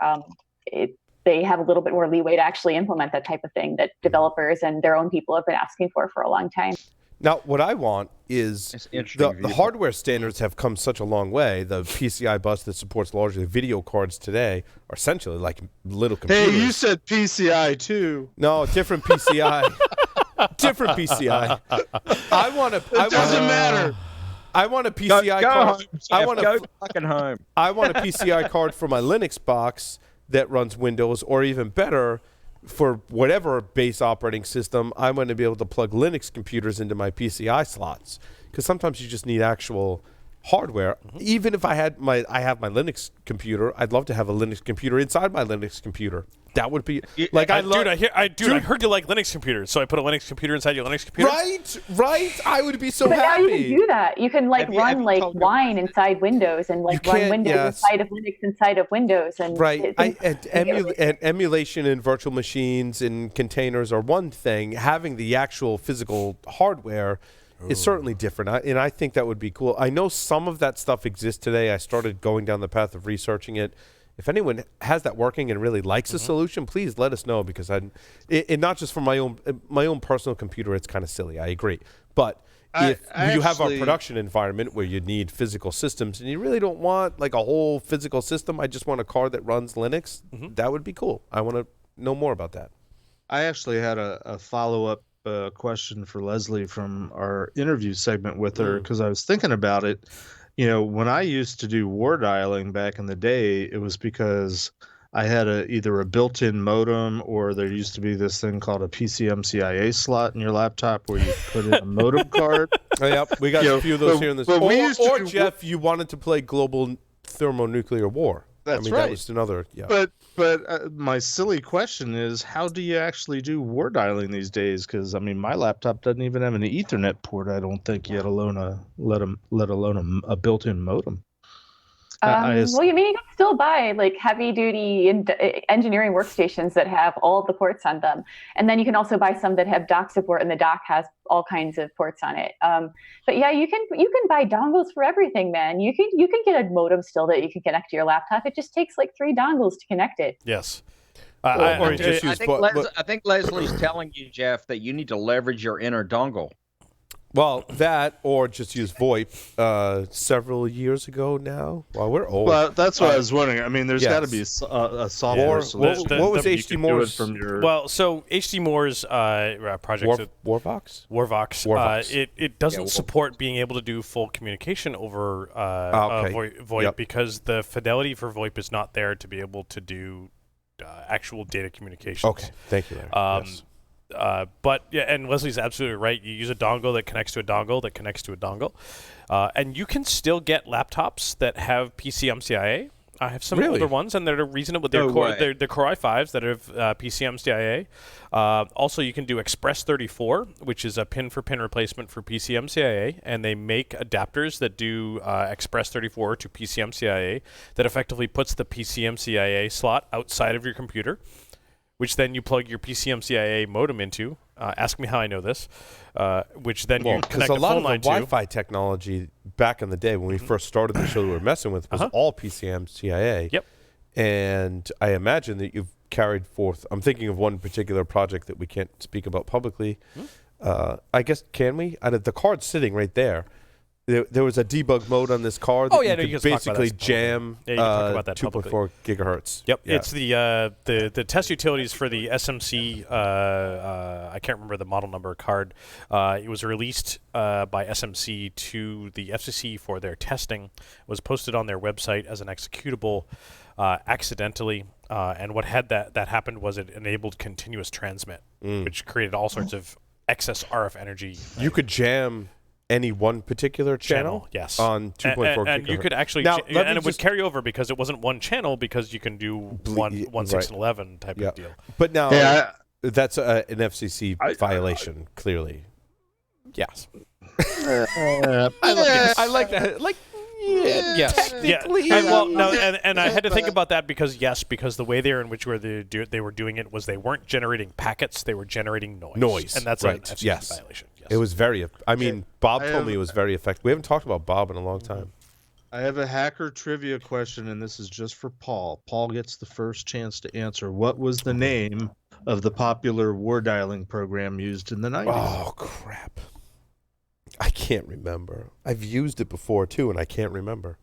they have a little bit more leeway to actually implement that type of thing that developers and their own people have been asking for a long time. Now, what I want is the hardware standards have come such a long way. The PCI bus that supports largely video cards today are essentially like little computers. Hey, you said PCI too. No, different PCI. Different PCI. It doesn't matter. I want a PCI card. Go fucking home. I want a PCI card for my Linux box that runs Windows, or even better, for whatever base operating system, I'm going to be able to plug Linux computers into my PCI slots, because sometimes you just need actual hardware. Even if I have my Linux computer, I'd love to have a Linux computer inside my Linux computer. That would be like I heard you like Linux computers, so I put a Linux computer inside your Linux computer. Right. I would be so but happy. Now you can do that. You can run Wine inside Windows and run Windows inside of Linux inside of Windows and and emulation in virtual machines and containers are one thing. Having the actual physical hardware is certainly different, and I think that would be cool. I know some of that stuff exists today. I started going down the path of researching it. If anyone has that working and really likes the solution, please let us know, because and not just for my own personal computer, it's kind of silly. I agree, but if you have a production environment where you need physical systems and you really don't want like a whole physical system, I just want a card that runs Linux. That would be cool. I want to know more about that. I actually had a follow-up question for Lesley from our interview segment with her, because I was thinking about it. When I used to do war dialing back in the day, it was because I had either a built-in modem, or there used to be this thing called a PCMCIA slot in your laptop where you put in a modem card. Yep, we got a few of those here in this. Or Jeff, you wanted to play global thermonuclear war. That's right. That was another. Yeah. But my silly question is, how do you actually do war dialing these days? Because my laptop doesn't even have an Ethernet port. I don't think, let alone a built-in modem. Well, you mean you can still buy like heavy duty engineering workstations that have all the ports on them, and then you can also buy some that have dock support, and the dock has all kinds of ports on it. But yeah, you can buy dongles for everything, man. You can get a modem still that you can connect to your laptop. It just takes like 3 dongles to connect it. Yes. I think Leslie's telling you, Jeff, that you need to leverage your inner dongle. Well, that or just use VoIP several years ago now. Well, we're old. Well, that's what I was wondering. I mean, there's got to be a software solution. What was HD Moore's? Well, so HD Moore's project... Warvox? Warvox. It doesn't support being able to do full communication over VoIP because the fidelity for VoIP is not there to be able to do actual data communications. Okay, thank you, Larry. Yes. But yeah, and Leslie's absolutely right. You use a dongle that connects to a dongle that connects to a dongle, and you can still get laptops that have PCMCIA. I have some older ones, and they're reasonable. They're Core i5s that have PCMCIA. Also, you can do Express 34, which is a pin-for-pin replacement for PCMCIA, and they make adapters that do Express 34 to PCMCIA that effectively puts the PCMCIA slot outside of your computer, which then you plug your PCMCIA modem into. Ask me how I know this. Which then you connect a lot of the Wi-Fi technology back in the day when we first started the show we were messing with was all PCMCIA. Yep. And I imagine that you've carried forth. I'm thinking of one particular project that we can't speak about publicly. I guess, can we? The card's sitting right there. There was a debug mode on this card that you could basically jam 2.4 gigahertz. Yep, yeah. It's the test utilities for the SMC. I can't remember the model number card. It was released by SMC to the FCC for their testing. It was posted on their website as an executable accidentally, and what had that happened was it enabled continuous transmit, which created all sorts of excess RF energy. You could jam any one particular channel yes, on 2.4 gigahertz. And you could actually, and it would carry over because it wasn't one channel, because you can do 1, 6, and 11 type of deal. But now, that's an FCC violation, clearly. Yes. I like that. Like, yes. Technically. And I had to think about that because the way they were doing it was they weren't generating packets, they were generating noise. And that's an FCC violation. Yes. It was very, Bob told me it was very effective. We haven't talked about Bob in a long time. I have a hacker trivia question, and this is just for Paul. Paul gets the first chance to answer. What was the name of the popular war dialing program used in the 90s? Oh, crap. I can't remember. I've used it before, too, and I can't remember.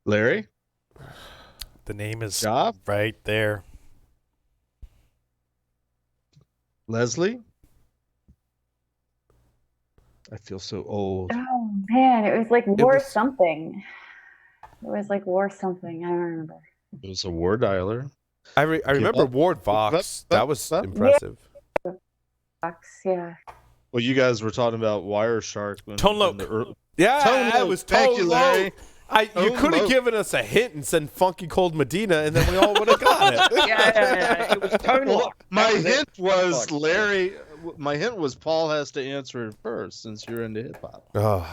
Larry? The name is Job? Right there. Leslie? I feel so old. Oh, man. It was like War something. It was like War something. I don't remember. It was a war dialer. I remember Ward Vox. That was impressive. Vox, yeah. Well, you guys were talking about Wireshark. Tone low. It was Tone low. You could have given us a hint and said Funky Cold Medina, and then we all would have got it. Yeah. It was Tone lock. My hint was Larry. My hint was Paul has to answer it first since you're into hip hop. Oh,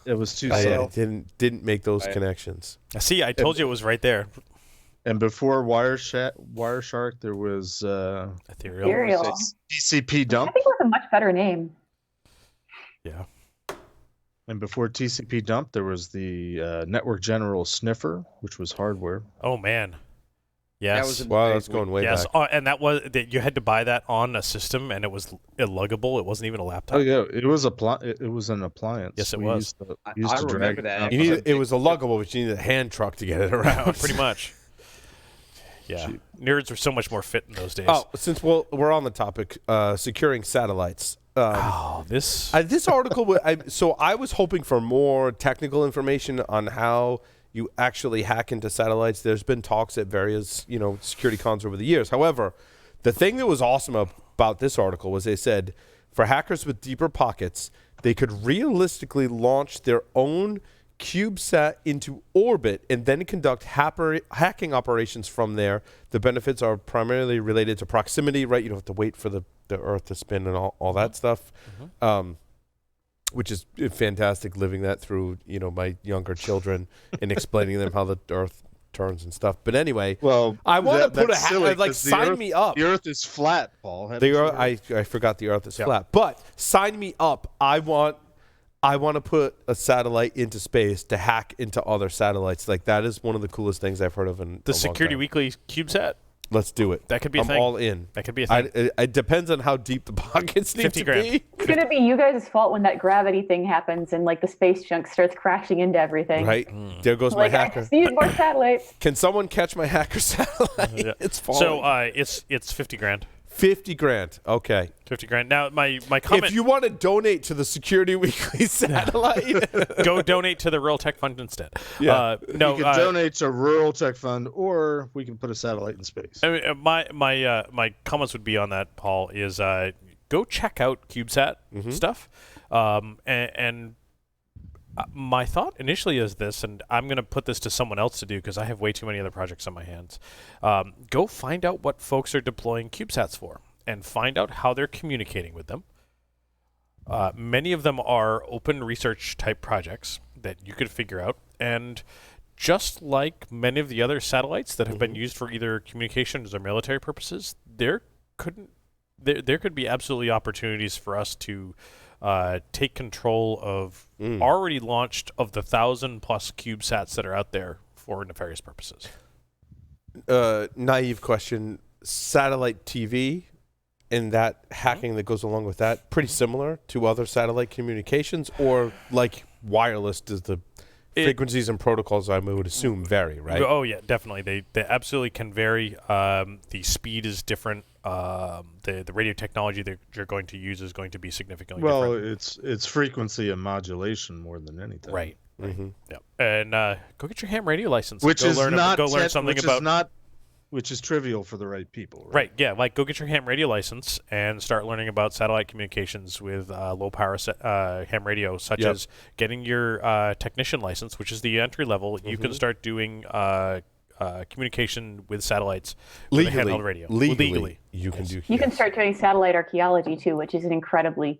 it was too subtle. Didn't make those connections. See, I told you it was right there. And before Wireshark, there was Ethereal. TCP dump. I think it was a much better name. Yeah. And before TCP dump, there was the Network General Sniffer, which was hardware. Oh man. Yes. That's going way back. And you had to buy that on a system, and it was luggable. It wasn't even a laptop. Oh yeah, it was an appliance. Yes, it was. I remember that. It was a luggable, but you needed a hand truck to get it around. Pretty much. Yeah. Nerds were so much more fit in those days. Oh, since we're on the topic, securing satellites. This article. So I was hoping for more technical information on how you actually hack into satellites. There's been talks at various, security cons over the years. However, the thing that was awesome about this article was they said for hackers with deeper pockets, they could realistically launch their own CubeSat into orbit and then conduct hacking operations from there. The benefits are primarily related to proximity, right? You don't have to wait for the Earth to spin and all that stuff. which is fantastic. Living that through, my younger children and explaining them how the Earth turns and stuff. But anyway, Well, I want to put that's silly, sign me up. The Earth is flat, Paul. The Earth, I forgot the Earth is flat, but sign me up. I want to put a satellite into space to hack into other satellites. Like, that is one of the coolest things I've heard of in The a long Security time. Weekly CubeSat. Let's do it. That could be a I'm thing. all in. That could be a thing. It depends on how deep the pockets need 50 to grand. be. It's gonna be you guys' fault when that gravity thing happens and like the space junk starts crashing into everything. Right? There goes my Like, I hacker. just need more satellites. Can someone catch my hacker satellite? Yeah. It's falling. So it's 50 grand. 50 grand. Okay. 50 grand. Now my comment. If you want to donate to the Security Weekly satellite, Go donate to the Rural Tech Fund instead. Yeah. No. We can donate to Rural Tech Fund, or we can put a satellite in space. I mean, my comments would be on that, Paul, is go check out CubeSat stuff. And my thought initially is this, and I'm going to put this to someone else to do because I have way too many other projects on my hands. Go find out what folks are deploying CubeSats for and find out how they're communicating with them. Many of them are open research type projects that you could figure out. And just like many of the other satellites that have been used for either communications or military purposes, there could be absolutely opportunities for us to take control of already launched of the 1,000+ CubeSats that are out there for nefarious purposes. naive question, satellite TV and that hacking that goes along with that, pretty similar to other satellite communications, or like wireless, does the frequencies and protocols, I would assume, vary, right? Oh, yeah, definitely. They absolutely can vary. The speed is different. The radio technology that you're going to use is going to be significantly different. It's frequency and modulation more than anything. Right. Yeah. And go get your ham radio license. Which is learn something about. Which is trivial for the right people. Right. Yeah. Like, go get your ham radio license and start learning about satellite communications with low power ham radio, such as getting your technician license, which is the entry level. You can start doing communication with satellites with a handheld radio. Legally. You can do. You can start doing satellite archaeology too, which is an incredibly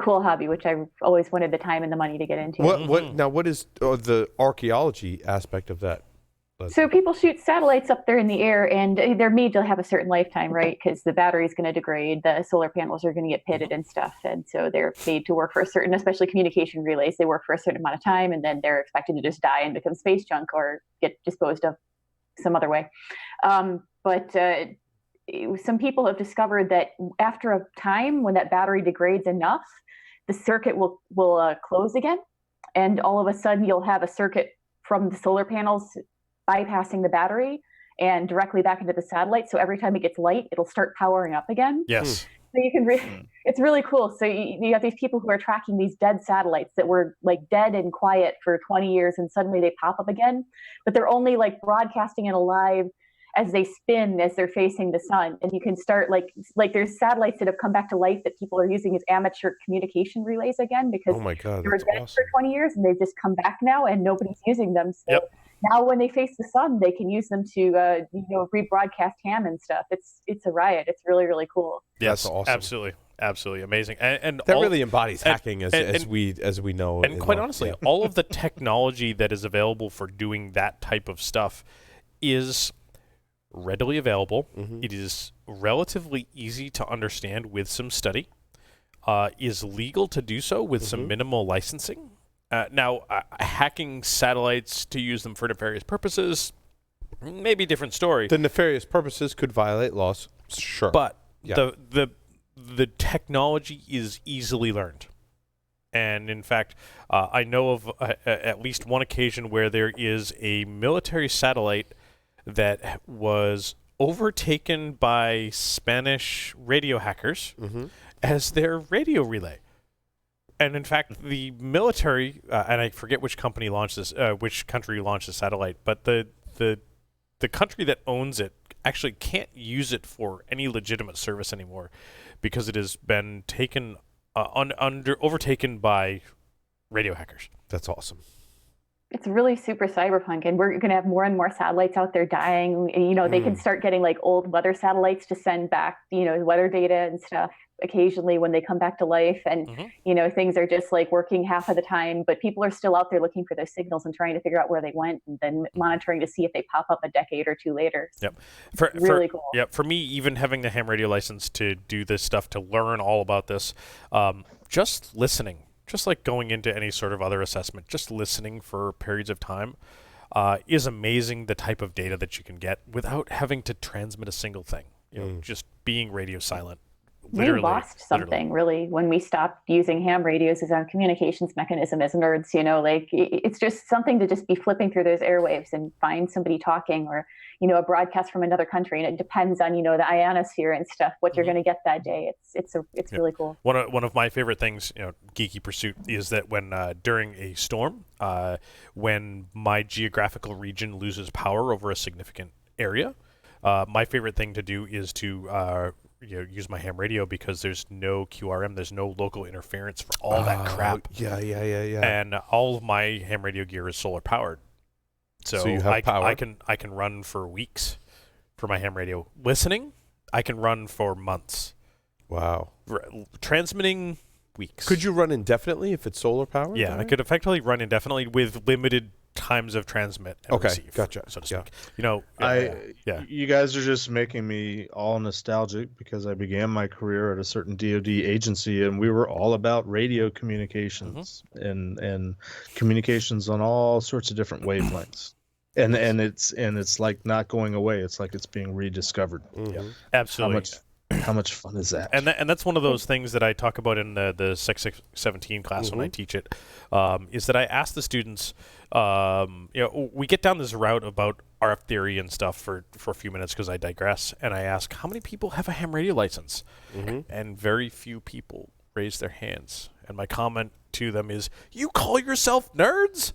cool hobby, which I've always wanted the time and the money to get into. What is the archaeology aspect of that? So people shoot satellites up there in the air, and they're made to have a certain lifetime, right? Because the battery is going to degrade, the solar panels are going to get pitted and stuff, and so they're made to work for a certain, especially communication relays, they work for a certain amount of time, and then they're expected to just die and become space junk or get disposed of some other way. But some people have discovered that after a time, when that battery degrades enough, the circuit will close again, and all of a sudden you'll have a circuit from the solar panels bypassing the battery and directly back into the satellite. So every time it gets light, it'll start powering up again. Yes. So you can it's really cool. So you have these people who are tracking these dead satellites that were like dead and quiet for 20 years, and suddenly they pop up again, but they're only like broadcasting it alive as they spin, as they're facing the sun. And you can start like there's satellites that have come back to life that people are using as amateur communication relays again, because they were dead for 20 years and they've just come back now and nobody's using them. So now when they face the sun, they can use them to rebroadcast ham and stuff. It's a riot. It's really, really cool. Yes, that's awesome. Absolutely amazing. And that really embodies hacking as we know it. And quite honestly, all of the technology that is available for doing that type of stuff is readily available. It is relatively easy to understand with some study. Is legal to do so with some minimal licensing. Now, hacking satellites to use them for nefarious purposes, maybe a different story. The nefarious purposes could violate laws, sure. But the technology is easily learned. And in fact, I know of at least one occasion where there is a military satellite that was overtaken by Spanish radio hackers as their radio relay. And in fact, the military, and I forget which company launched this, which country launched the satellite, but the country that owns it actually can't use it for any legitimate service anymore because it has been taken overtaken by radio hackers. That's awesome. It's really super cyberpunk, and we're going to have more and more satellites out there dying. They can start getting like old weather satellites to send back, weather data and stuff. occasionally when they come back to life, and things are just like working half of the time, but people are still out there looking for those signals and trying to figure out where they went, and then monitoring to see if they pop up a decade or two later. So really cool. Yeah, for me, even having the ham radio license to do this stuff, to learn all about this, just listening, just like going into any sort of other assessment, just listening for periods of time is amazing, the type of data that you can get without having to transmit a single thing. Just being radio silent. We lost something really when we stopped using ham radios as our communications mechanism as nerds. Like it's just something to just be flipping through those airwaves and find somebody talking, or a broadcast from another country, and it depends on the ionosphere and stuff what you're going to get that day. It's really cool. One of my favorite things, geeky pursuit, is that when during a storm, when my geographical region loses power over a significant area, my favorite thing to do is to use my ham radio, because there's no QRM, there's no local interference for all that crap. Yeah. And all of my ham radio gear is solar powered, so you have power. I can run for weeks for my ham radio. Listening, I can run for months. Wow. Transmitting, weeks. Could you run indefinitely if it's solar powered? Yeah, I could effectively run indefinitely with limited times of transmit and receive. Gotcha. So to speak. You guys are just making me all nostalgic, because I began my career at a certain DoD agency, and we were all about radio communications and communications on all sorts of different wavelengths. And it's like not going away. It's like it's being rediscovered. Yeah, absolutely. How much fun is that? And that's one of those things that I talk about in the 617 class when I teach it, is that I ask the students, we get down this route about RF theory and stuff for a few minutes because I digress, and I ask, how many people have a ham radio license? And very few people raise their hands. And my comment to them is, you call yourself nerds?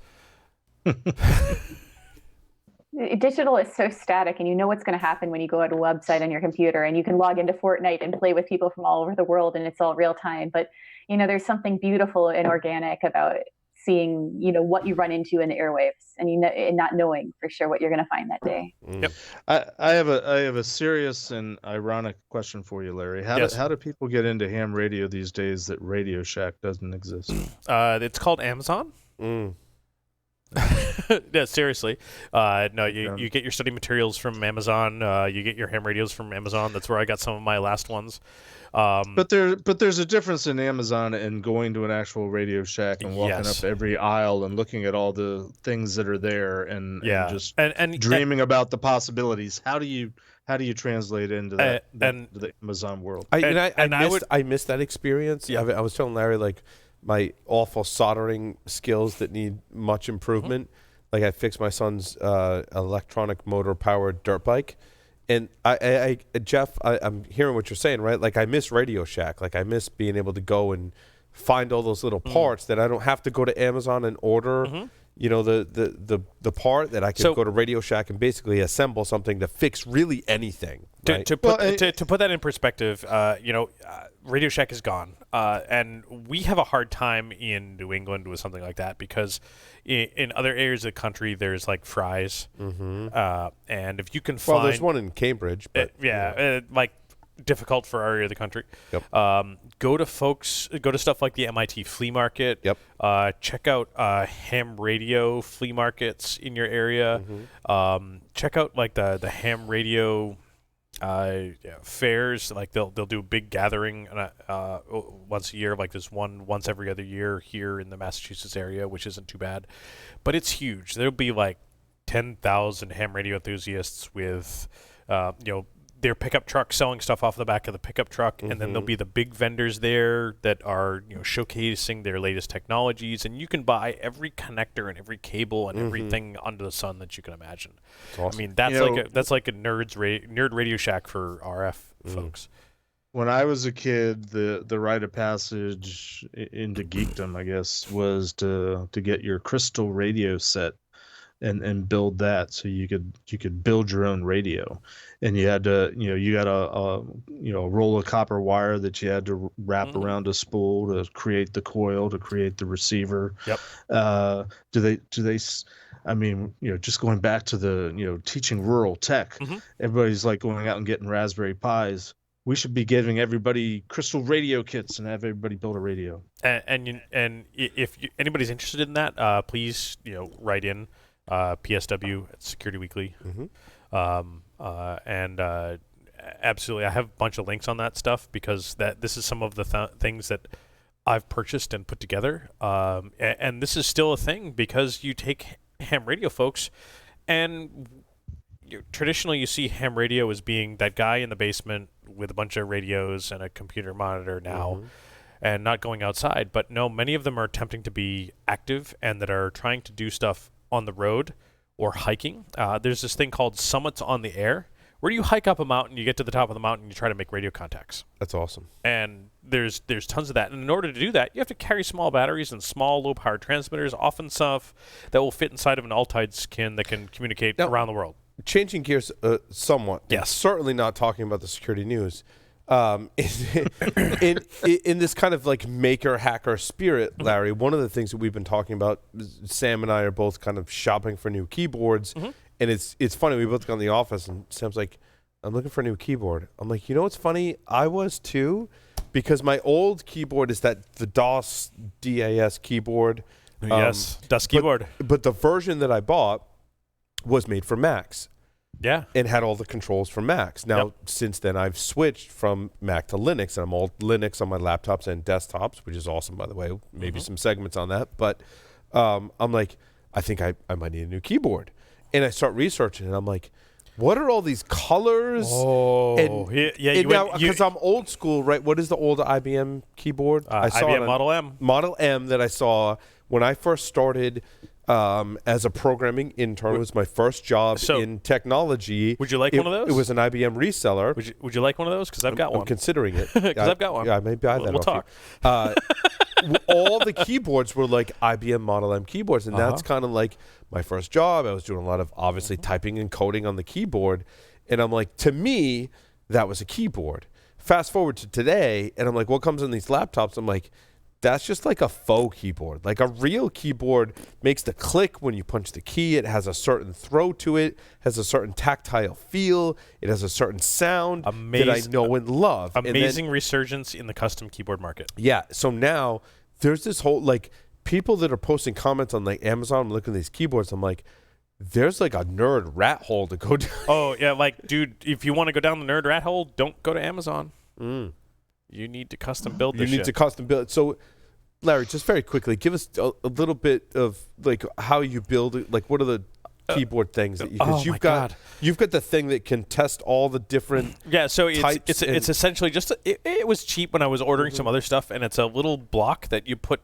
Digital is so static, and you know what's going to happen when you go to a website on your computer, and you can log into Fortnite and play with people from all over the world, and it's all real time. But there's something beautiful and organic about seeing what you run into in the airwaves, and and not knowing for sure what you're going to find that day. Yep. I have a serious and ironic question for you, Larry. How do people get into ham radio these days that Radio Shack doesn't exist? It's called Amazon. Yeah, seriously. No, you get your study materials from Amazon. You get your ham radios from Amazon. That's where I got some of my last ones. But there's a difference in Amazon and going to an actual Radio Shack and walking up every aisle and looking at all the things that are there and just dreaming about the possibilities. How do you translate into that the Amazon world? I missed that experience. Yeah, I was telling Larry, like, my awful soldering skills that need much improvement. Like, I fixed my son's electronic motor powered dirt bike, and Jeff, I'm hearing what you're saying, right? Like, I miss Radio Shack. Like, I miss being able to go and find all those little parts that I don't have to go to Amazon and order. The part that I could go to Radio Shack and basically assemble something to fix really anything. Right? To put that in perspective, Radio Shack is gone, and we have a hard time in New England with something like that because in other areas of the country there's like Fry's, and if you can find, there's one in Cambridge, but like difficult for our area of the country. Go to stuff like the MIT flea market. Check out ham radio flea markets in your area. Check out like the ham radio fairs. Like they'll do a big gathering once a year. Like there's one once every other year here in the Massachusetts area, which isn't too bad, but it's huge. There'll be like 10,000 ham radio enthusiasts with their pickup truck selling stuff off the back of the pickup truck, and then there'll be the big vendors there that are showcasing their latest technologies, and you can buy every connector and every cable and everything under the sun that you can imagine. Awesome. I mean, that's like a nerd Radio Shack for RF folks. When I was a kid, the rite of passage into geekdom, I guess, was to get your crystal radio set and build that, so you could build your own radio. And you had to, you got a roll of copper wire that you had to wrap around a spool to create the coil, to create the receiver. Do they? I mean, just going back to the, teaching rural tech, everybody's like going out and getting Raspberry Pis. we should be giving everybody crystal radio kits and have everybody build a radio. And if anybody's interested in that, please write in PSW at Security Weekly. Absolutely, I have a bunch of links on that stuff because this is some of the things that I've purchased and put together. And this is still a thing because you take ham radio folks, and traditionally you see ham radio as being that guy in the basement with a bunch of radios and a computer monitor now, and not going outside. But no, many of them are attempting to be active and that are trying to do stuff on the road or hiking. There's this thing called Summits on the Air, where you hike up a mountain, you get to the top of the mountain, and you try to make radio contacts. That's awesome. And there's tons of that. And in order to do that, you have to carry small batteries and small low-power transmitters, often stuff that will fit inside of an Altide skin that can communicate around the world. Changing gears somewhat. Yes. Certainly not talking about the security news. In this kind of like maker hacker spirit, Larry, one of the things that we've been talking about, Sam and I are both kind of shopping for new keyboards. And it's funny, we both got in the office and Sam's like, I'm looking for a new keyboard. I'm like, what's funny? I was too, because my old keyboard is the DOS keyboard. Yes, DOS keyboard. But the version that I bought was made for Macs. Yeah. And had all the controls for Macs. Now, since then, I've switched from Mac to Linux, and I'm all Linux on my laptops and desktops, which is awesome, by the way. Maybe some segments on that. But I'm like, I think I might need a new keyboard. And I start researching, and I'm like, what are all these colors? Because I'm old school, right? What is the old IBM keyboard? I saw IBM Model M. Model M that I saw when I first started as a programming intern. It was my first job in technology. Would you like one of those? It was an IBM reseller. Would you like one of those? Because I've got one. I'm considering it. Because I've got one. Yeah, I may buy that. We'll talk. All the keyboards were like IBM Model M keyboards, and that's kind of like my first job. I was doing a lot of obviously typing and coding on the keyboard, and I'm like, to me, that was a keyboard. Fast forward to today, and I'm like, what comes in these laptops? I'm like, that's just like a faux keyboard. Like a real keyboard makes the click when you punch the key. It has a certain throw to it, has a certain tactile feel. It has a certain sound that I know and love. Amazing resurgence in the custom keyboard market. Yeah. So now there's this whole, like, people that are posting comments on like Amazon. I'm looking at these keyboards. I'm like, there's like a nerd rat hole to go down. Oh, yeah. Like, dude, if you want to go down the nerd rat hole, don't go to Amazon. You need to custom build this shit. You need to custom build. So, Larry, just very quickly, give us a little bit of like how you build it. Like, what are the keyboard things that you've got the thing that can test all the different so types it's essentially just it was cheap when I was ordering some other stuff, and it's a little block that you put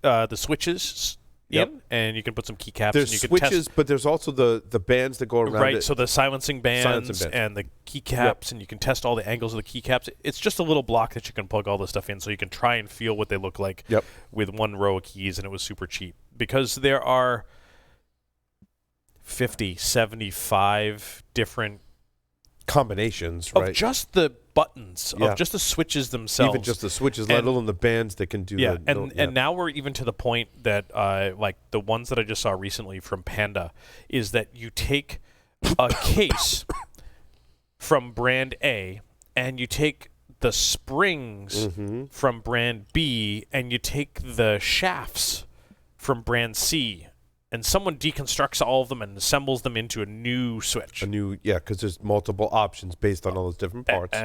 the switches in, and you can put some keycaps. There's and you switches, can test. but there's also the bands that go around right, it. so the silencing bands and the keycaps, and you can test all the angles of the keycaps. It's just a little block that you can plug all this stuff in, so you can try and feel what they look like with one row of keys, and it was super cheap. Because there are 50, 75 different combinations, of right? just the buttons, of just the switches themselves. Even just the switches, let alone the bands that can do and now we're even to the point that like the ones that I just saw recently from Panda is that you take a case from brand A and you take the springs from brand B and you take the shafts from brand C, and someone deconstructs all of them and assembles them into a new switch. Because there's multiple options based on all those different parts.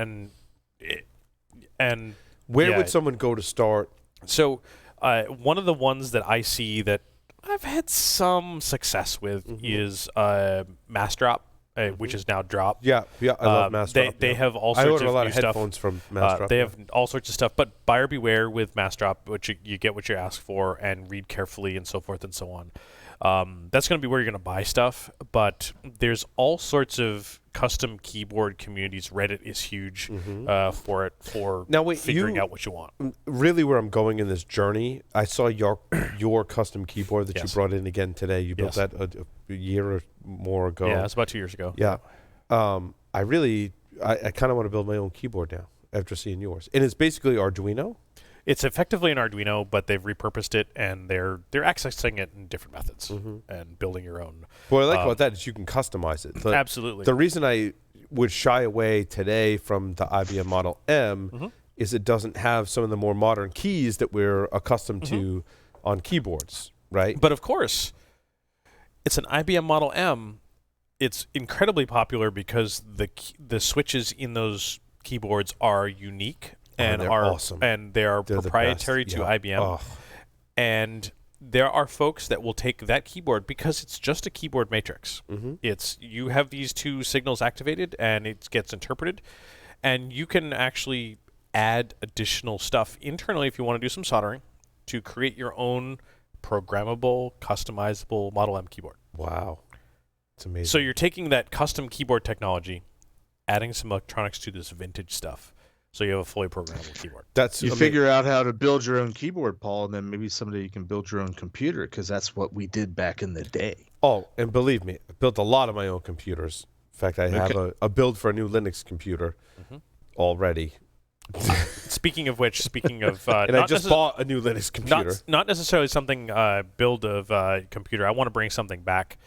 And where would someone go to start? So one of the ones that I see that I've had some success with is Massdrop, which is now Drop. Yeah, I love Massdrop. They have all sorts of a lot new of stuff. headphones from Massdrop. They have all sorts of stuff, but buyer beware with Massdrop, which you get what you ask for and read carefully and so forth and so on. That's going to be where you're going to buy stuff, but there's all sorts of custom keyboard communities. Reddit is huge for it, for figuring out what you want. Really, where I'm going in this journey, I saw your custom keyboard that you brought in again today. You built that a year or more ago. Yeah, it's about 2 years ago. Yeah. I kind of want to build my own keyboard now after seeing yours. And it's basically Arduino? It's effectively an Arduino, but they've repurposed it, and they're accessing it in different methods and building your own. What I like about that is you can customize it. Absolutely. The reason would shy away today from the IBM Model M Mm-hmm. is it doesn't have some of the more modern keys that we're accustomed to on keyboards, right? But of course, it's an IBM Model M. It's incredibly popular because the switches in those keyboards are unique and they're are awesome. And they are They're the proprietary best. to Yeah. IBM. Oh. And there are folks that will take that keyboard because it's just a keyboard matrix. Mhm. It's you have these two signals activated and it gets interpreted, and you can actually add additional stuff internally if you want to do some soldering to create your own programmable, customizable Model M keyboard. Wow. It's amazing. So you're taking that custom keyboard technology, adding some electronics to this vintage stuff, so you have a fully programmable keyboard. That's You figure out how to build your own keyboard, Paul, and then maybe someday you can build your own computer, because that's what we did back in the day. Oh, and believe me, I built a lot of my own computers. In fact, I have a build for a new Linux computer already. Speaking of which, And I just bought a new Linux computer. not necessarily something build of computer. I want to bring something back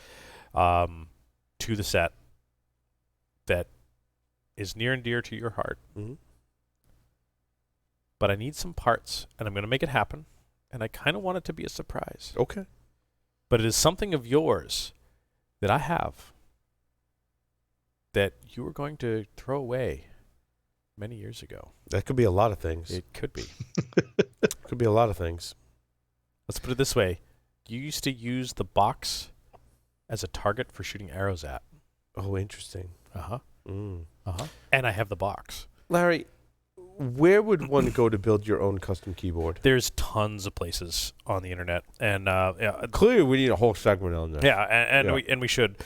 to the set that is near and dear to your heart. Mhm. But I need some parts, and I'm going to make it happen. And I kind of want it to be a surprise. Okay. But it is something of yours that I have that you were going to throw away many years ago. That could be a lot of things. It could be. Could be a lot of things. Let's put it this way. You used to use the box as a target for shooting arrows at. Oh, interesting. Uh-huh. Mm. Uh-huh. And I have the box. Larry, where would one go to build your own custom keyboard? There's tons of places on the internet. And Clearly, we need a whole segment on that. yeah, and Yeah. we should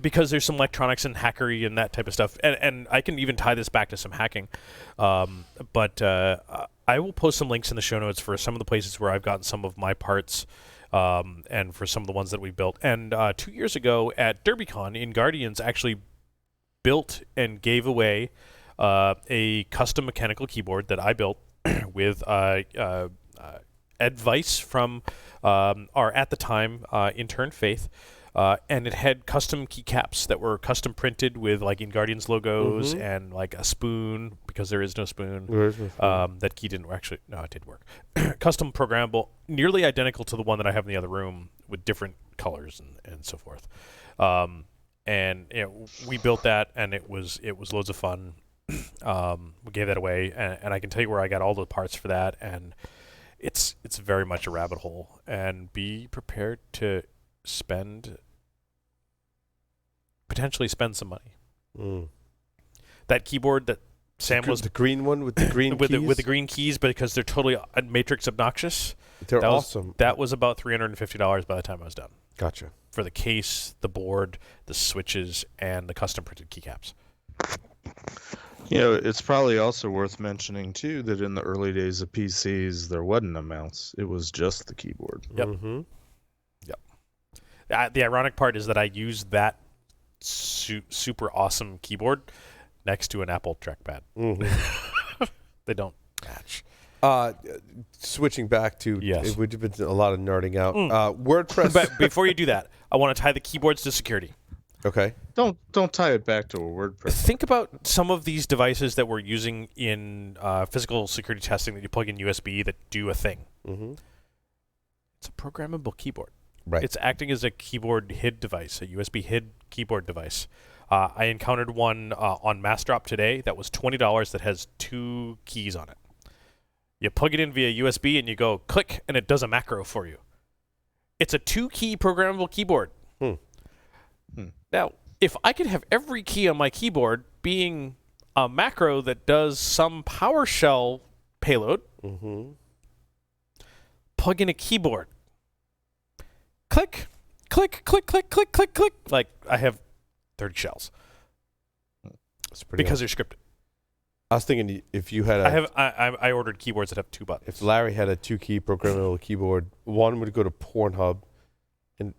because there's some electronics and hackery and that type of stuff. And I can even tie this back to some hacking. But I will post some links in the show notes for some of the places where I've gotten some of my parts and for some of the ones that we built. And 2 years ago at DerbyCon, In Guardians actually built and gave away a custom mechanical keyboard that I built with advice from our, at the time, intern Faith. And it had custom keycaps that were custom printed with like In Guardians logos and like a spoon, because there is no spoon. Where's my phone? That key didn't actually. No, it did work. Custom programmable, nearly identical to the one that I have in the other room with different colors and so forth. And we built that, and it was loads of fun. We gave that away, and I can tell you where I got all the parts for that, and it's very much a rabbit hole. And be prepared to potentially spend some money. Mm. That keyboard that Sam was the green one with the green with keys? the green keys, but because they're totally matrix obnoxious. They're that awesome. That was about $350 by the time I was done. Gotcha. For the case, the board, the switches, and the custom printed keycaps. You know, it's probably also worth mentioning, too, that in the early days of PCs, there wasn't a mouse. It was just the keyboard. Yep. Mm-hmm. The ironic part is that I used that super awesome keyboard next to an Apple trackpad. Mm-hmm. They don't match. Switching back to, Yes. it would have been a lot of nerding out. WordPress. But before you do that, I want to tie the keyboards to security. Okay. Don't tie it back to a WordPress. Think about some of these devices that we're using in physical security testing that you plug in USB that do a thing. Mm-hmm. It's a programmable keyboard. Right. It's acting as a keyboard HID device, a USB HID keyboard device. I encountered one on Massdrop today that was $20 that has 2 keys on it. You plug it in via USB and you go click, and it does a macro for you. It's a 2-key programmable keyboard. Now, if I could have every key on my keyboard being a macro that does some PowerShell payload, plug in a keyboard. Click, click, click, click, click, click, click. Like, I have 30 shells That's pretty because awesome. they're scripted. I was thinking if you had a, I ordered keyboards that have 2 buttons. if Larry had a 2-key programmable keyboard, one would go to Pornhub, and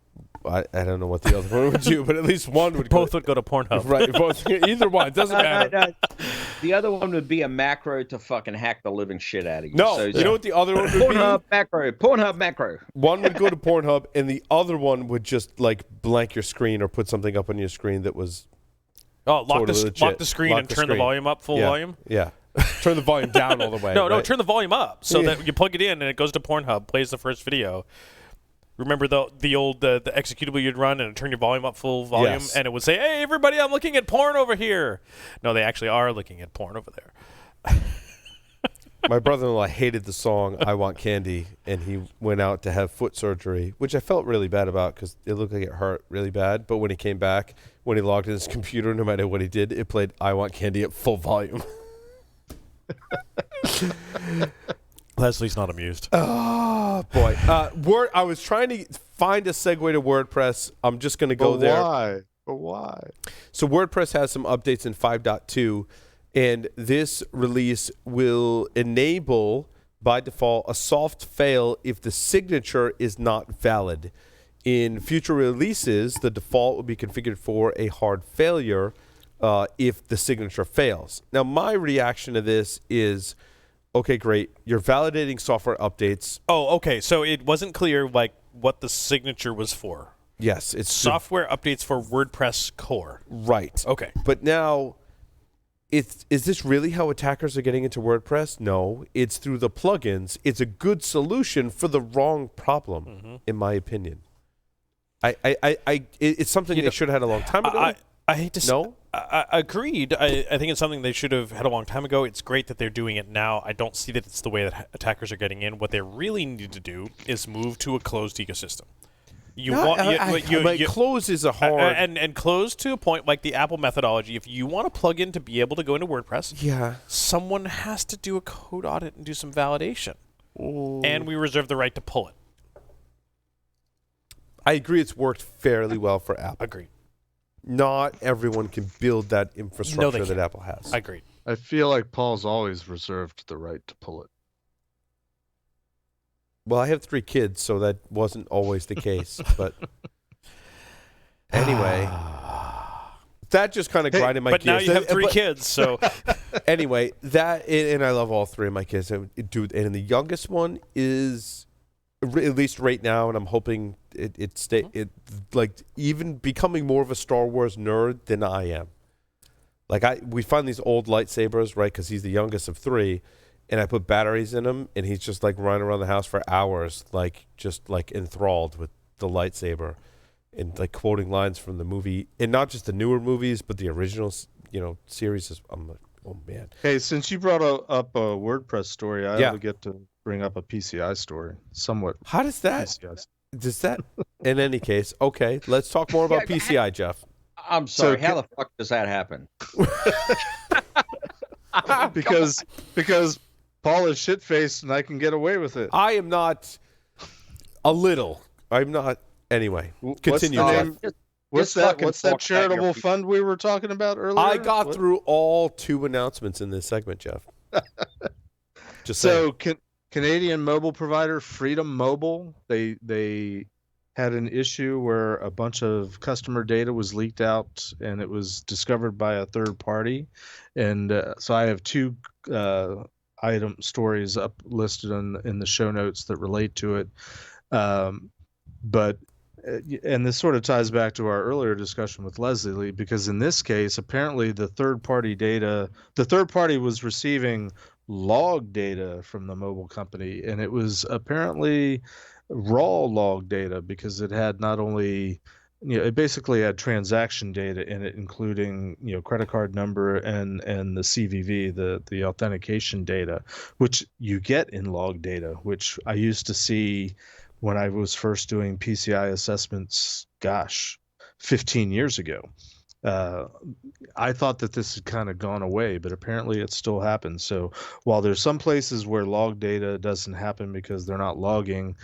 I don't know what the other one would do, but at least one would Both would go to Pornhub. Right, both, either one, it doesn't matter. No. The other one would be a macro to fucking hack the living shit out of you. No, So, you know what the other one would Pornhub be? macro. Pornhub macro. One would go to Pornhub, and the other one would just like blank your screen or put something up on your screen that was Oh, lock Totally the legit. screen Lock and the turn the screen. volume up full volume. Yeah. Turn the volume down all the way. No, right? turn the volume up so that you plug it in and it goes to Pornhub, plays the first video. Remember the old the executable you'd run and turn your volume up full volume, Yes. and it would say, "Hey, everybody, I'm looking at porn over here." No, they actually are looking at porn over there. My brother-in-law hated the song "I Want Candy," and he went out to have foot surgery, which I felt really bad about because it looked like it hurt really bad. But when he came back, when he logged in his computer, no matter what he did, it played "I Want Candy" at full volume. Leslie's not amused. Oh boy! I was trying to find a segue to WordPress. I'm just going to go there. Why? But why? So WordPress has some updates in 5.2, and this release will enable, by default, a soft fail if the signature is not valid. In future releases, the default will be configured for a hard failure if the signature fails. Now, my reaction to this is, okay, great. You're validating software updates. Oh, okay. So it wasn't clear what the signature was for. Yes, it's Software updates for WordPress core. right. Okay. But now, is this really how attackers are getting into WordPress? No, it's through the plugins. It's a good solution for the wrong problem, in my opinion. It's something they should have had a long time ago. I hate to say. No? Agreed. I think it's something they should have had a long time ago. It's great that they're doing it now. I don't see that it's the way that attackers are getting in. What they really need to do is move to a closed ecosystem. Close is a hard... and close to a point like the Apple methodology. If you want a plugin to be able to go into WordPress, someone has to do a code audit and do some validation. Ooh. And we reserve the right to pull it. I agree it's worked fairly well for Apple. Agreed. Not everyone can build that infrastructure that Apple has. Agreed. I feel like Paul's always reserved the right to pull it. Well, I have 3 kids, so that wasn't always the case. But anyway, that just kind of grinded my gears. But now you have 3 kids, so... Anyway, and I love all 3 of my kids. And the youngest one is, at least right now, and I'm hoping it even becoming more of a Star Wars nerd than I am. We find these old lightsabers, right? Because he's the youngest of 3, and I put batteries in him, and he's just running around the house for hours, just enthralled with the lightsaber, and quoting lines from the movie, and not just the newer movies, but the original, series. I'm like, oh man. Hey, since you brought up a WordPress story, I ought to get to bring up a PCI story. Somewhat. How does that? PCI. Does that? In any case, okay. Let's talk more about PCI, Jeff. I'm sorry. How the fuck does that happen? because Paul is shit-faced and I can get away with it. I am not. A little. I'm not. Anyway, continue, Jeff. What's that charitable fund we were talking about earlier? I got through all 2 announcements in this segment, Jeff. Just so, Canadian mobile provider Freedom Mobile, they had an issue where a bunch of customer data was leaked out, and it was discovered by a third party. And so I have 2 item stories up listed in the show notes that relate to it. But this sort of ties back to our earlier discussion with Lesley, because in this case, apparently the third party was receiving log data from the mobile company, and it was apparently raw log data, because it had not only, it basically had transaction data in it, including, credit card number and the CVV, the authentication data, which you get in log data, which I used to see when I was first doing PCI assessments, 15 years ago. I thought that this had kind of gone away, but apparently it still happens. So while there's some places where log data doesn't happen because they're not logging,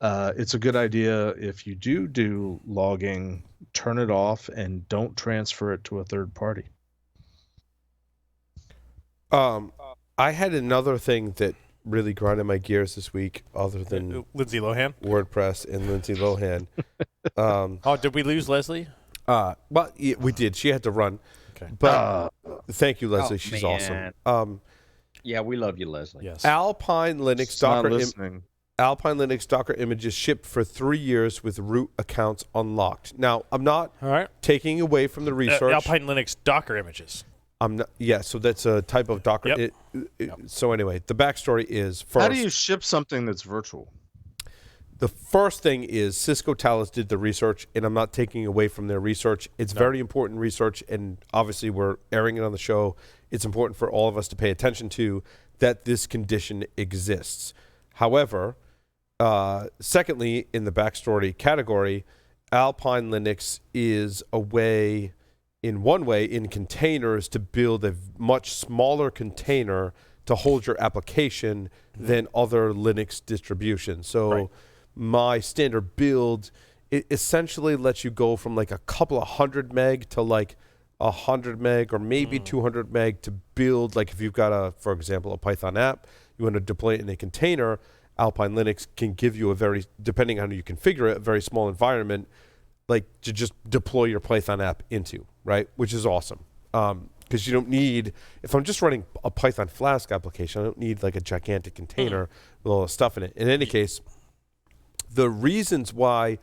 it's a good idea, if you do logging, turn it off and don't transfer it to a third party. I had another thing that really grinded my gears this week, other than Lindsay Lohan, WordPress, and Lindsay Lohan. Did we lose Lesley? Well, yeah, we did. She had to run. Okay. But thank you, Lesley. She's man. awesome. Yeah, we love you, Lesley. Yes. Alpine Linux She's not Docker listening. Alpine Linux Docker images shipped for 3 years with root accounts unlocked. Now, I'm not All right. taking away from the research. Alpine Linux Docker images. I'm not. Yeah, so that's a type of Docker. Yep. So anyway, the backstory is first. How do you ship something that's virtual? The first thing is Cisco Talos did the research, and I'm not taking away from their research. It's very important research, and obviously we're airing it on the show. It's important for all of us to pay attention to that this condition exists. However, secondly, in the backstory category, Alpine Linux is a way, in one way, in containers to build a much smaller container to hold your application than other Linux distributions. So my standard build, it essentially lets you go from like a couple of 100 meg to like 100 meg or maybe 200 meg to build, like if you've got for example, a Python app, you want to deploy it in a container, Alpine Linux can give you a very, depending on how you configure it, a very small environment, like to just deploy your Python app into, right? Which is awesome. Because you don't need, if I'm just running a Python Flask application, I don't need like a gigantic container with all the stuff in it. In any case, the reasons why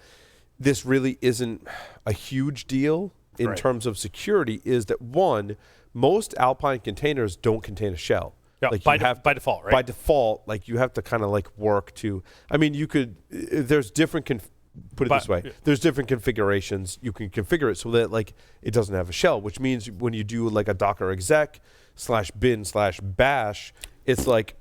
this really isn't a huge deal in terms of security is that, one, most Alpine containers don't contain a shell. Yeah, like by default, right? By default, like you have to kind of like work to, I mean, you could, there's different, put it this way, there's different configurations. You can configure it so that like it doesn't have a shell, which means when you do like a Docker exec /bin/bash, it's like,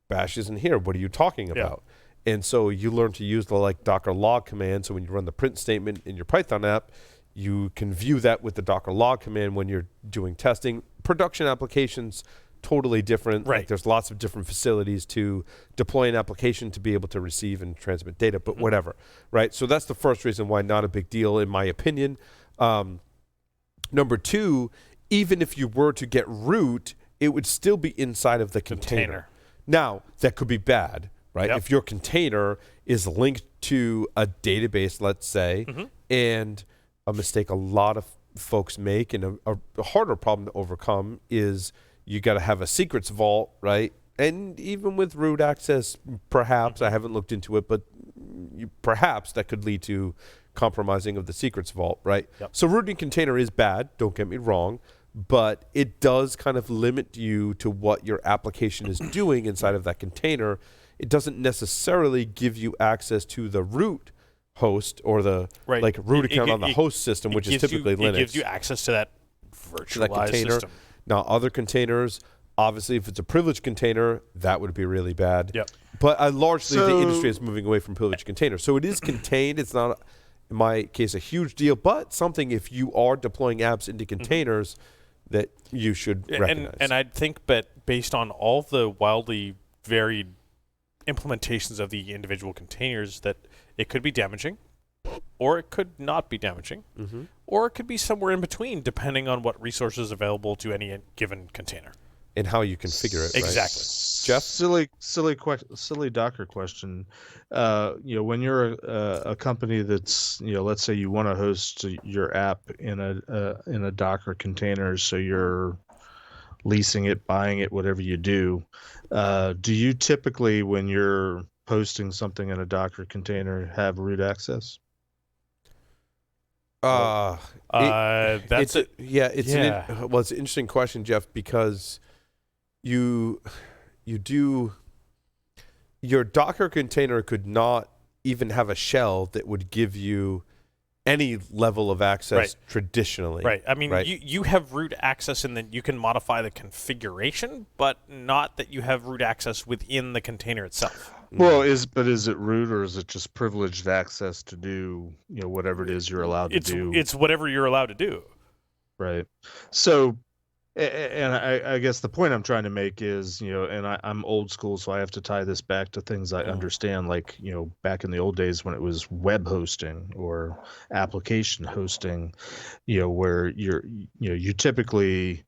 bash isn't here. What are you talking about? And so you learn to use the like Docker log command. So when you run the print statement in your Python app, you can view that with the Docker log command when you're doing testing. Production applications, totally different. Right. Like there's lots of different facilities to deploy an application to be able to receive and transmit data, but whatever, right? So that's the first reason why not a big deal, in my opinion. Number two, even if you were to get root, it would still be inside of the container. Now, that could be bad, right? If your container is linked to a database, let's say, and a mistake a lot of folks make and a harder problem to overcome is you got to have a secrets vault, right? And even with root access, perhaps, I haven't looked into it, but perhaps that could lead to compromising of the secrets vault, right? So rooting container is bad, don't get me wrong, but it does kind of limit you to what your application is doing inside of that container. It doesn't necessarily give you access to the root host or the like root account on the host system, which is typically Linux. It gives you access to that virtualized container. system. Now, other containers, obviously, if it's a privileged container, that would be really bad. But largely, the industry is moving away from privileged containers. So it is contained. It's not, in my case, a huge deal, but something if you are deploying apps into containers that you should recognize. And I think that based on all the wildly varied implementations of the individual containers, that it could be damaging, or it could not be damaging, or it could be somewhere in between, depending on what resources available to any given container and how you configure it. Exactly. Jeff? Silly Docker question. When you're a company that's, let's say you want to host your app in a Docker container, so you're leasing it, buying it, whatever you do. Do you typically, when you're posting something in a Docker container, have root access? It's an interesting question, Jeff, because your Docker container could not even have a shell that would give you any level of access traditionally. Right. I mean, you have root access and then you can modify the configuration, but not that you have root access within the container itself. Well, is it root, or is it just privileged access to do, whatever it is you're allowed to do? It's whatever you're allowed to do. Right. So, and I guess the point I'm trying to make is, and I'm old school, so I have to tie this back to things I understand, like, back in the old days when it was web hosting or application hosting, where you typically,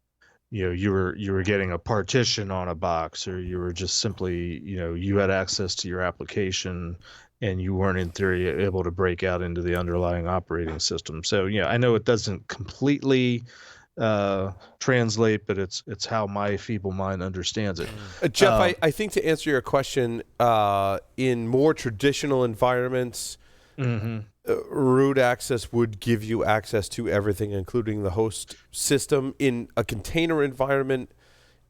you were getting a partition on a box, or you were just simply, you had access to your application and you weren't in theory able to break out into the underlying operating system. So, I know it doesn't completely translate, but it's how my feeble mind understands it. Jeff, I think to answer your question, in more traditional environments, root access would give you access to everything, including the host system. In a container environment,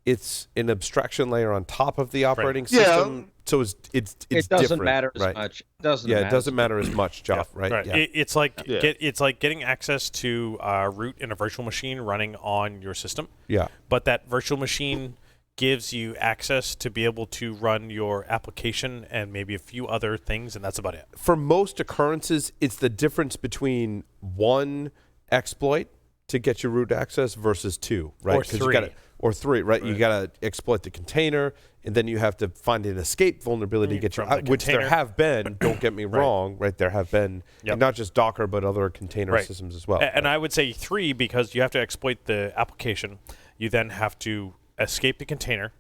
it's an abstraction layer on top of the operating system. So it's it doesn't different, matter as right? much. It doesn't matter as much, Joff, right? Right. Yeah. It's like it's like getting access to root in a virtual machine running on your system. Yeah. But that virtual machine gives you access to be able to run your application and maybe a few other things, and that's about it. For most occurrences, it's the difference between one exploit to get your root access versus two, right? Or three. Or three, right? You got to exploit the container, and then you have to find an escape vulnerability to get you out, which there have been, don't get me wrong, right? There have been, and not just Docker, but other container systems as well. And I would say three because you have to exploit the application. You then have to escape the container,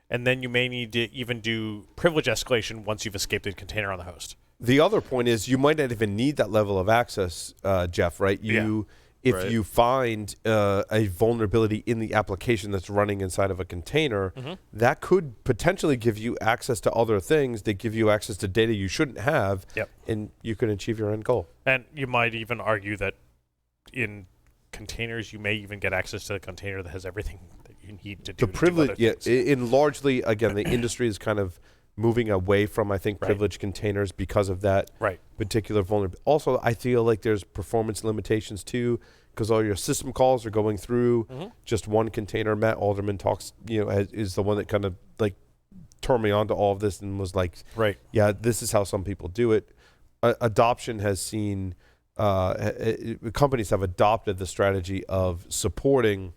and then you may need to even do privilege escalation once you've escaped the container on the host. The other point is you might not even need that level of access, Jeff, right? If you find a vulnerability in the application that's running inside of a container, that could potentially give you access to other things that give you access to data you shouldn't have, and you can achieve your end goal. And you might even argue that in containers, you may even get access to a container that has everything that you need to do. The privilege, in largely, again, the industry is kind of moving away from, I think, privileged containers because of that particular vulnerability. Also, I feel like there's performance limitations too, because all your system calls are going through just one container. Matt Alderman talks, is the one that kind of like turned me on to all of this and was like, yeah, this is how some people do it. Adoption has seen, companies have adopted the strategy of supporting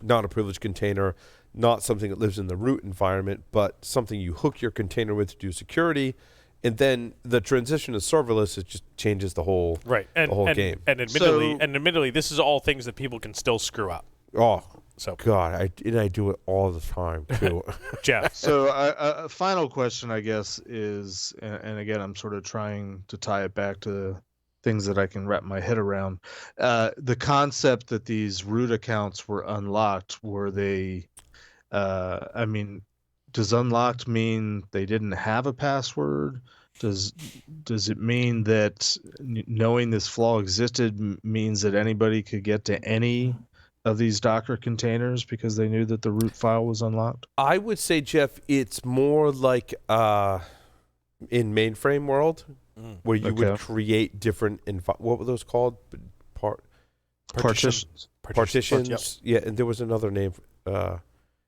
not a privileged container, not something that lives in the root environment, but something you hook your container with to do security, and then the transition to serverless, it just changes the whole game. And admittedly, this is all things that people can still screw up. Oh, so God, I do it all the time too. Jeff. So a final question, I guess, is, and again, I'm sort of trying to tie it back to things that I can wrap my head around. The concept that these root accounts were unlocked, were they? Does unlocked mean they didn't have a password? Does it mean that knowing this flaw existed means that anybody could get to any of these Docker containers because they knew that the root file was unlocked? I would say, Jeff, it's more like in mainframe world where you would create different what were those called? Partitions. Partitions. Yeah, and there was another name.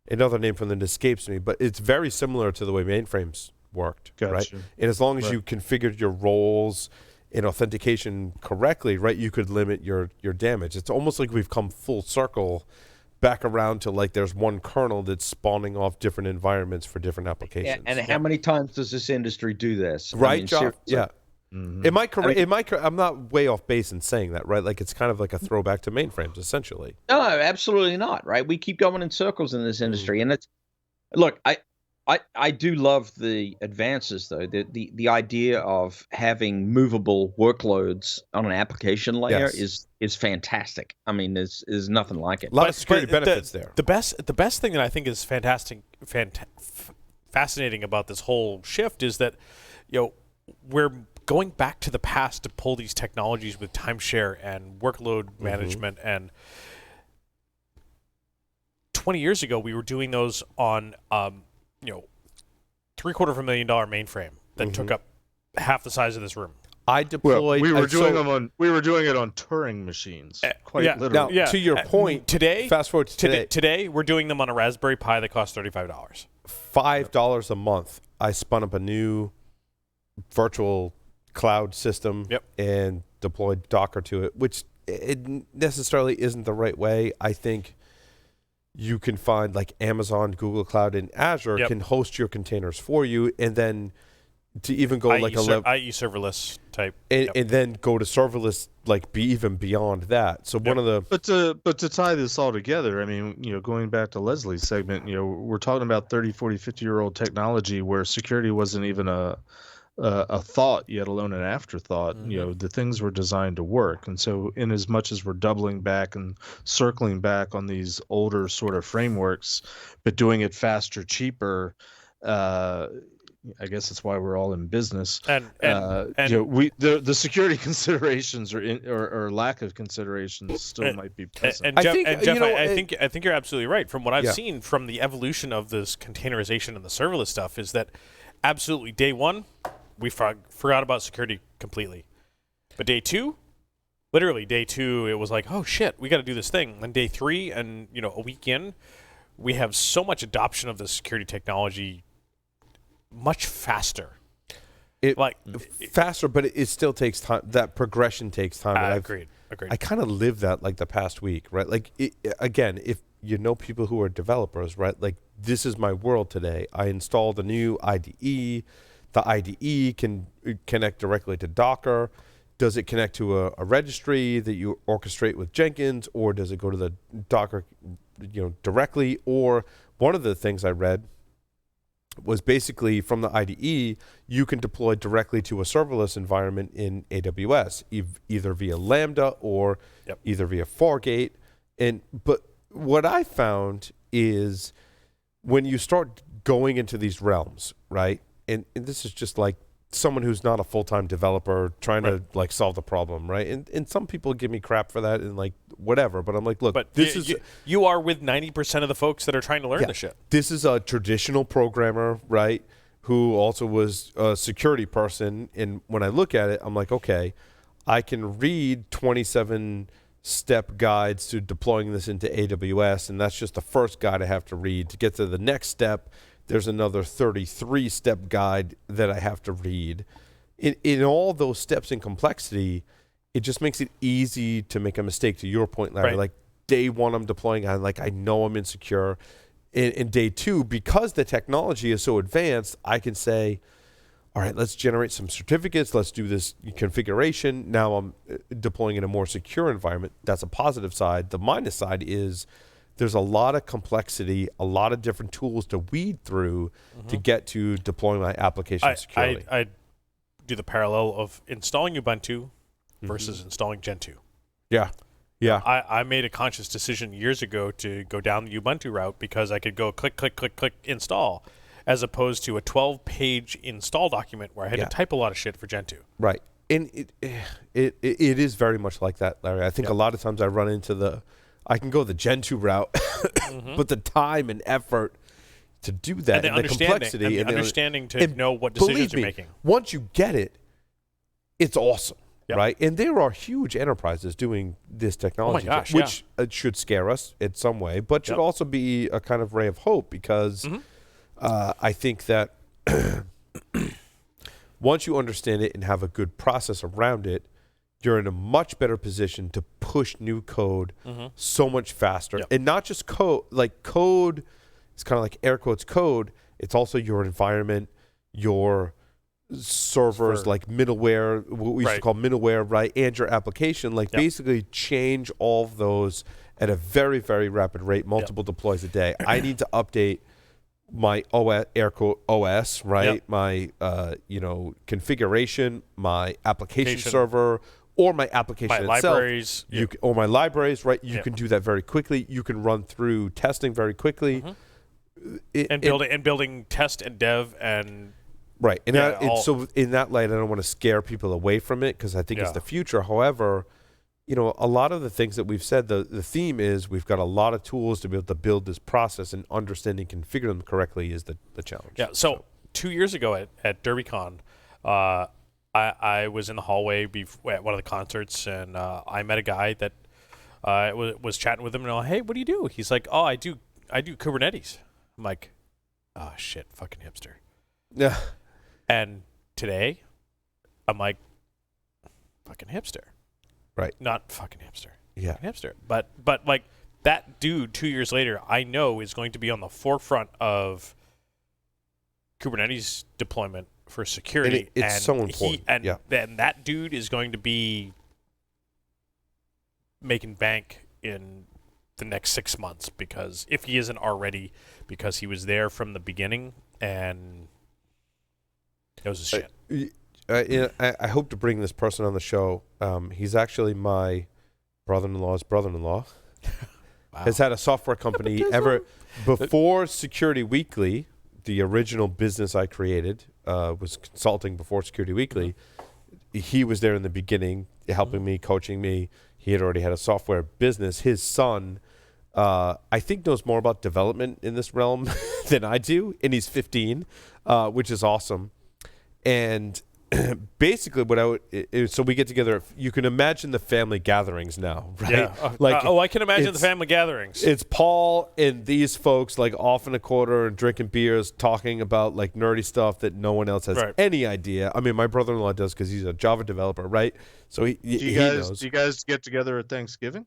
Another name from them escapes me, but it's very similar to the way mainframes worked, right? And as long as you configured your roles and authentication correctly, right, you could limit your damage. It's almost like we've come full circle back around to like there's one kernel that's spawning off different environments for different applications. And how many times does this industry do this? Right, John? Yeah. Am I correct? I'm not way off base in saying that, right? Like it's kind of like a throwback to mainframes, essentially. No, absolutely not. Right? We keep going in circles in this industry, and it's look. I do love the advances, though. The idea of having movable workloads on an application layer is fantastic. I mean, there's nothing like it. A lot of security benefits there. The best thing that I think is fascinating about this whole shift is that we're going back to the past to pull these technologies with timeshare and workload management. And 20 years ago, we were doing those on, $750,000 mainframe that took up half the size of this room. I deployed. We were doing it on Turing machines, quite literally. Now, to your point, today, fast forward to today. Today, we're doing them on a Raspberry Pi that costs $35. $5 a month. I spun up a new virtual cloud system and deployed Docker to it, which it necessarily isn't the right way. I think you can find like Amazon, Google Cloud, and Azure can host your containers for you, and then to even go like a level, i.e. serverless type, and then go to serverless, like be even beyond that. So one of the but to tie this all together, I mean, going back to Leslie's segment, we're talking about 30, 40, 50-year-old technology where security wasn't even a a thought, yet alone an afterthought. The things were designed to work. And so in as much as we're doubling back and circling back on these older sort of frameworks, but doing it faster, cheaper, I guess that's why we're all in business. And the security considerations or lack of considerations still might be present. Jeff, I think you're absolutely right. From what I've seen from the evolution of this containerization and the serverless stuff, is that absolutely day one we forgot about security completely, but day two, it was like, oh shit, we got to do this thing. And day three, and a week in, we have so much adoption of the security technology. Much faster. Faster, but it still takes time. That progression takes time. Agreed. I kind of lived that like the past week, right? Like, again, if you know people who are developers, right? Like, this is my world today. I installed a new IDE. The IDE can connect directly to Docker. Does it connect to a registry that you orchestrate with Jenkins, or does it go to the Docker, directly? Or one of the things I read was basically from the IDE, you can deploy directly to a serverless environment in AWS, either via Lambda or either via Fargate. But what I found is when you start going into these realms, right? And this is just like someone who's not a full-time developer trying to like solve the problem, right? And some people give me crap for that and like whatever, but I'm like, look, but you are with 90% of the folks that are trying to learn this shit. This is a traditional programmer, right, who also was a security person, and when I look at it, I'm like, okay, I can read 27-step guides to deploying this into AWS, and that's just the first guide I have to read. To get to the next step, there's another 33-step guide that I have to read. In all those steps in complexity, it just makes it easy to make a mistake, to your point, Larry. Right. Like, day one, I'm deploying, I know I'm insecure. In day two, because the technology is so advanced, I can say, all right, let's generate some certificates. Let's do this configuration. Now I'm deploying in a more secure environment. That's a positive side. The minus side is there's a lot of complexity, a lot of different tools to weed through to get to deploying my application securely. I do the parallel of installing Ubuntu versus installing Gentoo. Yeah. Yeah. I made a conscious decision years ago to go down the Ubuntu route because I could go click, click, click, click, install, as opposed to a 12-page install document where I had to type a lot of shit for Gentoo. Right. And it is very much like that, Larry. I think a lot of times I run into I can go the Gentoo route, but the time and effort to do that, and the complexity, and the understanding to know what decisions you're making. Once you get it, it's awesome, right? And there are huge enterprises doing this technology, which should scare us in some way, but should also be a kind of ray of hope, because I think that once you understand it and have a good process around it, you're in a much better position to push new code so much faster. And not just code. Like, code is kind of like air quotes code. It's also your environment, your servers, like middleware, what we used to call middleware, right? And your application. Like, basically change all of those at a very, very rapid rate, multiple deploys a day. I need to update my OS, air quote OS, right? My configuration, my application server, or my application itself. Libraries. Or my libraries, right? You can do that very quickly. You can run through testing very quickly. Building test and dev and... Right. And so in that light, I don't want to scare people away from it, because I think it's the future. However, a lot of the things that we've said, the theme is we've got a lot of tools to be able to build this process, and understanding, configure them correctly is the challenge. Yeah. So 2 years ago at DerbyCon, I was in the hallway at one of the concerts, and I met a guy that was chatting with him, and I'm like, hey, what do you do? He's like, oh, I do Kubernetes. I'm like, oh shit, fucking hipster. Yeah. And today, I'm like, fucking hipster. Right. Not fucking hipster. Yeah. Hipster. But like, that dude 2 years later, I know is going to be on the forefront of Kubernetes deployment for security. And it's so important. And that dude is going to be making bank in the next 6 months, because if he isn't already, because he was there from the beginning, and That was a shit. I hope to bring this person on the show. He's actually my brother-in-law's brother-in-law. Wow. Has had a software company ever before Security Weekly. The original business I created was consulting before Security Weekly. He was there in the beginning, helping me, coaching me. He had already had a software business. His son, I think, knows more about development in this realm than I do, and he's 15, which is awesome. And basically, what I would so we get together. You can imagine the family gatherings now, right? Yeah. I can imagine the family gatherings. It's Paul and these folks like off in a quarter and drinking beers, talking about like nerdy stuff that no one else has any idea. I mean, my brother-in-law does because he's a Java developer, right? So he knows. Do you guys get together at Thanksgiving?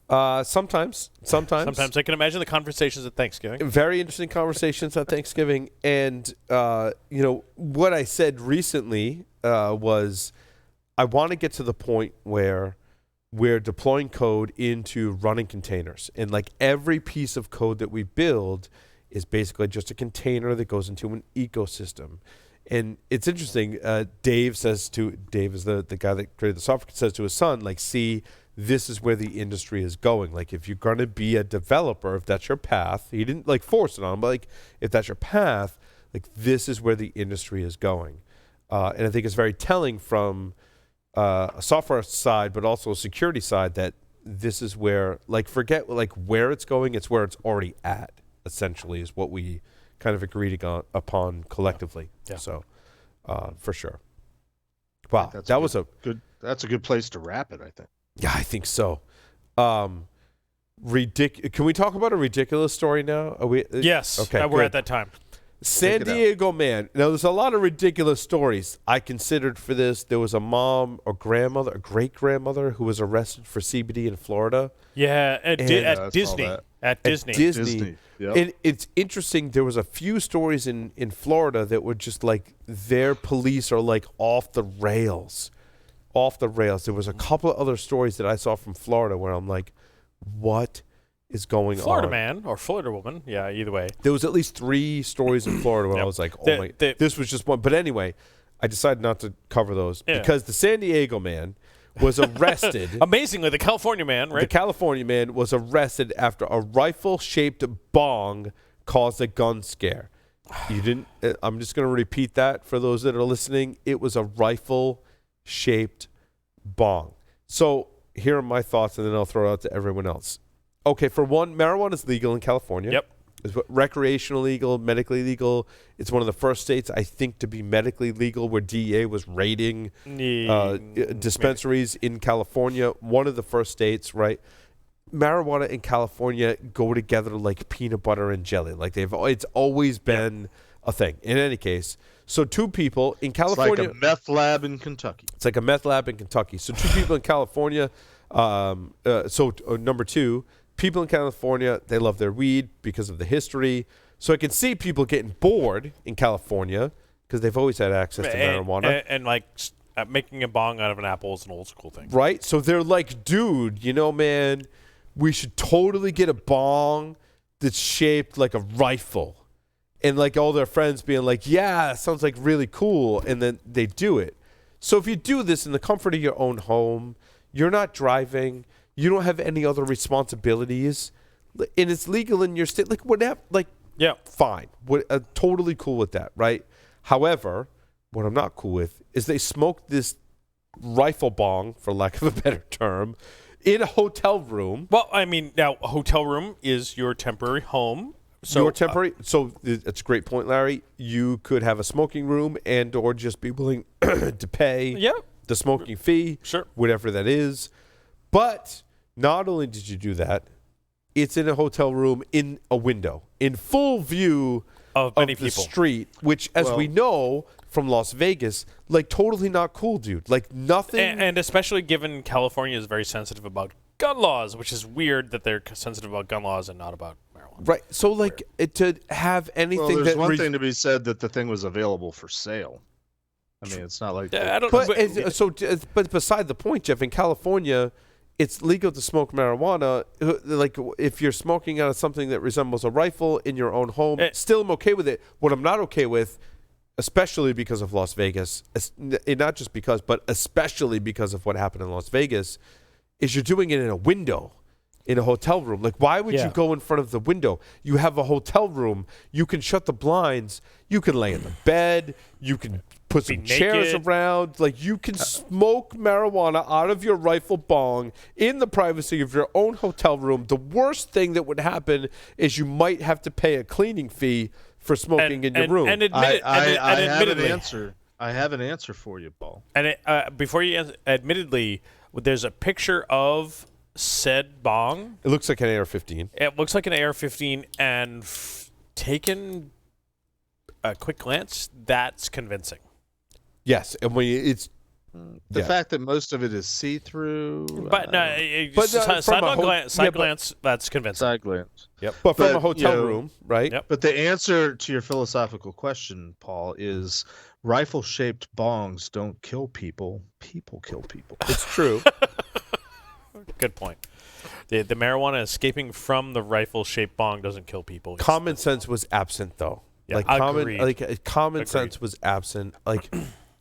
Sometimes I can imagine the conversations at Thanksgiving. Very interesting conversations at Thanksgiving. And, what I said recently was I want to get to the point where we're deploying code into running containers. And like every piece of code that we build is basically just a container that goes into an ecosystem. And it's interesting. Dave is the guy that created the software, says to his son, like, see, this is where the industry is going. Like, if you're going to be a developer, if that's your path, he didn't like force it on him, but like, if that's your path, like, this is where the industry is going. And I think it's very telling from a software side, but also a security side, that this is where, like, forget like where it's going, it's where it's already at, essentially, is what we kind of agreed upon collectively. Yeah. So, for sure. Wow, That's a good place to wrap it, I think. Yeah, I think so. Can we talk about a ridiculous story now? Are we? Yes. Okay. We're at that time. San Diego man. Now, there's a lot of ridiculous stories I considered for this. There was a mom or grandmother, a great grandmother, who was arrested for CBD in Florida. Yeah, at Disney. At Disney. Yep. And it's interesting. There was a few stories in Florida that were just like their police are like off the rails. There was a couple of other stories that I saw from Florida where I'm like, what is going on? Florida man or Florida woman. Yeah, either way. There was at least 3 stories in Florida where I was like, this was just one. But anyway, I decided not to cover those because the San Diego man was arrested. Amazingly, the California man, right? The California man was arrested after a rifle-shaped bong caused a gun scare. You didn't. I'm just going to repeat that for those that are listening. It was a rifle-shaped bong. So here are my thoughts, and then I'll throw it out to everyone else. Okay, for one, marijuana is legal in California. Yep. It's recreational legal, medically legal. It's one of the first states, I think, to be medically legal, where DEA was raiding dispensaries in California. One of the first states, right? Marijuana and California go together like peanut butter and jelly. Like it's always been a thing. In any case, so 2 people in California. It's like a meth lab in Kentucky. So 2 people in California. Number 2. People in California, they love their weed because of the history. So I can see people getting bored in California because they've always had access to marijuana. And like making a bong out of an apple is an old school thing. Right? So they're like, dude, man, we should totally get a bong that's shaped like a rifle. And like all their friends being like, yeah, sounds like really cool. And then they do it. So if you do this in the comfort of your own home, you're not driving, you don't have any other responsibilities, and it's legal in your state, like whatever, like, yeah, fine. Totally cool with that, right? However, what I'm not cool with is they smoked this rifle bong, for lack of a better term, in a hotel room. Well, I mean, now a hotel room is your temporary home. So so it's a great point, Larry. You could have a smoking room and or just be willing to pay the smoking fee, whatever that is. But not only did you do that, it's in a hotel room in a window, in full view of the street, which, as we know from Las Vegas, like totally not cool, dude. Like nothing. And especially given California is very sensitive about gun laws, which is weird that they're sensitive about gun laws and not about marijuana. Right. So like to have anything. Well, there's one thing to be said that the thing was available for sale. I mean, it's not like. But beside the point, Jeff, in California, it's legal to smoke marijuana. Like if you're smoking out of something that resembles a rifle in your own home, still I'm okay with it. What I'm not okay with especially because of Las Vegas, not just because, but especially because of what happened in Las Vegas, is you're doing it in a window, in a hotel room. Like, why would you go in front of the window? You have a hotel room. You can shut the blinds. You can lay in the bed. You can put some chairs around. Like, you can smoke marijuana out of your rifle bong in the privacy of your own hotel room. The worst thing that would happen is you might have to pay a cleaning fee for smoking in your room. I have an answer. I have an answer for you, Paul. And before you answer, admittedly, there's a picture of said bong. It looks like an AR-15. It looks like an AR-15, and taken a quick glance, that's convincing. Yes, and when it's the fact that most of it is see-through. But no, side glance, that's convincing. Side glance. Yep. But from a hotel room, right? Yep. But the answer to your philosophical question, Paul, is rifle-shaped bongs don't kill people. People kill people. It's true. Good point. The marijuana escaping from the rifle-shaped bong doesn't kill people. Common sense was absent, though. Yeah, common sense was absent. Like,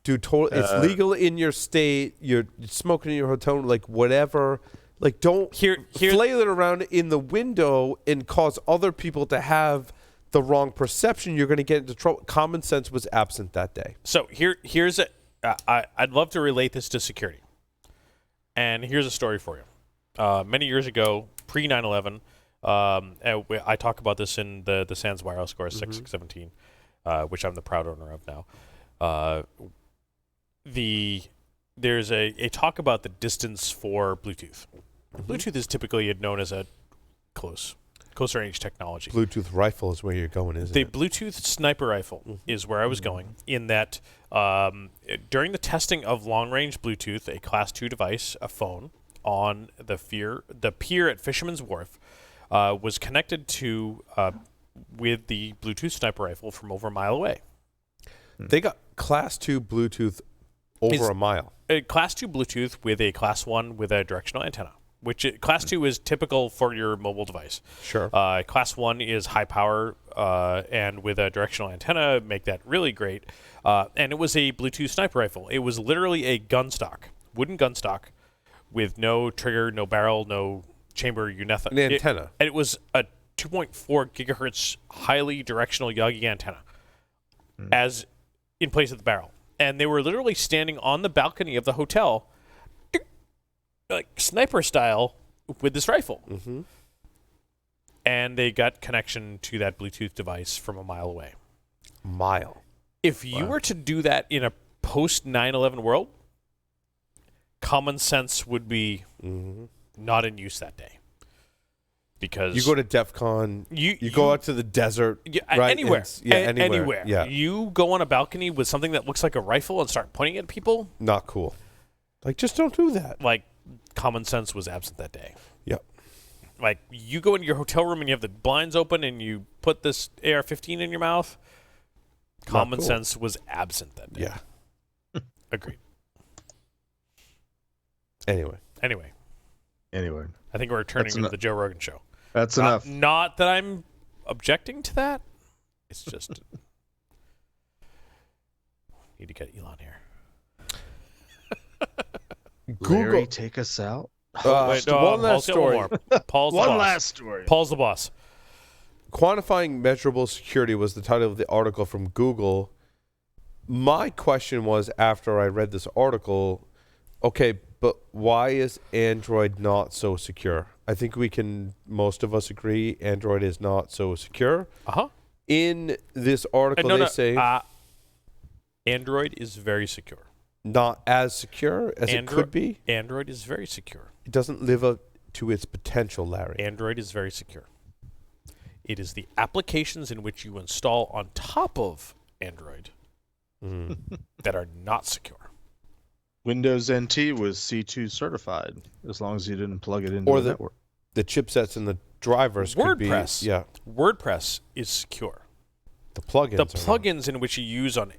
dude, it's legal in your state. You're smoking in your hotel room, like whatever. Like, don't flail it around in the window and cause other people to have the wrong perception. You're going to get into trouble. Common sense was absent that day. So here's I'd love to relate this to security. And here's a story for you. Many years ago, pre 9/11, I talk about this in the SANS wireless course 6617, which I'm the proud owner of now. There's a talk about the distance for Bluetooth. Bluetooth is typically known as a close range technology. Bluetooth rifle is where you're going, isn't it? The Bluetooth sniper rifle is where I was going, in that during the testing of long-range Bluetooth, a Class 2 device, a phone, on the pier at Fisherman's Wharf was connected to with the Bluetooth sniper rifle from over a mile away. They got Class 2 Bluetooth over a mile. Class 2 Bluetooth with a Class 1 with a directional antenna, which Class 2 is typical for your mobile device. Sure. Class 1 is high power and with a directional antenna, make that really great. And it was a Bluetooth sniper rifle. It was literally a gun stock, wooden gun stock, with no trigger, no barrel, no chamber, nothing. An antenna. And it was a 2.4 gigahertz highly directional Yagi antenna as in place of the barrel. And they were literally standing on the balcony of the hotel, like sniper style, with this rifle. Mm-hmm. And they got connection to that Bluetooth device from a mile away. If you were to do that in a post 9/11 world, common sense would be not in use that day. Because you go to DEF CON, you go out to the desert, right? Anywhere. Anywhere. Yeah. You go on a balcony with something that looks like a rifle and start pointing at people. Not cool. Like, just don't do that. Like, common sense was absent that day. Yep. Like, you go into your hotel room and you have the blinds open and you put this AR-15 in your mouth. Common sense was absent that day. Yeah. Agreed. Anyway. I think we're returning to the Joe Rogan show. That's enough. Not that I'm objecting to that. It's just need to get Elon here. Larry, take us out. One last story. Paul's one the boss. last story. Paul's the boss. Quantifying measurable security was the title of the article from Google. My question was, after I read this article, okay, but why is Android not so secure? I think most of us agree Android is not so secure. In this article, they say Android is very secure. Not as secure as it could be? Android is very secure. It doesn't live up to its potential, Larry. Android is very secure. It is the applications in which you install on top of Android that are not secure. Windows NT was C2 certified, as long as you didn't plug it into the network. The chipsets and the drivers could be... WordPress. WordPress is secure. The plugins in which you use on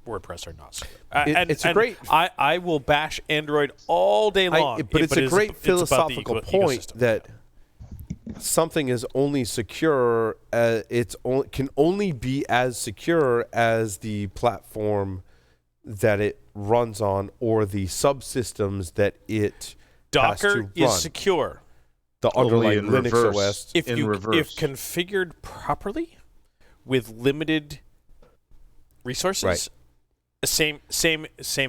WordPress are not secure. It's a great... I will bash Android all day long. But it's a great philosophical point that something is only secure, can only be as secure as the platform that it runs on or the subsystems that it has to Docker run. is secure The underlying in Linux reverse. OS. if in if reverse. configured properly with limited resources. Right. Same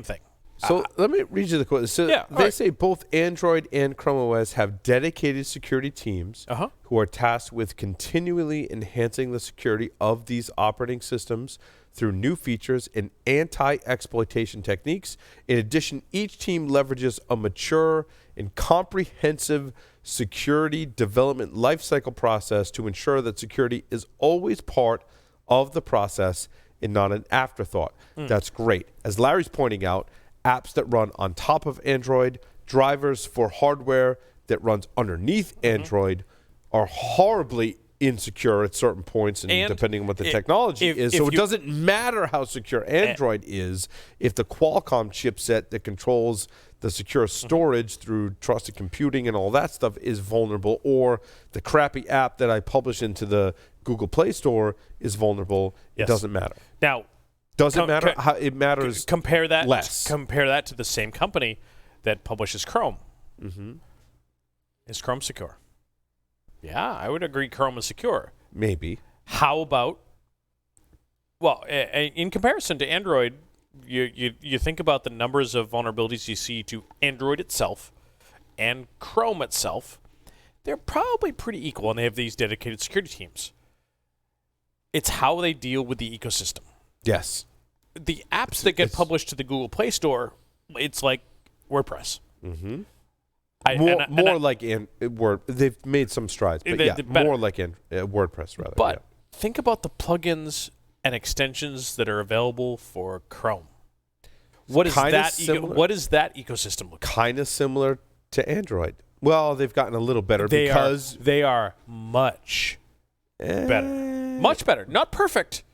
thing. So let me read you the quote. So Yeah, they alright. say both Android and Chrome OS have dedicated security teams Uh-huh. who are tasked with continually enhancing the security of these operating systems through new features and anti-exploitation techniques. In addition, each team leverages a mature and comprehensive security development lifecycle process to ensure that security is always part of the process and not an afterthought. That's great. As Larry's pointing out, apps that run on top of Android, drivers for hardware that runs underneath Android are horribly insecure at certain points and depending on what the technology is. So it doesn't matter how secure Android is if the Qualcomm chipset that controls the secure storage through trusted computing and all that stuff is vulnerable, or the crappy app that I publish into the Google Play Store is vulnerable. It Yes. doesn't matter. Now, Does it Com- matter? co- How it matters compare that less. Compare that to the same company that publishes Chrome. Is Chrome secure? Yeah, I would agree Chrome is secure. maybe. How about, well, in comparison to Android, you think about the numbers of vulnerabilities you see to Android itself and Chrome itself. They're probably pretty equal, and they have these dedicated security teams. It's how they deal with the ecosystem. Yes. The apps that get it's- published to the Google Play Store, it's like WordPress. Mm-hmm. I- More, and I- more like Word. They've made some strides, but They're better. more like WordPress rather. But think about the plugins and extensions that are available for Chrome. What is Kinda that? similar. What does that ecosystem look like? kind of similar to Android. Well, they've gotten a little better because They are much better. Much better. Not perfect.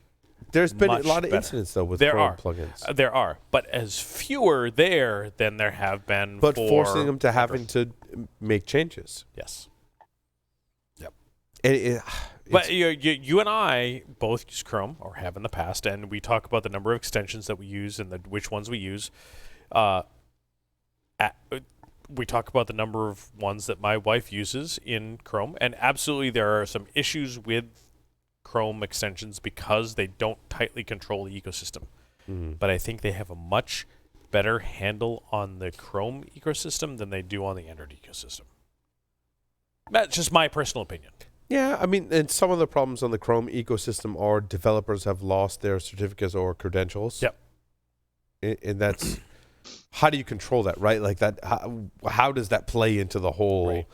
There's been a much lot of better. incidents though with There Chrome are. plugins, There are, but as fewer there than there have been. but for forcing them to having Android. to make changes. Yes. It's- But you and I both use Chrome, or have in the past, and we talk about the number of extensions that we use and which ones we use. We talk about the number of ones that my wife uses in Chrome, and absolutely there are some issues with Chrome extensions because they don't tightly control the ecosystem. But I think they have a much better handle on the Chrome ecosystem than they do on the Android ecosystem. That's just my personal opinion. Yeah, I mean, and some of the problems on the Chrome ecosystem are developers have lost their certificates or credentials. Yep. And that's how do you control that, right? Like that. How does that play into the whole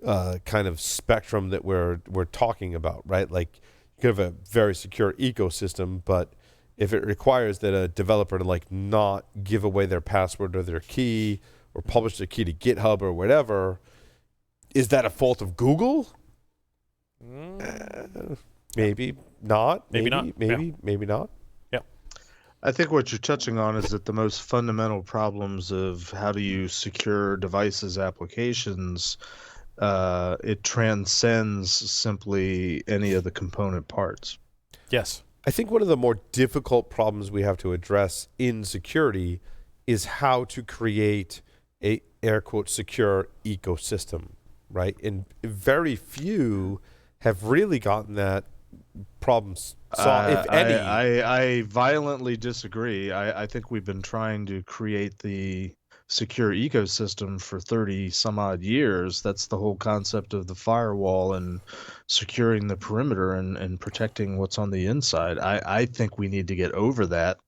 kind of spectrum that we're talking about, right? Like you could have a very secure ecosystem, but if it requires that a developer to like not give away their password or their key or publish their key to GitHub or whatever, is that a fault of Google? Maybe not. Maybe not. Maybe not. I think what you're touching on is that the most fundamental problems of how do you secure devices, applications, it transcends simply any of the component parts. Yes. I think one of the more difficult problems we have to address in security is how to create a air quote secure ecosystem, right? And very few have really gotten that problem solved, if any. I violently disagree. I think we've been trying to create the secure ecosystem for 30 some odd years. That's the whole concept of the firewall and securing the perimeter and protecting what's on the inside. I think we need to get over that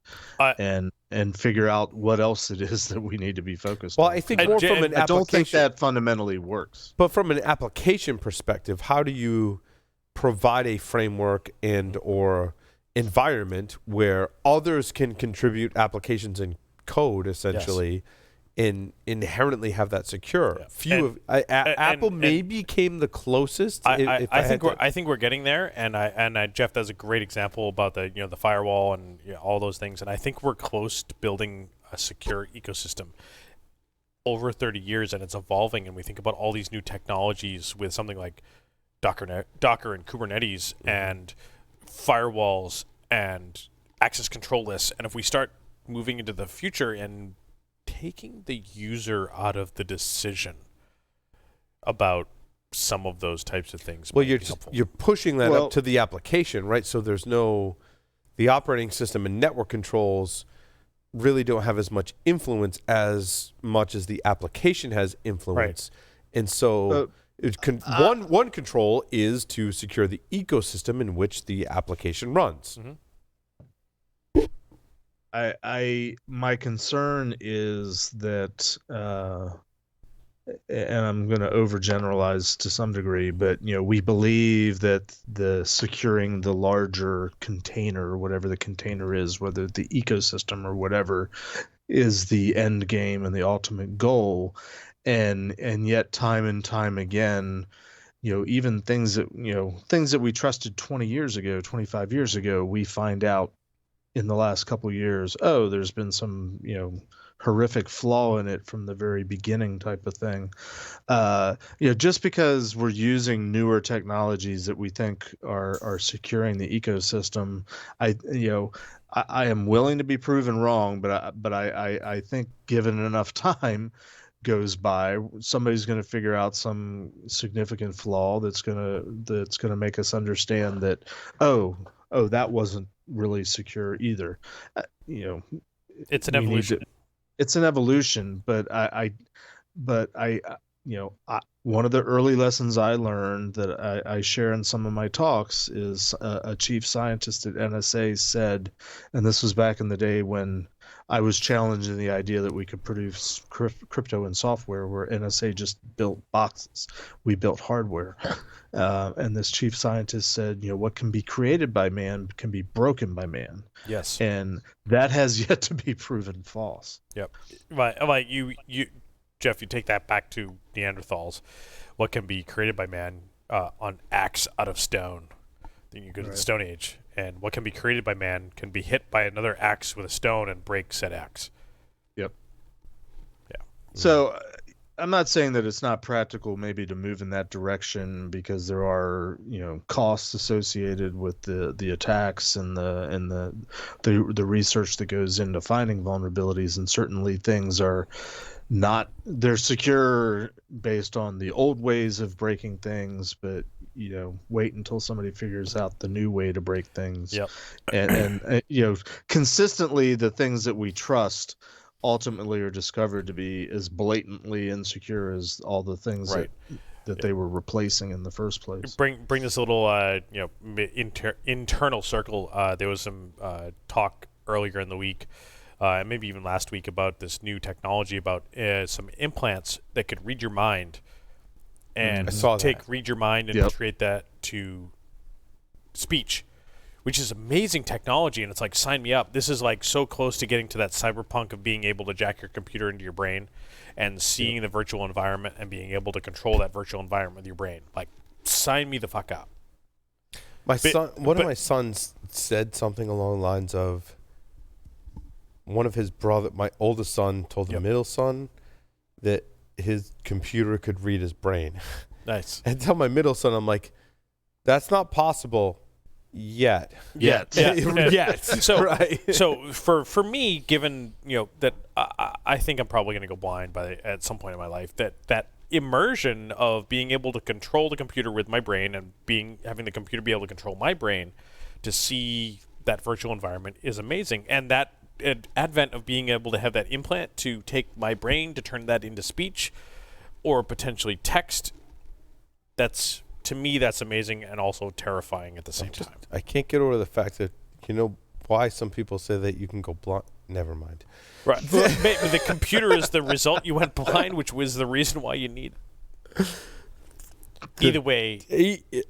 and figure out what else it is that we need to be focused Well, on. I think more from an I don't think application. that fundamentally works. But from an application perspective, how do you provide a framework and or environment where others can contribute applications and code essentially and inherently have that secure? Yeah. Few of Apple maybe came the closest. I think we're getting there, and Jeff does a great example about the the firewall and all those things, and I think we're close to building a secure ecosystem over 30 years, and it's evolving. And we think about all these new technologies with something like Docker and Kubernetes and firewalls and access control lists. And if we start moving into the future and taking the user out of the decision about some of those types of things. Well, you're pushing that up to the application, right? So there's the operating system and network controls really don't have as much influence as much as the application has influence. Right. And so one control is to secure the ecosystem in which the application runs. My concern is that, and I'm going to overgeneralize to some degree, but we believe that the securing the larger container, or whatever the container is, whether the ecosystem or whatever, is the end game and the ultimate goal, and yet time and time again, even things that we trusted 20 years ago, 25 years ago, we find out in the last couple of years, there's been some, horrific flaw in it from the very beginning type of thing. Just because we're using newer technologies that we think are securing the ecosystem, I am willing to be proven wrong, but I think given enough time goes by, somebody's going to figure out some significant flaw that's going to make us understand that, that wasn't really secure either. It's an evolution. It's an evolution, but I one of the early lessons I learned that I share in some of my talks is a chief scientist at NSA said, and this was back in the day when I was challenging the idea that we could produce crypto and software, where NSA just built boxes. We built hardware. And this chief scientist said, what can be created by man can be broken by man. Yes. And that has yet to be proven false. Yep. Like you Jeff, you take that back to Neanderthals. What can be created by man on axe out of stone? Then you go to the Stone Age. And what can be created by man can be hit by another axe with a stone and break said axe. Yep. Yeah. So I'm not saying that it's not practical maybe to move in that direction, because there are, costs associated with the attacks and the research that goes into finding vulnerabilities, and certainly things are they're secure based on the old ways of breaking things, but wait until somebody figures out the new way to break things. Yep. And consistently the things that we trust ultimately are discovered to be as blatantly insecure as all the things that they were replacing in the first place. Bring this little internal circle. There was some talk earlier in the week, maybe even last week, about this new technology about some implants that could read your mind and read your mind and create that to speech, which is amazing technology. And it's like, sign me up. This is like so close to getting to that cyberpunk of being able to jack your computer into your brain and seeing the virtual environment and being able to control that virtual environment with your brain. Like, sign me the fuck up. One of my sons said something along the lines of, one of his my oldest son told the middle son that his computer could read his brain. Nice. And tell my middle son, I'm like, that's not possible yet. Yet. So for me, given that I think I'm probably going to go blind at some point in my life, that immersion of being able to control the computer with my brain and having the computer be able to control my brain to see that virtual environment is amazing. And that advent of being able to have that implant to take my brain to turn that into speech or potentially text, to me, that's amazing and also terrifying at the same time. I can't get over the fact that, why some people say that you can go blind. Never mind. Right. The computer is the result. You went blind, which was the reason why you need it. Either way.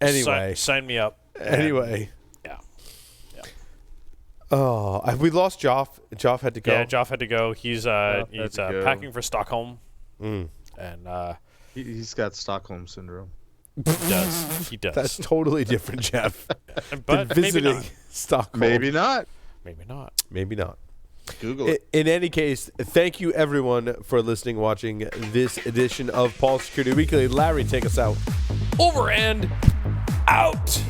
Anyway. Sign me up. Anyway. Yeah. Oh, have we lost Joff? Joff had to go. Yeah, Joff had to go. He's packing for Stockholm. Mm. And he's got Stockholm syndrome. He does. That's totally different, Jeff. But visiting maybe Stockholm. Maybe not. Maybe not. Google it. In any case, thank you everyone for listening, watching this edition of Paul Security Weekly. Larry, take us out. Over and out.